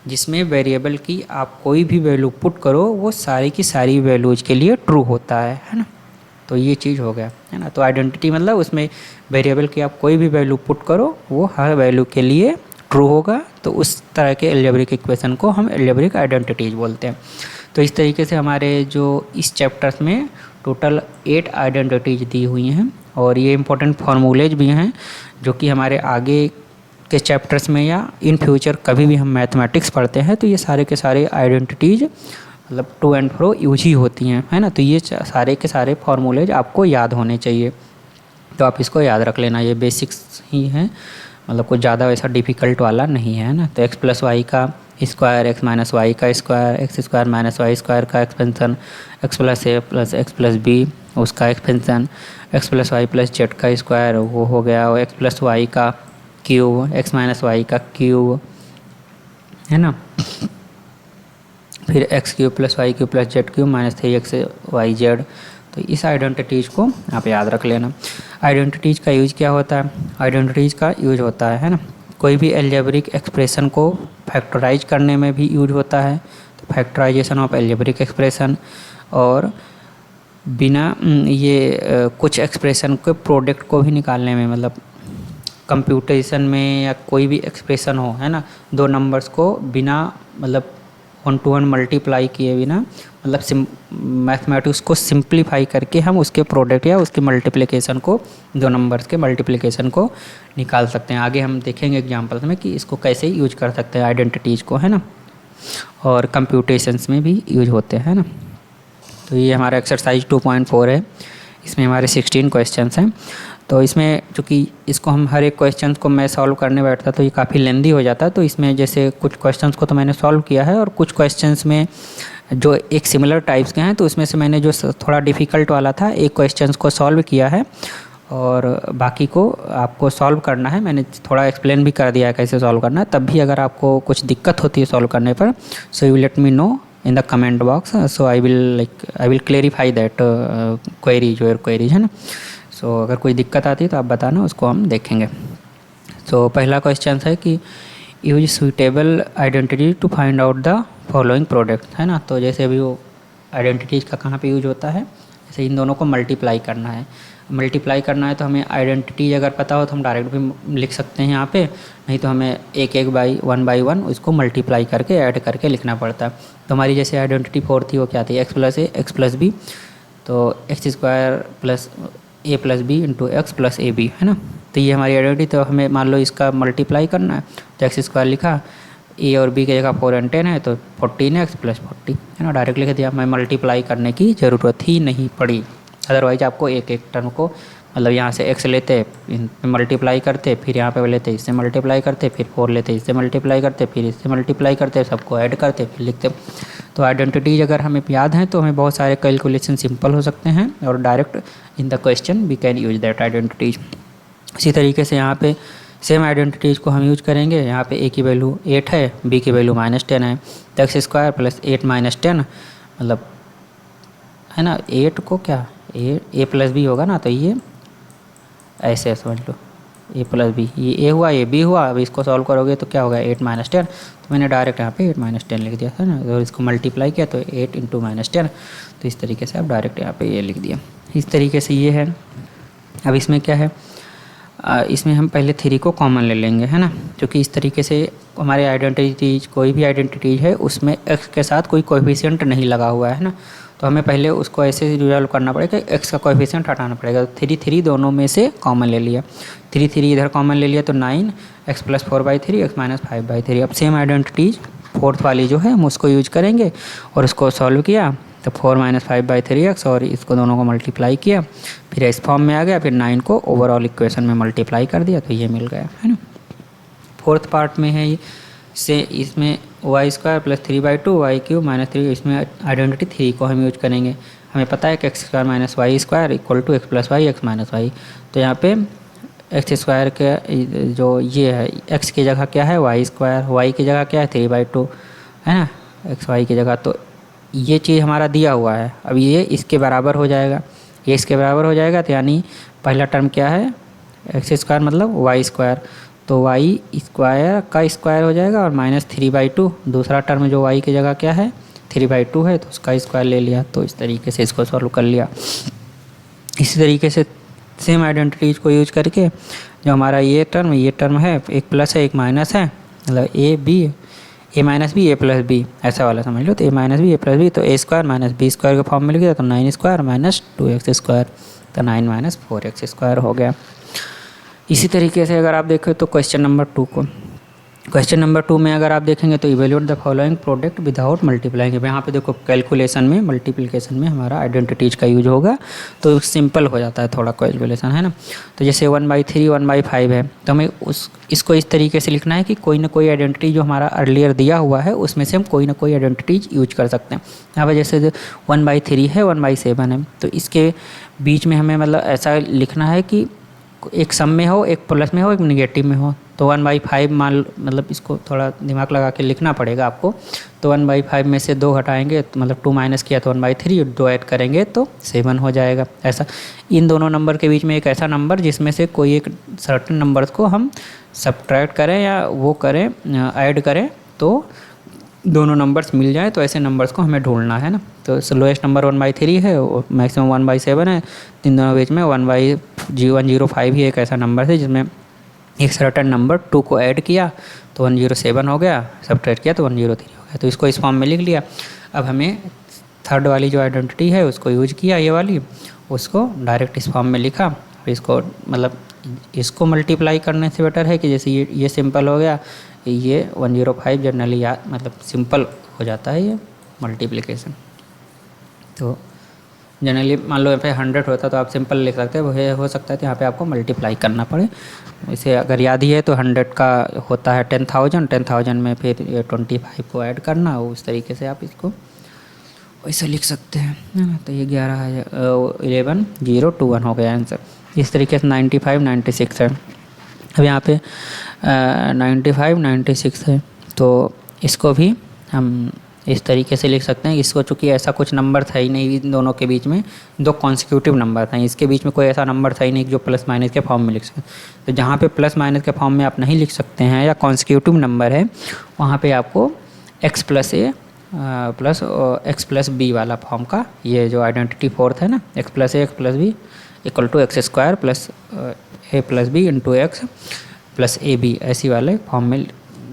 जिसमें वेरिएबल की आप कोई भी वैल्यू पुट करो वो सारी की सारी वैल्यूज के लिए ट्रू होता है ना। तो ये चीज़ हो गया, है ना। तो आइडेंटिटी मतलब उसमें वेरिएबल की आप कोई भी वैल्यू पुट करो वो हर वैल्यू के लिए ट्रू होगा, तो उस तरह के अलजेब्रिक इक्वेशन को हम अलजेब्रिक आइडेंटिटीज बोलते हैं। तो इस तरीके से हमारे जो इस चैप्टर्स में टोटल 8 आइडेंटिटीज दी हुई हैं, और ये इंपॉर्टेंट फार्मूलेज भी हैं जो कि हमारे आगे के चैप्टर्स में या इन फ्यूचर कभी भी हम मैथमेटिक्स पढ़ते हैं तो ये सारे के सारे आइडेंटिटीज मतलब टू एंड फ्रो यूज ही होती हैं, है ना। तो ये सारे के सारे फार्मूलेज आपको याद होने चाहिए, तो आप इसको याद रख लेना, ये बेसिक्स ही हैं, मतलब कुछ ज़्यादा वैसा डिफ़िकल्ट वाला नहीं है ना। तो x + y का स्क्वायर, x - y का स्क्वायर, x² - y² का expansion, x + a + x + b उसका एक्सपेंशन, x + y + z का स्क्वायर वो हो गया, और x + y का क्यूब, x - y का क्यूब, है ना। फिर x³ + y³ + z³ -3xyz। तो इस आइडेंटिटीज़ को आप याद रख लेना। आइडेंटिटीज़ का यूज क्या होता है, आइडेंटिटीज़ का यूज होता है ना, कोई भी अलजेब्रिक एक्सप्रेशन को फैक्टराइज करने में भी यूज होता है, तो फैक्टराइजेशन ऑफ अलजेब्रिक एक्सप्रेशन, और बिना ये कुछ एक्सप्रेशन के प्रोडक्ट को भी निकालने में, मतलब कंप्यूटेशन में या कोई भी एक्सप्रेशन हो, है ना, दो नंबर्स को बिना मतलब 1 to 1 मल्टीप्लाई किए बिना मतलब मैथमेटिक्स को सिंप्लीफाई करके हम उसके प्रोडक्ट या उसके मल्टीप्लिकेशन को, दो नंबर्स के मल्टीप्लिकेशन को निकाल सकते हैं। आगे हम देखेंगे एग्जांपल्स में कि इसको कैसे यूज कर सकते हैं आइडेंटिटीज़ को, है ना, और कंप्यूटेशंस में भी यूज होते हैं ना। तो ये हमारा एक्सरसाइज 2.4 है, इसमें हमारे 16 क्वेश्चंस हैं। तो इसमें चूँकि इसको हम हर एक क्वेश्चन को मैं सॉल्व करने बैठता तो ये काफ़ी लेंदी हो जाता, तो इसमें जैसे कुछ क्वेश्चंस को तो मैंने सॉल्व किया है और कुछ क्वेश्चंस में जो एक सिमिलर टाइप्स के हैं तो उसमें से मैंने जो थोड़ा डिफ़िकल्ट वाला था एक क्वेश्चंस को सॉल्व किया है और बाकी को आपको सॉल्व करना है। मैंने थोड़ा एक्सप्लेन भी कर दिया है कैसे सॉल्व करना है। तब भी अगर आपको कुछ दिक्कत होती है सॉल्व करने पर, so you let me no in the comment box, so I will clarify that queries, your queries, है ना। सो अगर कोई दिक्कत आती है तो आप बताना, उसको हम देखेंगे। तो पहला क्वेश्चन है कि use suitable identity to find out the following product, है ना। तो जैसे अभी वो आइडेंटिटीज़ का कहाँ पे यूज होता है, जैसे इन दोनों को मल्टीप्लाई करना है। मल्टीप्लाई करना है तो हमें आइडेंटिटी अगर पता हो तो हम डायरेक्ट भी लिख सकते हैं यहाँ पे, नहीं तो हमें एक एक बाई 1 by 1 उसको मल्टीप्लाई करके ऐड करके लिखना पड़ता है। तो हमारी जैसे आइडेंटिटी 4 थी वो क्या थी, x + a x + b, तो x² + a + b × x + ab, है ना। तो ये हमारी आइडेंटिटी। तो हमें मान लो इसका मल्टीप्लाई करना है तो x² लिखा, a और b की जगह 4 and 10 है तो 14x + 40, है ना, डायरेक्ट लिख दिया। हमें मल्टीप्लाई करने की ज़रूरत ही नहीं पड़ी। अदरवाइज आपको एक एक टर्म को मतलब यहाँ से x लेते, मल्टीप्लाई करते, फिर यहाँ पे लेते, इससे मल्टीप्लाई करते, फिर 4 लेते, इससे मल्टीप्लाई करते, फिर इससे मल्टीप्लाई करते, सबको ऐड करते, फिर लिखते। तो आइडेंटिटीज अगर हमें याद है तो हमें बहुत सारे कैलकुलेशन सिंपल हो सकते हैं और direct in the question we can use that identities. इसी तरीके से यहाँ पे सेम आइडेंटिटीज़ को हम यूज करेंगे। यहाँ पे a की वैल्यू 8 है, b की वैल्यू -10 है, तो x² + 8 - 10 मतलब, है ना, 8 को क्या a + b होगा ना, तो ये ऐसे समझ लो a + b, ये a हुआ, ये b हुआ। अब इसको सॉल्व करोगे तो क्या होगा 8 - 10, तो मैंने डायरेक्ट यहाँ पे 8 - 10 लिख दिया था ना, और इसको मल्टीप्लाई किया तो 8 × -10, तो इस तरीके से आप डायरेक्ट यहाँ पे ये लिख दिया। इस तरीके से ये है। अब इसमें क्या है, इसमें हम पहले 3 को कॉमन ले लेंगे, है ना, क्योंकि इस तरीके से हमारे आइडेंटिटीज, कोई भी आइडेंटिटीज है उसमें x के साथ कोई कोएफिशिएंट नहीं लगा हुआ है ना, तो हमें पहले उसको ऐसे रिजॉल्व करना पड़ेगा, x का कोएफिशिएंट हटाना पड़ेगा। तो 3 दोनों में से कॉमन ले लिया, 3 इधर कॉमन ले लिया तो 9, x + 4/3 x - 5/3। अब सेम आइडेंटिटीज 4th वाली जो है हम उसको यूज करेंगे और उसको सॉल्व किया तो 4 - 5/3x और इसको दोनों को मल्टीप्लाई किया, फिर इस फॉर्म में आ गया, फिर 9 को ओवरऑल इक्वेशन में मल्टीप्लाई कर दिया तो ये मिल गया, है ना। 4th पार्ट में है ये से, इसमें y² + 3/2 y³ - 3, इसमें आइडेंटिटी 3 को हम यूज करेंगे। हमें पता है कि x² - y² = x + y x - y, तो यहाँ पे x² के जो ये है, x की जगह क्या है y², y की जगह क्या है 3/2, है ना, xy की जगह। तो ये चीज़ हमारा दिया हुआ है, अब ये इसके बराबर हो जाएगा, ये इसके बराबर हो जाएगा, तो यानी पहला टर्म क्या है x² मतलब y², तो y² का स्क्वायर हो जाएगा और -3/2। दूसरा टर्म जो y की जगह क्या है 3/2 है, तो उसका स्क्वायर ले लिया। तो इस तरीके से इसको सॉल्व कर लिया। इसी तरीके से सेम आइडेंटिटीज को यूज करके जो हमारा ये टर्म है, एक प्लस है एक माइनस है, मतलब a b a + b ऐसा वाला समझ लो, तो a - b a + b, तो a² - b² के फॉर्म में लिख दिया तो 9² - 2x², तो 9 - 4x² हो गया। इसी तरीके से अगर आप देखें तो क्वेश्चन नंबर 2 को, क्वेश्चन नंबर 2 में अगर आप देखेंगे तो evaluate the following product without multiplying. यहाँ पे देखो कैलकुलेशन में, मल्टीप्लिकेशन में हमारा आइडेंटिटीज का यूज होगा तो सिंपल हो जाता है थोड़ा कैलकुलेशन, है ना। तो जैसे 1/3 1/5 है, तो हमें इसको इस तरीके से लिखना है कि कोई ना कोई आइडेंटिटी जो हमारा अर्लियर दिया हुआ है उसमें से हम कोई ना कोई आइडेंटिटीज यूज कर सकते हैं। यहाँ पर जैसे 1/3 है 1/7 है, तो इसके बीच में हमें मतलब ऐसा लिखना है कि एक सम में हो, एक प्लस में हो, एक निगेटिव में हो। तो 1/5 मान मतलब इसको थोड़ा दिमाग लगा के लिखना पड़ेगा आपको। तो 1/5 में से 2 हटाएंगे तो मतलब 2 माइनस किया तो 1/3, 2 ऐड करेंगे तो 7 हो जाएगा। ऐसा इन दोनों नंबर के बीच में एक ऐसा नंबर जिसमें से कोई एक सर्टेन नंबर्स को हम सब्ट्रैक्ट करें या वो करें ऐड करें तो दोनों नंबर्स मिल जाए, तो ऐसे नंबर्स को हमें ढूंढना है ना। तो लोएस्ट नंबर 1/3 है और मैक्सिमम 1/7 है, तीन दोनों बीच में 1/105 ही एक ऐसा नंबर है जिसमें एक सर्टन नंबर 2 को ऐड किया तो 107 हो गया, सब्ट्रैक्ट किया तो 103 हो गया। तो इसको इस फॉर्म में लिख लिया। अब हमें थर्ड वाली जो आइडेंटिटी है उसको यूज किया, ये वाली, उसको डायरेक्ट इस फॉर्म में लिखा। इसको मतलब इसको मल्टीप्लाई करने से बेटर है कि जैसे ये सिंपल हो गया, ये 105 जनरली मतलब सिंपल हो जाता है ये मल्टीप्लिकेशन। तो जनरली मान लो यहाँ पे 100 होता तो आप सिंपल लिख सकते हैं, हो सकता है तो यहाँ पे आपको मल्टीप्लाई करना पड़े। इसे अगर याद ही है तो 100 का होता है 10,000 में फिर 25 को ऐड करना, उस तरीके से आप इसको वैसे लिख सकते हैं, है ना। तो ये 11,021 हो गया आंसर। इस तरीके से 95, 96 है। अब यहाँ पे 95, 96 है, तो इसको भी हम इस तरीके से लिख सकते हैं। इसको चूँकि ऐसा कुछ नंबर था ही नहीं, इन दोनों के बीच में दो कॉन्सिक्यूटिव नंबर था, इसके बीच में कोई ऐसा नंबर था ही नहीं जो प्लस माइनस के फॉर्म में लिख सकते। तो जहाँ पे प्लस माइनस के फॉर्म में आप नहीं लिख सकते हैं या कॉन्सिक्यूटिव नंबर है, वहाँ पे आपको x plus A plus X plus B वाला फॉर्म का ये जो आइडेंटिटी फोर्थ है ना, x plus A X plus B equal to X square plus A plus B into X plus A B, ऐसी वाले फॉर्म में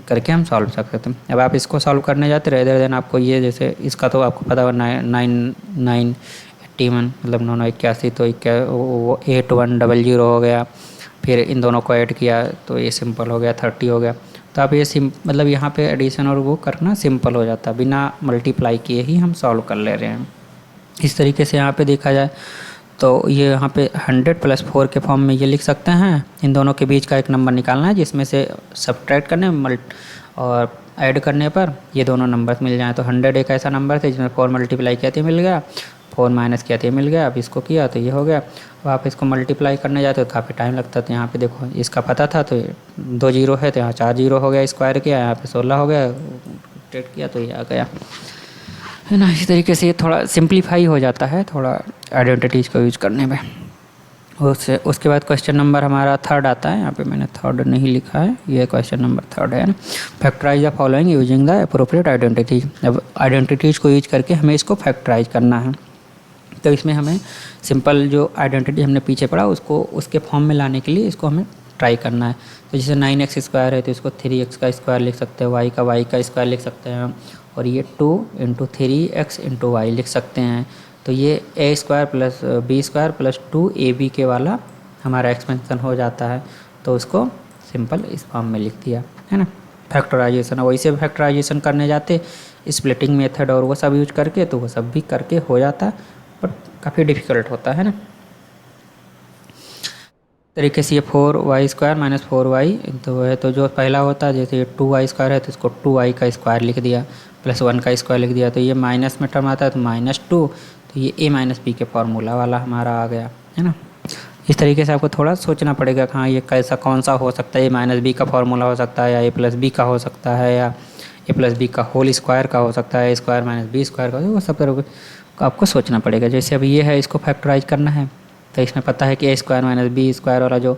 करके हम सॉल्व कर सकते हैं। अब आप इसको सॉल्व करने जाते रहे इधर देन आपको ये जैसे इसका तो आपको पता होगा 981 मतलब 981, तो 8100 हो गया, फिर इन दोनों को ऐड किया तो ये सिंपल हो गया 30 हो गया। तो आप ये मतलब यहाँ पे एडिशन और वो करना सिंपल हो जाता है, बिना मल्टीप्लाई किए ही हम सॉल्व कर ले रहे हैं। इस तरीके से यहाँ पे देखा जाए तो ये यहाँ पे 100 + 4 के फॉर्म में ये लिख सकते हैं। इन दोनों के बीच का एक नंबर निकालना है जिसमें से सब्ट्रैक्ट करने और ऐड करने पर ये दोनों नंबर्स मिल जाएँ। तो 100 एक ऐसा नंबर था जिसमें 4 मल्टीप्लाई किया था मिल गया, 4 माइनस किया था मिल गया। अब इसको किया तो ये हो गया। अब आप इसको मल्टीप्लाई करने जाते तो काफ़ी टाइम लगता है। तो यहाँ पे देखो इसका पता था तो 2 जीरो है तो यहाँ 4 जीरो हो गया, स्क्वायर किया यहाँ पे 16 हो गया, रोटेट किया तो ये आ गया, है ना। इस तरीके से ये थोड़ा सिंप्लीफाई हो जाता है थोड़ा आइडेंटिटीज़ को यूज करने में। उसके बाद क्वेश्चन नंबर हमारा 3 आता है। यहाँ पे मैंने 3 नहीं लिखा है, ये क्वेश्चन नंबर 3 है ना। Factorize the following using the appropriate identities. अब आइडेंटिटीज़ को यूज करके हमें इसको फैक्टराइज करना है। तो इसमें हमें सिंपल जो आइडेंटिटी हमने पीछे पढ़ा उसको उसके फॉर्म में लाने के लिए इसको हमें ट्राई करना है। तो जैसे 9x स्क्वायर है तो इसको 3x का स्क्वायर लिख सकते हैं, y का स्क्वायर लिख सकते हैं, और ये 2 × 3x × y लिख सकते हैं। तो ये a square plus b square plus 2ab के वाला हमारा एक्सपेंशन हो जाता है। तो उसको सिंपल इस फॉर्म में लिख दिया, है ना। फैक्टराइजेशन वैसे फैक्टराइजेशन करने जाते स्प्लिटिंग मेथड और वो सब यूज करके, तो वो सब भी करके हो जाता, बट काफ़ी डिफ़िकल्ट होता है ना। तरीके से ये 4y स्क्वायर माइनस 4y तो है, तो जो पहला होता है जैसे ये 2y स्क्वायर है तो इसको 2y का स्क्वायर लिख दिया प्लस 1 का स्क्वायर लिख दिया। तो ये माइनस में टर्म आता है तो -2, तो ये a माइनस बी के फार्मूला वाला हमारा आ गया, है ना। इस तरीके से आपको थोड़ा सोचना पड़ेगा कि हाँ ये कैसा कौन सा हो सकता है, a माइनस बी का फार्मूला हो सकता है, या a प्लस बी का हो सकता है, या a प्लस बी का होल स्क्वायर का हो सकता है, a square minus B square का, वो सब तरह आपको सोचना पड़ेगा। जैसे अब ये है इसको फैक्टराइज करना है तो इसमें पता है कि a square minus B square वाला जो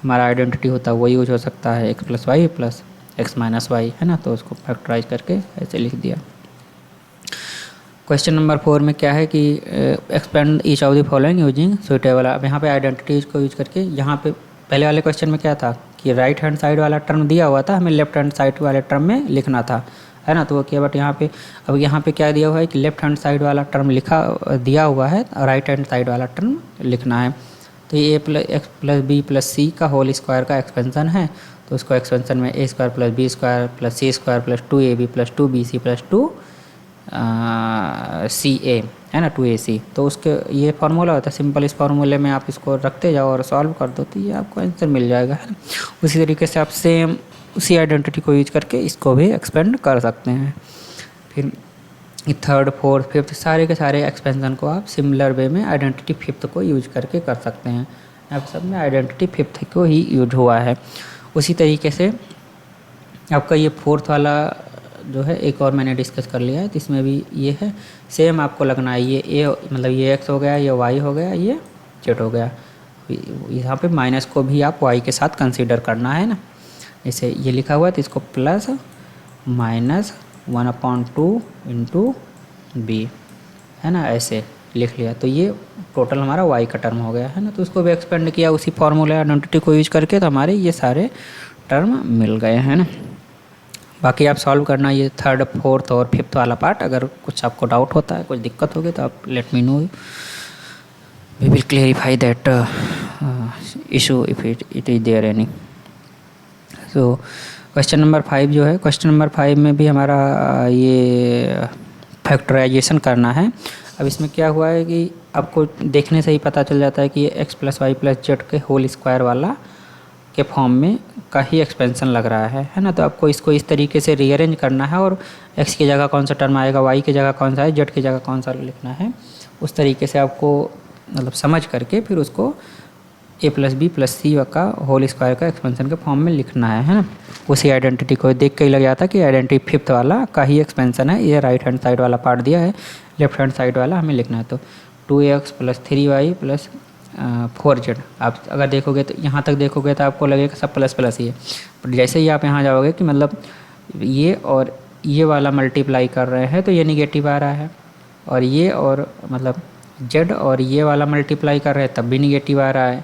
हमारा आइडेंटिटी होता है वो यूज हो सकता है x plus Y plus X minus Y, है ना। तो उसको फैक्टराइज करके ऐसे लिख दिया। क्वेश्चन नंबर 4 में क्या है कि expand each of the following using suitable. अब यहाँ पे आइडेंटिटीज को यूज करके, यहाँ पे पहले वाले क्वेश्चन में क्या था कि राइट हैंड साइड वाला टर्म दिया हुआ था, हमें लेफ्ट हैंड साइड वाले टर्म में लिखना था, है ना। तो वो किया, बट यहाँ पे अब यहाँ पे क्या दिया हुआ है कि लेफ्ट हैंड साइड वाला टर्म दिया हुआ है और राइट हैंड साइड वाला टर्म लिखना है। तो ये x प्लस बी प्लस सी का होल स्क्वायर का एक्सपेंशन है, तो उसको एक्सपेंशन में a square plus B square plus C square plus 2ab plus 2bc plus 2ca, है ना, 2ac। तो उसके ये फार्मूला होता है सिंपल। इस फार्मूले में आप इसको रखते जाओ और सॉल्व कर दो तो ये आपको आंसर मिल जाएगा, है ना। उसी तरीके से आप सेम उसी आइडेंटिटी को यूज करके इसको भी एक्सपेंड कर सकते हैं। फिर 3rd 4th 5th सारे के सारे एक्सपेंशन को आप सिमिलर वे में आइडेंटिटी 5th को यूज करके कर सकते हैं। अब सब में आइडेंटिटी 5th को ही यूज हुआ है। उसी तरीके से आपका ये 4th वाला जो है एक और मैंने डिस्कस कर लिया है, तो इसमें भी ये है सेम आपको लगना है। ये a मतलब ये x हो गया, ये y हो गया, ये z हो गया। यहाँ पे माइनस को भी आप y के साथ कंसीडर करना है ना। जैसे ये लिखा हुआ है तो इसको प्लस माइनस 1/2 × b, है ना, ऐसे लिख लिया, तो ये टोटल हमारा y का टर्म हो गया है ना। तो उसको भी एक्सपेंड किया उसी फॉर्मूला आइडेंटिटी को यूज करके, तो हमारे ये सारे टर्म मिल गए हैं ना। बाकी आप सॉल्व करना ये थर्ड, फोर्थ और फिफ्थ वाला पार्ट। अगर कुछ आपको डाउट होता है, कुछ दिक्कत होगी, तो आप let me know, we will clarify that issue if it is there any. So question number 5 जो है, क्वेश्चन नंबर 5 में भी हमारा ये फैक्टराइजेशन करना है। अब इसमें क्या हुआ है कि आपको देखने से ही पता चल जाता है कि ये x + y + z के होल स्क्वायर वाला के फॉर्म में का ही एक्सपेंशन लग रहा है ना। तो आपको इसको इस तरीके से रीअरेंज करना है और x की जगह कौन सा टर्म आएगा, y की जगह कौन सा है, z की जगह कौन सा लिखना है, उस तरीके से आपको मतलब समझ करके फिर उसको a + b + c का होल स्क्वायर का एक्सपेंशन के फॉर्म में लिखना है ना। उसी आइडेंटिटी को देख के ही लग जाता है कि आइडेंटिटी फिफ्थ वाला का ही एक्सपेंशन है। ये राइट हैंड साइड वाला पार्ट दिया है, लेफ्ट हैंड साइड वाला हमें लिखना है। तो 2x + 3y + 4z। आप अगर देखोगे तो यहाँ तक देखोगे तो आपको लगेगा सब प्लस प्लस ही है, बट जैसे ही आप यहाँ जाओगे कि मतलब ये और ये वाला मल्टीप्लाई कर रहे हैं तो ये निगेटिव आ रहा है, और ये और मतलब z और ये वाला मल्टीप्लाई कर रहे हैं तब भी निगेटिव आ रहा है।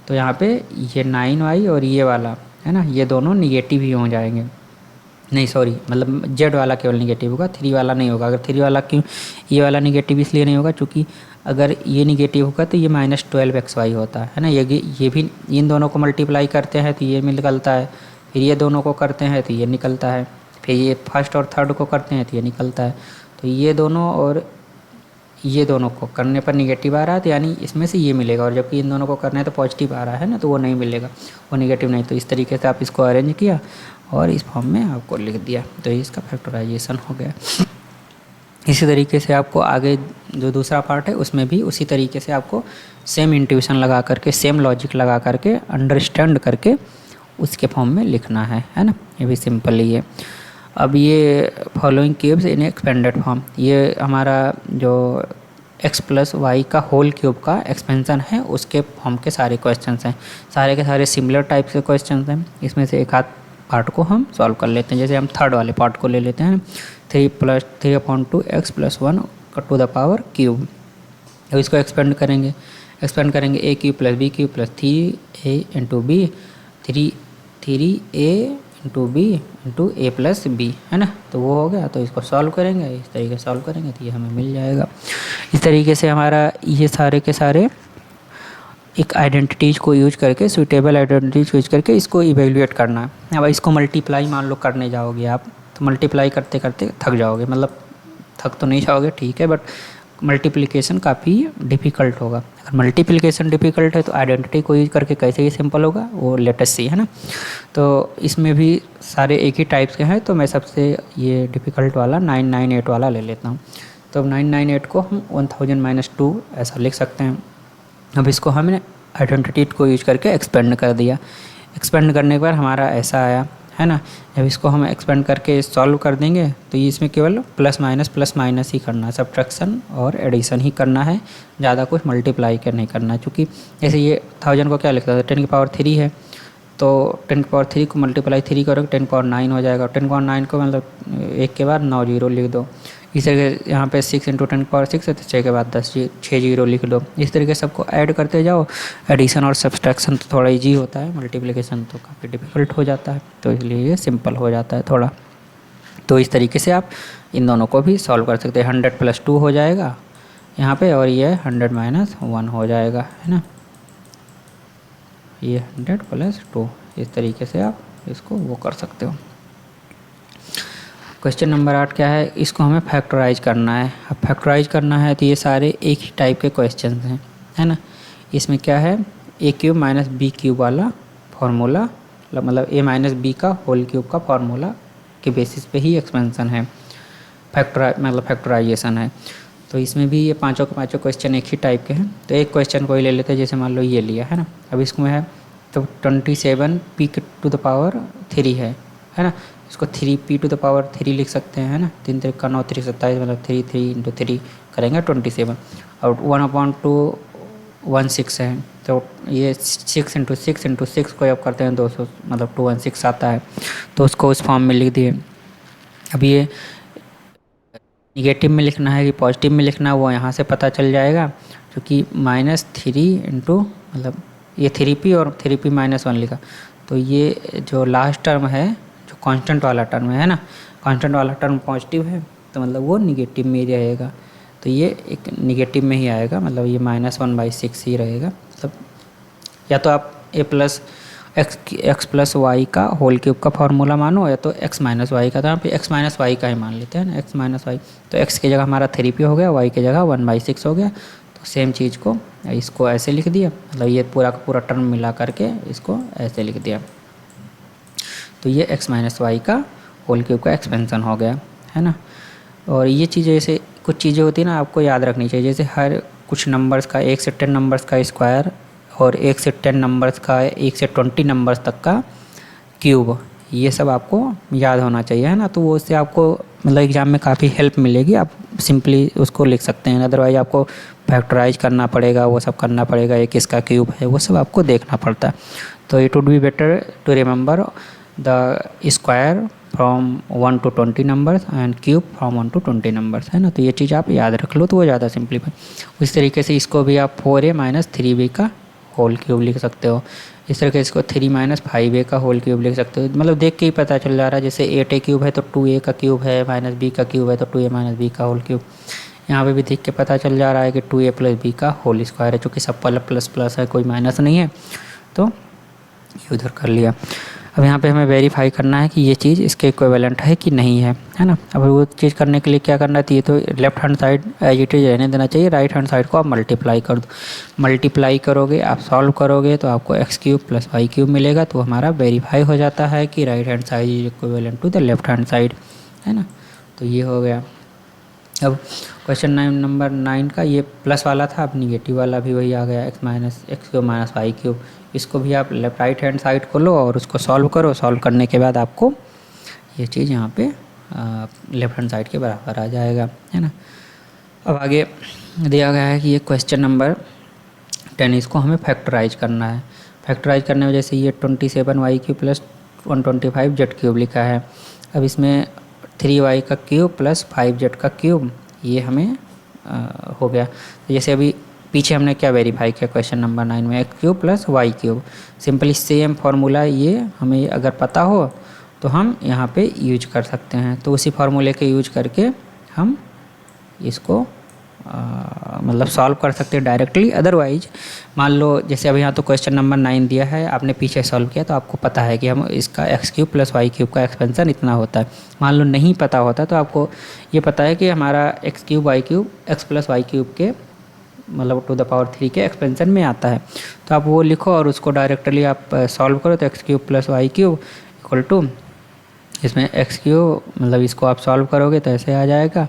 तो यहाँ पे ये 9y और ये वाला है ना, ये दोनों निगेटिव ही हो जाएंगे। नहीं सॉरी, मतलब z वाला केवल निगेटिव होगा, 3 वाला नहीं होगा। अगर 3 वाला क्यों, ये वाला निगेटिव इसलिए नहीं होगा क्योंकि अगर ये निगेटिव होगा तो ये -12xy होता है ना। ये भी इन दोनों को मल्टीप्लाई करते हैं तो ये निकलता है, फिर ये दोनों को करते हैं तो ये निकलता है, फिर ये फर्स्ट और थर्ड को करते हैं तो ये निकलता है। तो ये दोनों और ये दोनों को करने पर निगेटिव आ रहा है, तो यानी इसमें से ये मिलेगा, और जबकि इन दोनों को करना है तो पॉजिटिव आ रहा है ना, तो वो नहीं मिलेगा, वो निगेटिव नहीं। तो इस तरीके से आप इसको अरेंज किया और इस फॉर्म में आपको लिख दिया, तो इसका फैक्टराइजेशन हो गया। इसी तरीके से आपको आगे जो दूसरा पार्ट है उसमें भी उसी तरीके से आपको सेम इंट्यूशन लगा करके, सेम लॉजिक लगा करके, अंडरस्टैंड करके उसके फॉर्म में लिखना है ना। ये भी सिंपल ही है। अब ये फॉलोइंग क्यूब्स इन एक्सपेंडेड फॉर्म, ये हमारा जो x + y का होल क्यूब का एक्सपेंशन है उसके फॉर्म के सारे क्वेश्चंस हैं। सारे के सारे सिमिलर टाइप के क्वेश्चंस हैं। इसमें से एक आध पार्ट को हम सॉल्व कर लेते हैं। जैसे हम थर्ड वाले पार्ट को ले लेते हैं, 3 + 3/2 x + 1 to the power cube. अब इसको एक्सपेंड करेंगे a³ + b³ + 3a × b, 3a × b × a + b है ना। तो वो हो गया, तो इसको सॉल्व करेंगे, इस तरीके से सॉल्व करेंगे तो ये हमें मिल जाएगा। इस तरीके से हमारा ये सारे के सारे एक आइडेंटिटीज़ को यूज करके, सूटेबल आइडेंटिटीज़ को यूज करके इसको इवेल्युएट करना है। अब इसको मल्टीप्लाई मान लो करने जाओगे आप, तो मल्टीप्लाई करते करते थक जाओगे, मतलब थक तो नहीं जाओगे ठीक है, बट मल्टीप्लिकेशन काफ़ी डिफ़िकल्ट होगा। अगर मल्टीप्लिकेशन डिफ़िकल्ट है तो आइडेंटिटी को यूज करके कैसे ये सिंपल होगा, वो लेटेस्ट सी है ना। तो इसमें भी सारे एक ही टाइप्स के हैं, तो मैं सबसे ये डिफ़िकल्ट वाला 998 वाला ले लेता हूँ। तो 998 को हम 1000 - 2 ऐसा लिख सकते हैं। अब इसको हमने आइडेंटिटी को यूज करके एक्सपेंड कर दिया। एक्सपेंड करने के बाद हमारा ऐसा आया है ना। जब इसको हम एक्सपेंड करके सॉल्व कर देंगे तो ये इसमें केवल प्लस माइनस ही करना है, सब्ट्रैक्शन और एडिशन ही करना है, ज़्यादा कुछ मल्टीप्लाई कर नहीं करना है। क्योंकि जैसे ये 1000 को क्या लिखता था, 10³ है, तो 10³ को मल्टीप्लाई 3 करोगे 10⁹ हो जाएगा। 10⁹ को मतलब 1 के बाद 9 जीरो लिख दो। इस तरीके यहाँ पे 6 × 10⁶ है तो 6 के बाद 6 जीरो लिख दो। इस तरीके से सबको ऐड करते जाओ। एडिशन और सब्सट्रैक्शन तो थोड़ा इजी होता है, मल्टीप्लिकेशन तो काफ़ी डिफ़िकल्ट हो जाता है, तो इसलिए ये सिंपल हो जाता है थोड़ा। तो इस तरीके से आप इन दोनों को भी सॉल्व कर सकते हैं। 100 + 2 हो जाएगा यहाँ पे, और ये 100 - 1 हो जाएगा है ना। ये 100 + 2, इस तरीके से आप इसको वो कर सकते हो। क्वेश्चन नंबर 8 क्या है, इसको हमें फैक्टराइज करना है। अब फैक्टराइज करना है तो ये सारे एक ही टाइप के क्वेश्चन हैं है ना। इसमें क्या है, a³ - b³ वाला फार्मूला, मतलब a - b का होल क्यूब का फार्मूला के बेसिस पे ही एक्सपेंशन है, फैक्टराइजेशन है। तो इसमें भी ये पाँचों के पाँचों क्वेश्चन एक ही टाइप के हैं। तो एक क्वेश्चन को ही ले लेते हैं, जैसे मान लो ये लिया है ना। अब इसमें है तो 27p⁻³ है ना। इसको 3p⁻³ लिख सकते हैं है ना। 3 × 9 = 27, मतलब 3 × 3 करेंगे 27, और 1/2 16 है, तो ये 6 × 6 × 6 को जब करते हैं 200, मतलब 216 आता है, तो उसको उस फॉर्म में लिख दिए। अब ये निगेटिव में लिखना है कि पॉजिटिव में लिखना है वो यहाँ से पता चल जाएगा, क्योंकि -3 इंटू मतलब ये 3p और 3p -1 लिखा, तो ये जो लास्ट टर्म है जो कांस्टेंट वाला टर्म है ना, कांस्टेंट वाला टर्म पॉजिटिव है तो मतलब वो निगेटिव में ही रहेगा, तो ये एक निगेटिव में ही आएगा, मतलब ये -1/6 ही रहेगा। मतलब या तो आप x प्लस वाई का होल क्यूब का फॉर्मूला मानो, या तो x माइनस वाई का, तो यहाँ पे x माइनस वाई का ही मान लेते हैं ना, x माइनस वाई, तो x की जगह हमारा 3p हो गया, y की जगह 1/6 हो गया, तो सेम चीज़ को इसको ऐसे लिख दिया, मतलब ये पूरा का पूरा टर्म मिला करके इसको ऐसे लिख दिया, तो ये x माइनस वाई का होल क्यूब का एक्सपेंसन हो गया, है ना। और ये चीज़ जैसे कुछ चीज़ें होती है ना आपको याद रखनी चाहिए, जैसे हर कुछ नंबर्स का 1 से 10 नंबर्स का स्क्वायर और 1 से 10 नंबर्स का 1 से 20 नंबर्स तक का क्यूब, ये सब आपको याद होना चाहिए, है ना। तो वो उससे आपको मतलब एग्ज़ाम में काफ़ी हेल्प मिलेगी, आप सिंपली उसको लिख सकते हैं, अदरवाइज आपको फैक्टराइज करना पड़ेगा, वो सब करना पड़ेगा, ये किसका क्यूब है वो सब आपको देखना पड़ता है। तो it would be better to remember the square from 1 to 20 numbers and cube from 1 to 20 numbers, है ना। तो ये चीज़ आप याद रख लो तो वो ज़्यादा सिंपलीफाई। उस तरीके से इसको भी आप 4a - 3b का होल क्यूब लिख सकते हो, इस तरह के इसको 3 - 5a का होल क्यूब लिख सकते हो, मतलब देख के ही पता चल जा रहा है, जैसे 8a क्यूब है तो 2a का क्यूब है, -b का क्यूब है तो 2a - b का होल क्यूब, यहाँ पे भी देख के पता चल जा रहा है कि 2a + b का होल स्क्वायर है, चूँकि सब प्लस प्लस है, कोई माइनस नहीं है, तो ये उधर कर लिया। अब यहाँ पे हमें वेरीफाई करना है कि ये चीज़ इसके इक्विवेलेंट है कि नहीं है ना। अब वो चीज़ करने के लिए क्या करना है, तो left hand side as it is रहने देना चाहिए, राइट हैंड साइड को आप मल्टीप्लाई कर दो, मल्टीप्लाई करोगे आप सॉल्व करोगे तो आपको x³ + y³ मिलेगा, तो हमारा वेरीफाई हो जाता है कि right hand side is equivalent to the left hand side, है ना। तो ये हो गया। अब क्वेश्चन नंबर 9 का ये प्लस वाला था, अब निगेटिव वाला भी वही आ गया, x³ - y³, इसको भी आप लेफ्ट राइट हैंड साइड को लो और उसको सॉल्व करो, सॉल्व करने के बाद आपको ये चीज़ यहाँ पे लेफ्ट हैंड साइड के बराबर आ जाएगा, है ना। अब आगे दिया गया है कि ये क्वेश्चन नंबर 10, इसको हमें फैक्टराइज करना है। फैक्टराइज करने में जैसे ये 27y³ + 125z³ लिखा है, अब इसमें 3y का क्यूब + 5z का क्यूब, ये हमें हो गया। तो जैसे अभी पीछे हमने क्या वेरीफाई किया क्वेश्चन नंबर 9 में, x³ + y³, simply same formula ये हमें अगर पता हो तो हम यहाँ पे यूज कर सकते हैं, तो उसी फार्मूले के यूज करके हम इसको मतलब सॉल्व कर सकते हैं डायरेक्टली। अदरवाइज मान लो जैसे अभी यहाँ तो क्वेश्चन नंबर 9 दिया है, आपने पीछे सॉल्व किया तो आपको पता है कि हम इसका x³ + y³ का एक्सपेंसन इतना होता है, मान लो नहीं पता होता तो आपको ये पता है कि हमारा x³ y³ x + y³ के मतलब टू द पावर 3 के एक्सपेंसन में आता है, तो आप वो लिखो और उसको डायरेक्टली आप सॉल्व करो, तो x³ + y³ इक्वल टू इसमें x³ मतलब इसको आप सॉल्व करोगे तो ऐसे आ जाएगा,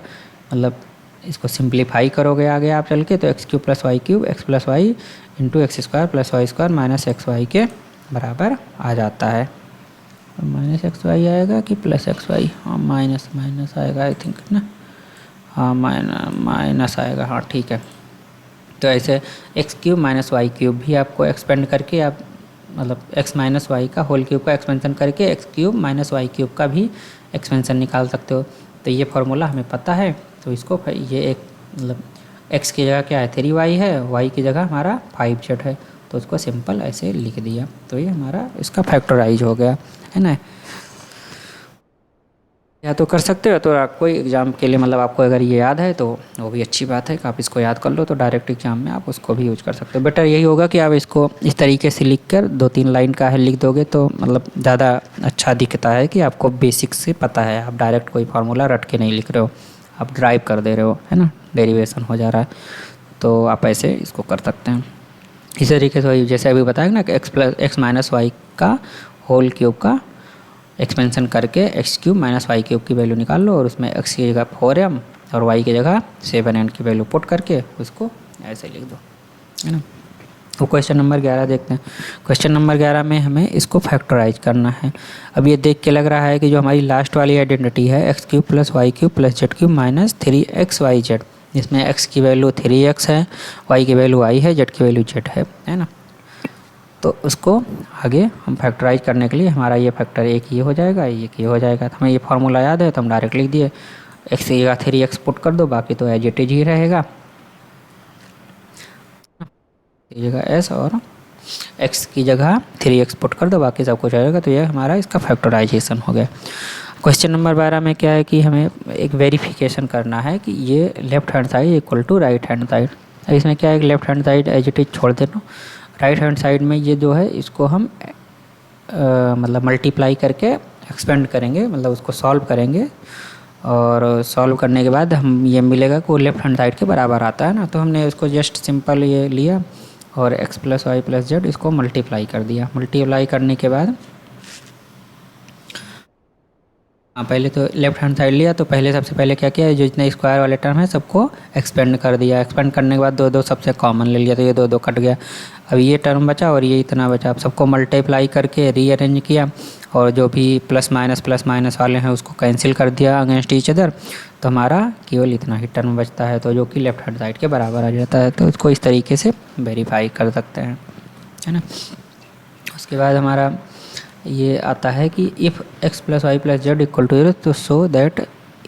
मतलब इसको सिंप्लीफाई करोगे आगे आप चल के, तो x³ + y³ x + y × x² + y² - xy के बराबर आ जाता है। -xy आएगा कि +xy, हाँ माइनस आएगा आई थिंक ना, हाँ माइनस आएगा, हाँ ठीक है। तो ऐसे x³ - y³ भी आपको एक्सपेंड करके आप मतलब x - y का होल क्यूब का एक्सपेंसन करके x³ - y³ का भी एक्सपेंसन निकाल सकते हो। तो ये फार्मूला हमें पता है, तो इसको ये एक मतलब x की जगह क्या है 3y है, y की जगह हमारा 5z है, तो उसको सिंपल ऐसे लिख दिया, तो ये हमारा इसका फैक्टराइज हो गया, है ना। या तो कर सकते हो, तो आपको एग्ज़ाम के लिए मतलब आपको अगर ये याद है तो वो भी अच्छी बात है कि आप इसको याद कर लो, तो डायरेक्ट एग्ज़ाम में आप उसको भी यूज कर सकते हो। बेटर यही होगा कि आप इसको इस तरीके से लिख कर 2-3 लाइन का है लिख दोगे तो मतलब ज़्यादा अच्छा दिखता है कि आपको बेसिक से पता है, आप डायरेक्ट कोई फार्मूला रट के नहीं लिख रहे हो, आप ड्राइव कर दे रहे हो, है ना, डेरिवेशन हो जा रहा है, तो आप ऐसे इसको कर सकते हैं। इसी तरीके से जैसे अभी बताया ना कि x - y का होल क्यूब का एक्सपेंसन करके x³ - y³ की वैल्यू निकाल लो, और उसमें x की जगह 4m और y की जगह 7n की वैल्यू पुट करके उसको ऐसे लिख दो, है ना। वो क्वेश्चन नंबर 11 देखते हैं। क्वेश्चन नंबर 11 में हमें इसको फैक्टराइज करना है। अब ये देख के लग रहा है कि जो हमारी लास्ट वाली आइडेंटिटी है x³ + y³ + z³ - 3xyz, जिसमें x की वैल्यू 3x है, y की वैल्यू y है, z की वैल्यू z है ना। तो उसको आगे हम फैक्टराइज करने के लिए हमारा ये फैक्टर एक ये हो जाएगा, एक ये हो जाएगा, तो हमें ये फार्मूला याद है तो हम डायरेक्ट लिख दिए एक्स की जगह 3x पुट कर दो, बाकी तो एज इट इज ही रहेगा, जगह s और x की जगह 3x पुट कर दो, बाकी सब कुछ रहेगा। तो ये हमारा इसका फैक्टराइजेशन हो गया। क्वेश्चन नंबर 12 में क्या है कि हमें एक वेरिफिकेशन करना है कि ये left hand side equal to right hand side. इसमें क्या है कि left hand side as it is छोड़ देना, राइट हैंड साइड में ये जो है इसको हम मतलब मल्टीप्लाई करके एक्सपेंड करेंगे, मतलब उसको सॉल्व करेंगे, और सॉल्व करने के बाद हम ये मिलेगा कि वो लेफ्ट हैंड साइड के बराबर आता है ना। तो हमने उसको जस्ट सिंपल ये लिया और x plus Y plus z इसको मल्टीप्लाई कर दिया। मल्टीप्लाई करने के बाद पहले तो लेफ्ट हैंड साइड लिया, तो पहले सबसे पहले क्या किया, जो जितने स्क्वायर वाले टर्म है सबको एक्सपेंड कर दिया। एक्सपेंड करने के बाद दो दो सबसे कॉमन ले लिया, तो ये दो दो कट गया। अब ये टर्म बचा और ये इतना बचा। अब सबको मल्टीप्लाई करके रीअरेंज किया और जो भी प्लस माइनस वाले हैं उसको कैंसिल कर दिया अगेंस्ट ईच अदर, तो हमारा केवल इतना ही टर्म बचता है, तो जो कि लेफ्ट हैंड साइड के बराबर आ जाता है। तो इसको इस तरीके से वेरीफाई कर सकते हैं, है ना। उसके बाद हमारा ये आता है कि if x plus Y plus z equal to 0, तो सो दैट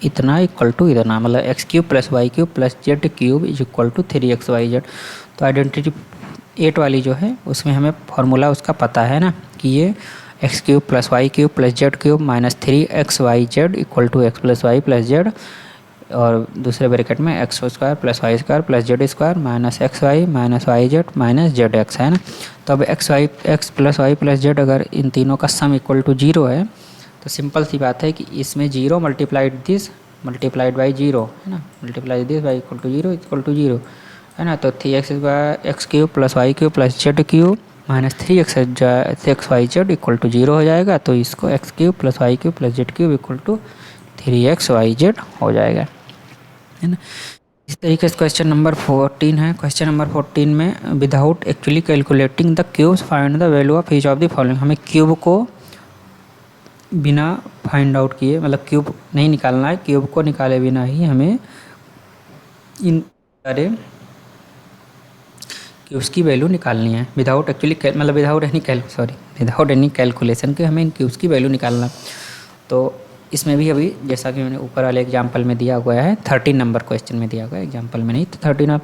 इतना इक्वल टू इतना, मतलब x cube plus y cube plus z cube is equal to 3xyz। तो आइडेंटिटी 8 वाली जो है उसमें हमें फॉर्मूला उसका पता है ना कि ये x cube plus y cube plus z cube minus 3xyz equal to x plus Y plus z, और दूसरे ब्रैकेट में x square plus y square plus z square minus x y minus y z minus z x, है ना। तो अब x plus Y plus z अगर इन तीनों का सम इक्वल टू 0 है, तो सिंपल सी बात है कि इसमें 0 मल्टीप्लाइड दिस मल्टीप्लाइड बाई 0, है ना, multiply this by equal to 0, है ना। तो 3x square x cube plus y cube plus z cube minus 3xyz equal to 0 हो जाएगा। तो इसको x cube plus y cube plus z cube equal to 3xyz हो जाएगा, है ना। इस तरीके से क्वेश्चन नंबर 14 है। क्वेश्चन नंबर 14 में without actually calculating the cubes find the value of each of the following. हमें क्यूब को बिना फाइंड आउट किए, मतलब क्यूब नहीं निकालना है, क्यूब को निकाले बिना ही हमें इन सारे क्यूब्स की वैल्यू निकालनी है। विदाउट एक्चुअली मतलब विदाउट एनी कैलकुलेशन के हमें इन क्यूब्स की वैल्यू निकालना। तो इसमें भी अभी जैसा कि मैंने ऊपर वाले एग्जाम्पल में दिया हुआ है, 13 नंबर क्वेश्चन में दिया हुआ है, एग्जाम्पल में नहीं, तो 13।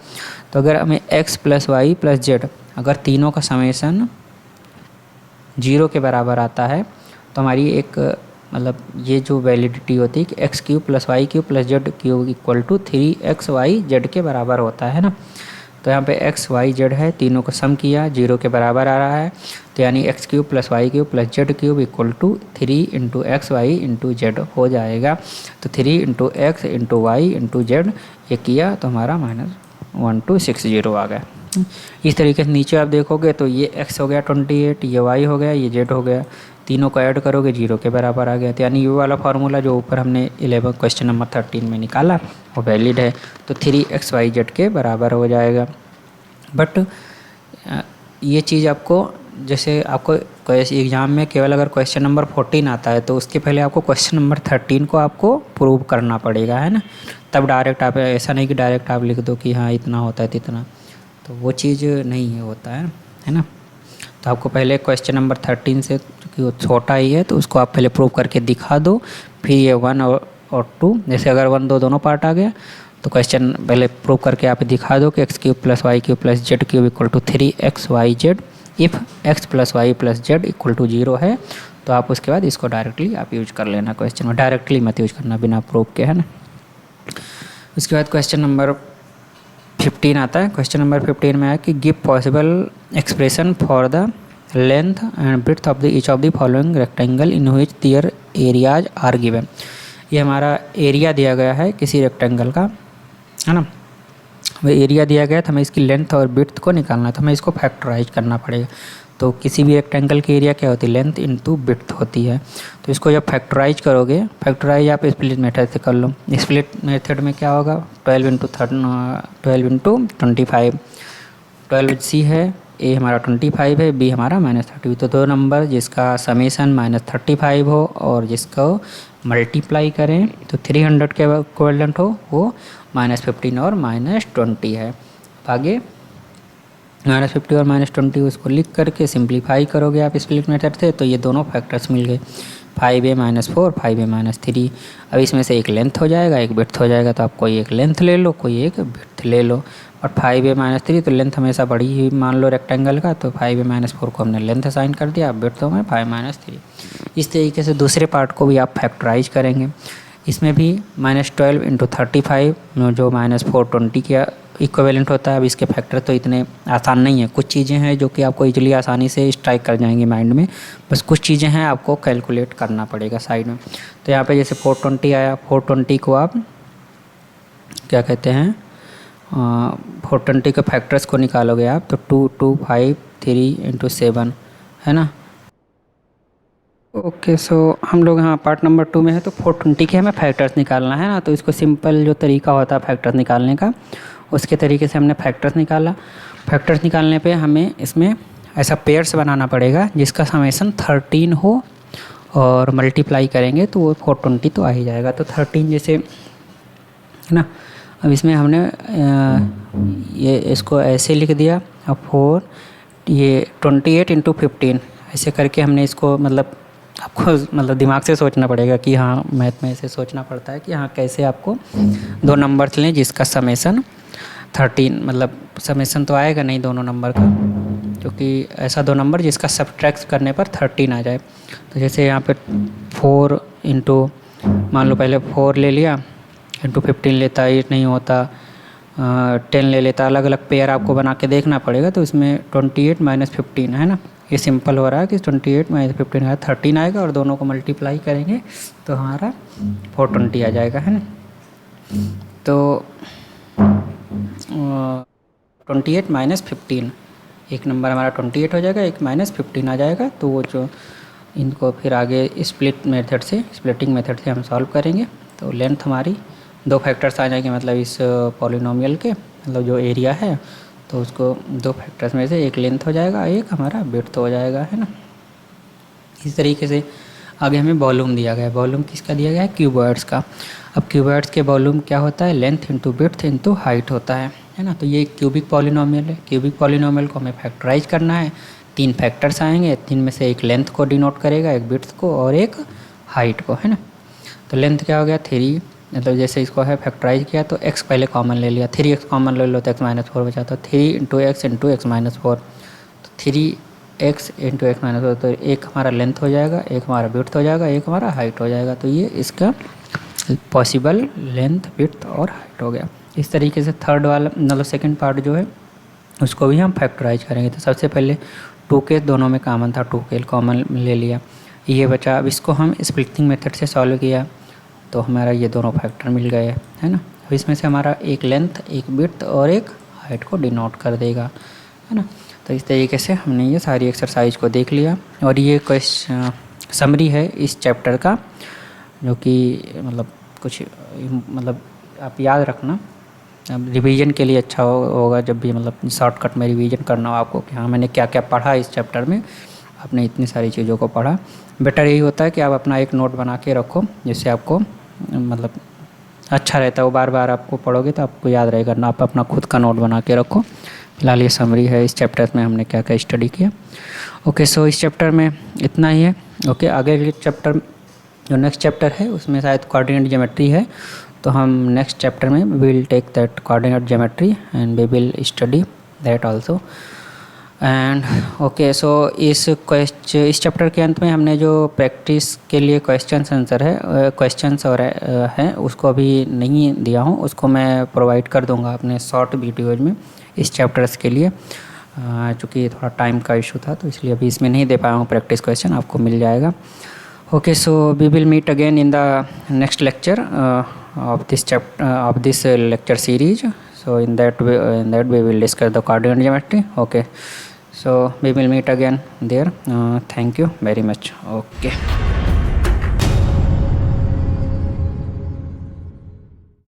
तो अगर हमें x plus Y plus z अगर तीनों का समेसन 0 के बराबर आता है, तो हमारी एक मतलब ये जो वैलिडिटी होती है कि x cube plus y cube plus z cube equal to 3xyz के बराबर होता है ना। तो यहाँ पे एक्स वाई जेड है, तीनों को सम किया 0 के बराबर आ रहा है, तो यानी x cube plus y cube plus z cube equal to 3 into x y into z हो जाएगा। तो 3 into x into y into z ये किया तो हमारा -1260 आ गया। इस तरीके से नीचे आप देखोगे तो ये x हो गया 28, ये y हो गया, ये z हो गया, तीनों को ऐड करोगे 0 के बराबर आ गया। तो यानी ये वाला फार्मूला जो ऊपर हमने 11 क्वेश्चन नंबर 13 में निकाला वो वैलिड है, तो 3xyz के बराबर हो जाएगा। बट ये चीज़ आपको जैसे आपको एग्ज़ाम में केवल अगर क्वेश्चन नंबर 14 आता है तो उसके पहले आपको क्वेश्चन नंबर 13 को आपको प्रूव करना पड़ेगा, है ना। तब डायरेक्ट आप ऐसा नहीं कि डायरेक्ट आप लिख दो कि हाँ इतना होता है इतना, तो वो चीज़ नहीं होता है ना। तो आपको पहले क्वेश्चन नंबर 13 से, क्योंकि वो छोटा ही है, तो उसको आप पहले प्रूव करके दिखा दो, फिर ये 1 और 2, जैसे अगर 1 2 दोनों पार्ट आ गया तो क्वेश्चन पहले प्रूव करके आप दिखा दो कि x cube plus y cube plus z cube equal to 3xyz if x plus Y plus z equal to 0 है। तो आप उसके बाद इसको डायरेक्टली आप यूज कर लेना क्वेश्चन में, डायरेक्टली मत यूज करना बिना प्रूव के, है ना। उसके बाद क्वेश्चन नंबर 15 आता है। क्वेश्चन नंबर 15 में है कि give possible expression for the length and breadth of the each of the following rectangle in which their areas are given. ये हमारा एरिया दिया गया है किसी रेक्टेंगल का, है ना। वो एरिया दिया गया तो हमें इसकी लेंथ और ब्रेड्थ को निकालना है, तो हमें इसको फैक्टराइज करना पड़ेगा। तो किसी भी रेक्टेंगल की एरिया क्या होती है, लेंथ इंटू ब्रेड्थ होती है। तो इसको जब फैक्टराइज करोगे, फैक्टराइज आप स्प्लिट मेथड से कर लो। स्प्लिट मेथड में क्या होगा, 12 इंटू 25, 12 सी है, ए हमारा 25 है, बी हमारा -30। तो दो नंबर जिसका समेसन -35 हो और जिसको मल्टीप्लाई करें तो 300 के इक्विवेलेंट हो, वो -15 और -20 है। आगे -50 और -20 उसको लिख करके सिंप्लीफाई करोगे आप स्प्लिट मेथड से, तो ये दोनों फैक्टर्स मिल गए। 5a-4, 5a-3। अब इसमें से एक लेंथ हो जाएगा, एक विड्थ हो जाएगा, तो आप कोई एक लेंथ ले लो, कोई एक विड्थ ले लो। और 5a-3 तो लेंथ हमेशा बड़ी ही मान लो रेक्टेंगल का, तो 5a-4 को हमने लेंथ असाइन कर दिया, अब विड्थ हो गए 5-3। इस तरीके से दूसरे पार्ट को भी आप फैक्टराइज करेंगे। इसमें भी -12 × 35 जो -420 के इक्विवेलेंट होता है। अब इसके फैक्टर तो इतने आसान नहीं है, कुछ चीज़ें हैं जो कि आपको इजीली आसानी से स्ट्राइक कर जाएंगी माइंड में, बस कुछ चीज़ें हैं आपको कैलकुलेट करना पड़ेगा साइड में। तो यहाँ पे जैसे 420 आया, 420 को आप क्या कहते हैं, 420 के फैक्टर्स को निकालोगे आप तो 2, 2, 5, 3 × 7 है ना। ओके, सो हम लोग यहाँ पार्ट नंबर 2 में है। तो 420 के हमें फैक्टर्स निकालना है ना, तो इसको सिंपल जो तरीका होता है फैक्टर्स निकालने का, उसके तरीके से हमने फैक्टर्स निकाला। फैक्टर्स निकालने पे हमें इसमें ऐसा पेयर्स बनाना पड़ेगा जिसका समेशन 13 हो और मल्टीप्लाई करेंगे तो वो 420 तो आ ही जाएगा। तो 13 जैसे है ना, अब इसमें हमने ये इसको ऐसे लिख दिया। अब 4 ये 28 × 15 ऐसे करके हमने इसको मतलब आपको मतलब दिमाग से सोचना पड़ेगा कि हाँ, मैथ में ऐसे सोचना पड़ता है कि हाँ कैसे आपको दो नंबर्स लें जिसका समेशन 13 मतलब समेशन तो आएगा नहीं दोनों नंबर का, क्योंकि ऐसा दो नंबर जिसका सब्ट्रैक्ट करने पर 13 आ जाए। तो जैसे यहाँ पे 4 × मान लो पहले 4 ले लिया, × 15 लेता, 8 नहीं होता, 10 ले लेता, अलग अलग पेयर आपको बना के देखना पड़ेगा। तो इसमें 28 - 15 है ना, ये सिंपल हो रहा है कि 28 - 15 है 13 आएगा, और दोनों को मल्टीप्लाई करेंगे तो हमारा 420 आ जाएगा है ना। तो 28 - 15, एक नंबर हमारा 28 हो जाएगा, एक -15 आ जाएगा। तो वो जो इनको फिर आगे स्प्लिटिंग मेथड से हम सॉल्व करेंगे। तो लेंथ हमारी दो फैक्टर्स आ जाएंगे, मतलब इस पॉलिनोमियल के मतलब जो एरिया है, तो उसको दो फैक्टर्स में से एक लेंथ हो जाएगा, एक हमारा विड्थ हो जाएगा है ना। इस तरीके से आगे हमें वॉल्यूम दिया गया है। वॉल्यूम किसका दिया गया है? क्यूबॉइड्स का। अब क्यूबॉइड्स के वॉल्यूम क्या होता है? Length into width into height होता है ना। तो ये क्यूबिक पॉलिनोमियल है। क्यूबिक पॉलिनोमियल को हमें फैक्टराइज करना है। 3 फैक्टर्स आएंगे, 3 में से एक लेंथ को डिनोट करेगा, एक विड्थ को और एक हाइट को, है ना। तो लेंथ क्या हो गया? 3, मतलब जैसे इसको है फैक्टराइज किया तो x पहले कॉमन ले लिया, 3x कॉमन ले लो तो x-4 बचा। तो 3 × x × x-4, तो 3x × x-4, तो एक हमारा लेंथ हो जाएगा, एक हमारा विड्थ हो जाएगा, एक हमारा हाइट हो जाएगा। तो ये इसका पॉसिबल लेंथ, विड्थ और हाइट हो गया। इस तरीके से थर्ड वाला मतलब सेकंड पार्ट जो है उसको भी हम फैक्टराइज करेंगे। तो सबसे पहले 2k दोनों में कॉमन था, 2k कॉमन ले लिया, ये बचा। अब इसको हम स्प्लिटिंग मेथड से सॉल्व किया तो हमारा ये दोनों फैक्टर मिल गए, है ना। अब इसमें से हमारा एक लेंथ, एक विड्थ और एक हाइट को डिनोट कर देगा, है ना। तो इस तरीके से हमने ये सारी एक्सरसाइज को देख लिया। और ये क्वेश्चन समरी है इस चैप्टर का, जो कि मतलब कुछ मतलब आप याद रखना, अब रिवीजन के लिए अच्छा होगा जब भी मतलब शॉर्टकट में रिवीजन करना हो आपको कि हाँ मैंने क्या क्या पढ़ा इस चैप्टर में। आपने इतनी सारी चीज़ों को पढ़ा, बेटर यही होता है कि आप अपना एक नोट बना के रखो, जिससे आपको मतलब अच्छा रहता है। वो बार बार आपको पढ़ोगे तो आपको याद रहेगा ना। आप अपना खुद का नोट बना के रखो। फिलहाल ये समरी है इस चैप्टर में हमने क्या क्या स्टडी किया। ओके, सो इस चैप्टर में इतना ही है। ओके, आगे के चैप्टर जो नेक्स्ट चैप्टर है उसमें शायद कोऑर्डिनेट ज्योमेट्री है, तो हम नेक्स्ट चैप्टर में we will take that coordinate geometry and we will study that also. And okay, so इस चैप्टर के अंत में हमने जो प्रैक्टिस के लिए क्वेश्चंस और हैं उसको अभी नहीं दिया हूँ, उसको मैं प्रोवाइड कर दूँगा अपने शॉर्ट वीडियोज़ में इस चैप्टर्स के लिए। चूँकि थोड़ा टाइम का इशू था तो इसलिए अभी इसमें नहीं दे पाया हूँ प्रैक्टिस क्वेश्चन, आपको मिल जाएगा। Okay, so we will meet again in the next lecture of this lecture series. So in that we will discuss the coordinate geometry. Okay, so we will meet again there. Thank you very much. Okay.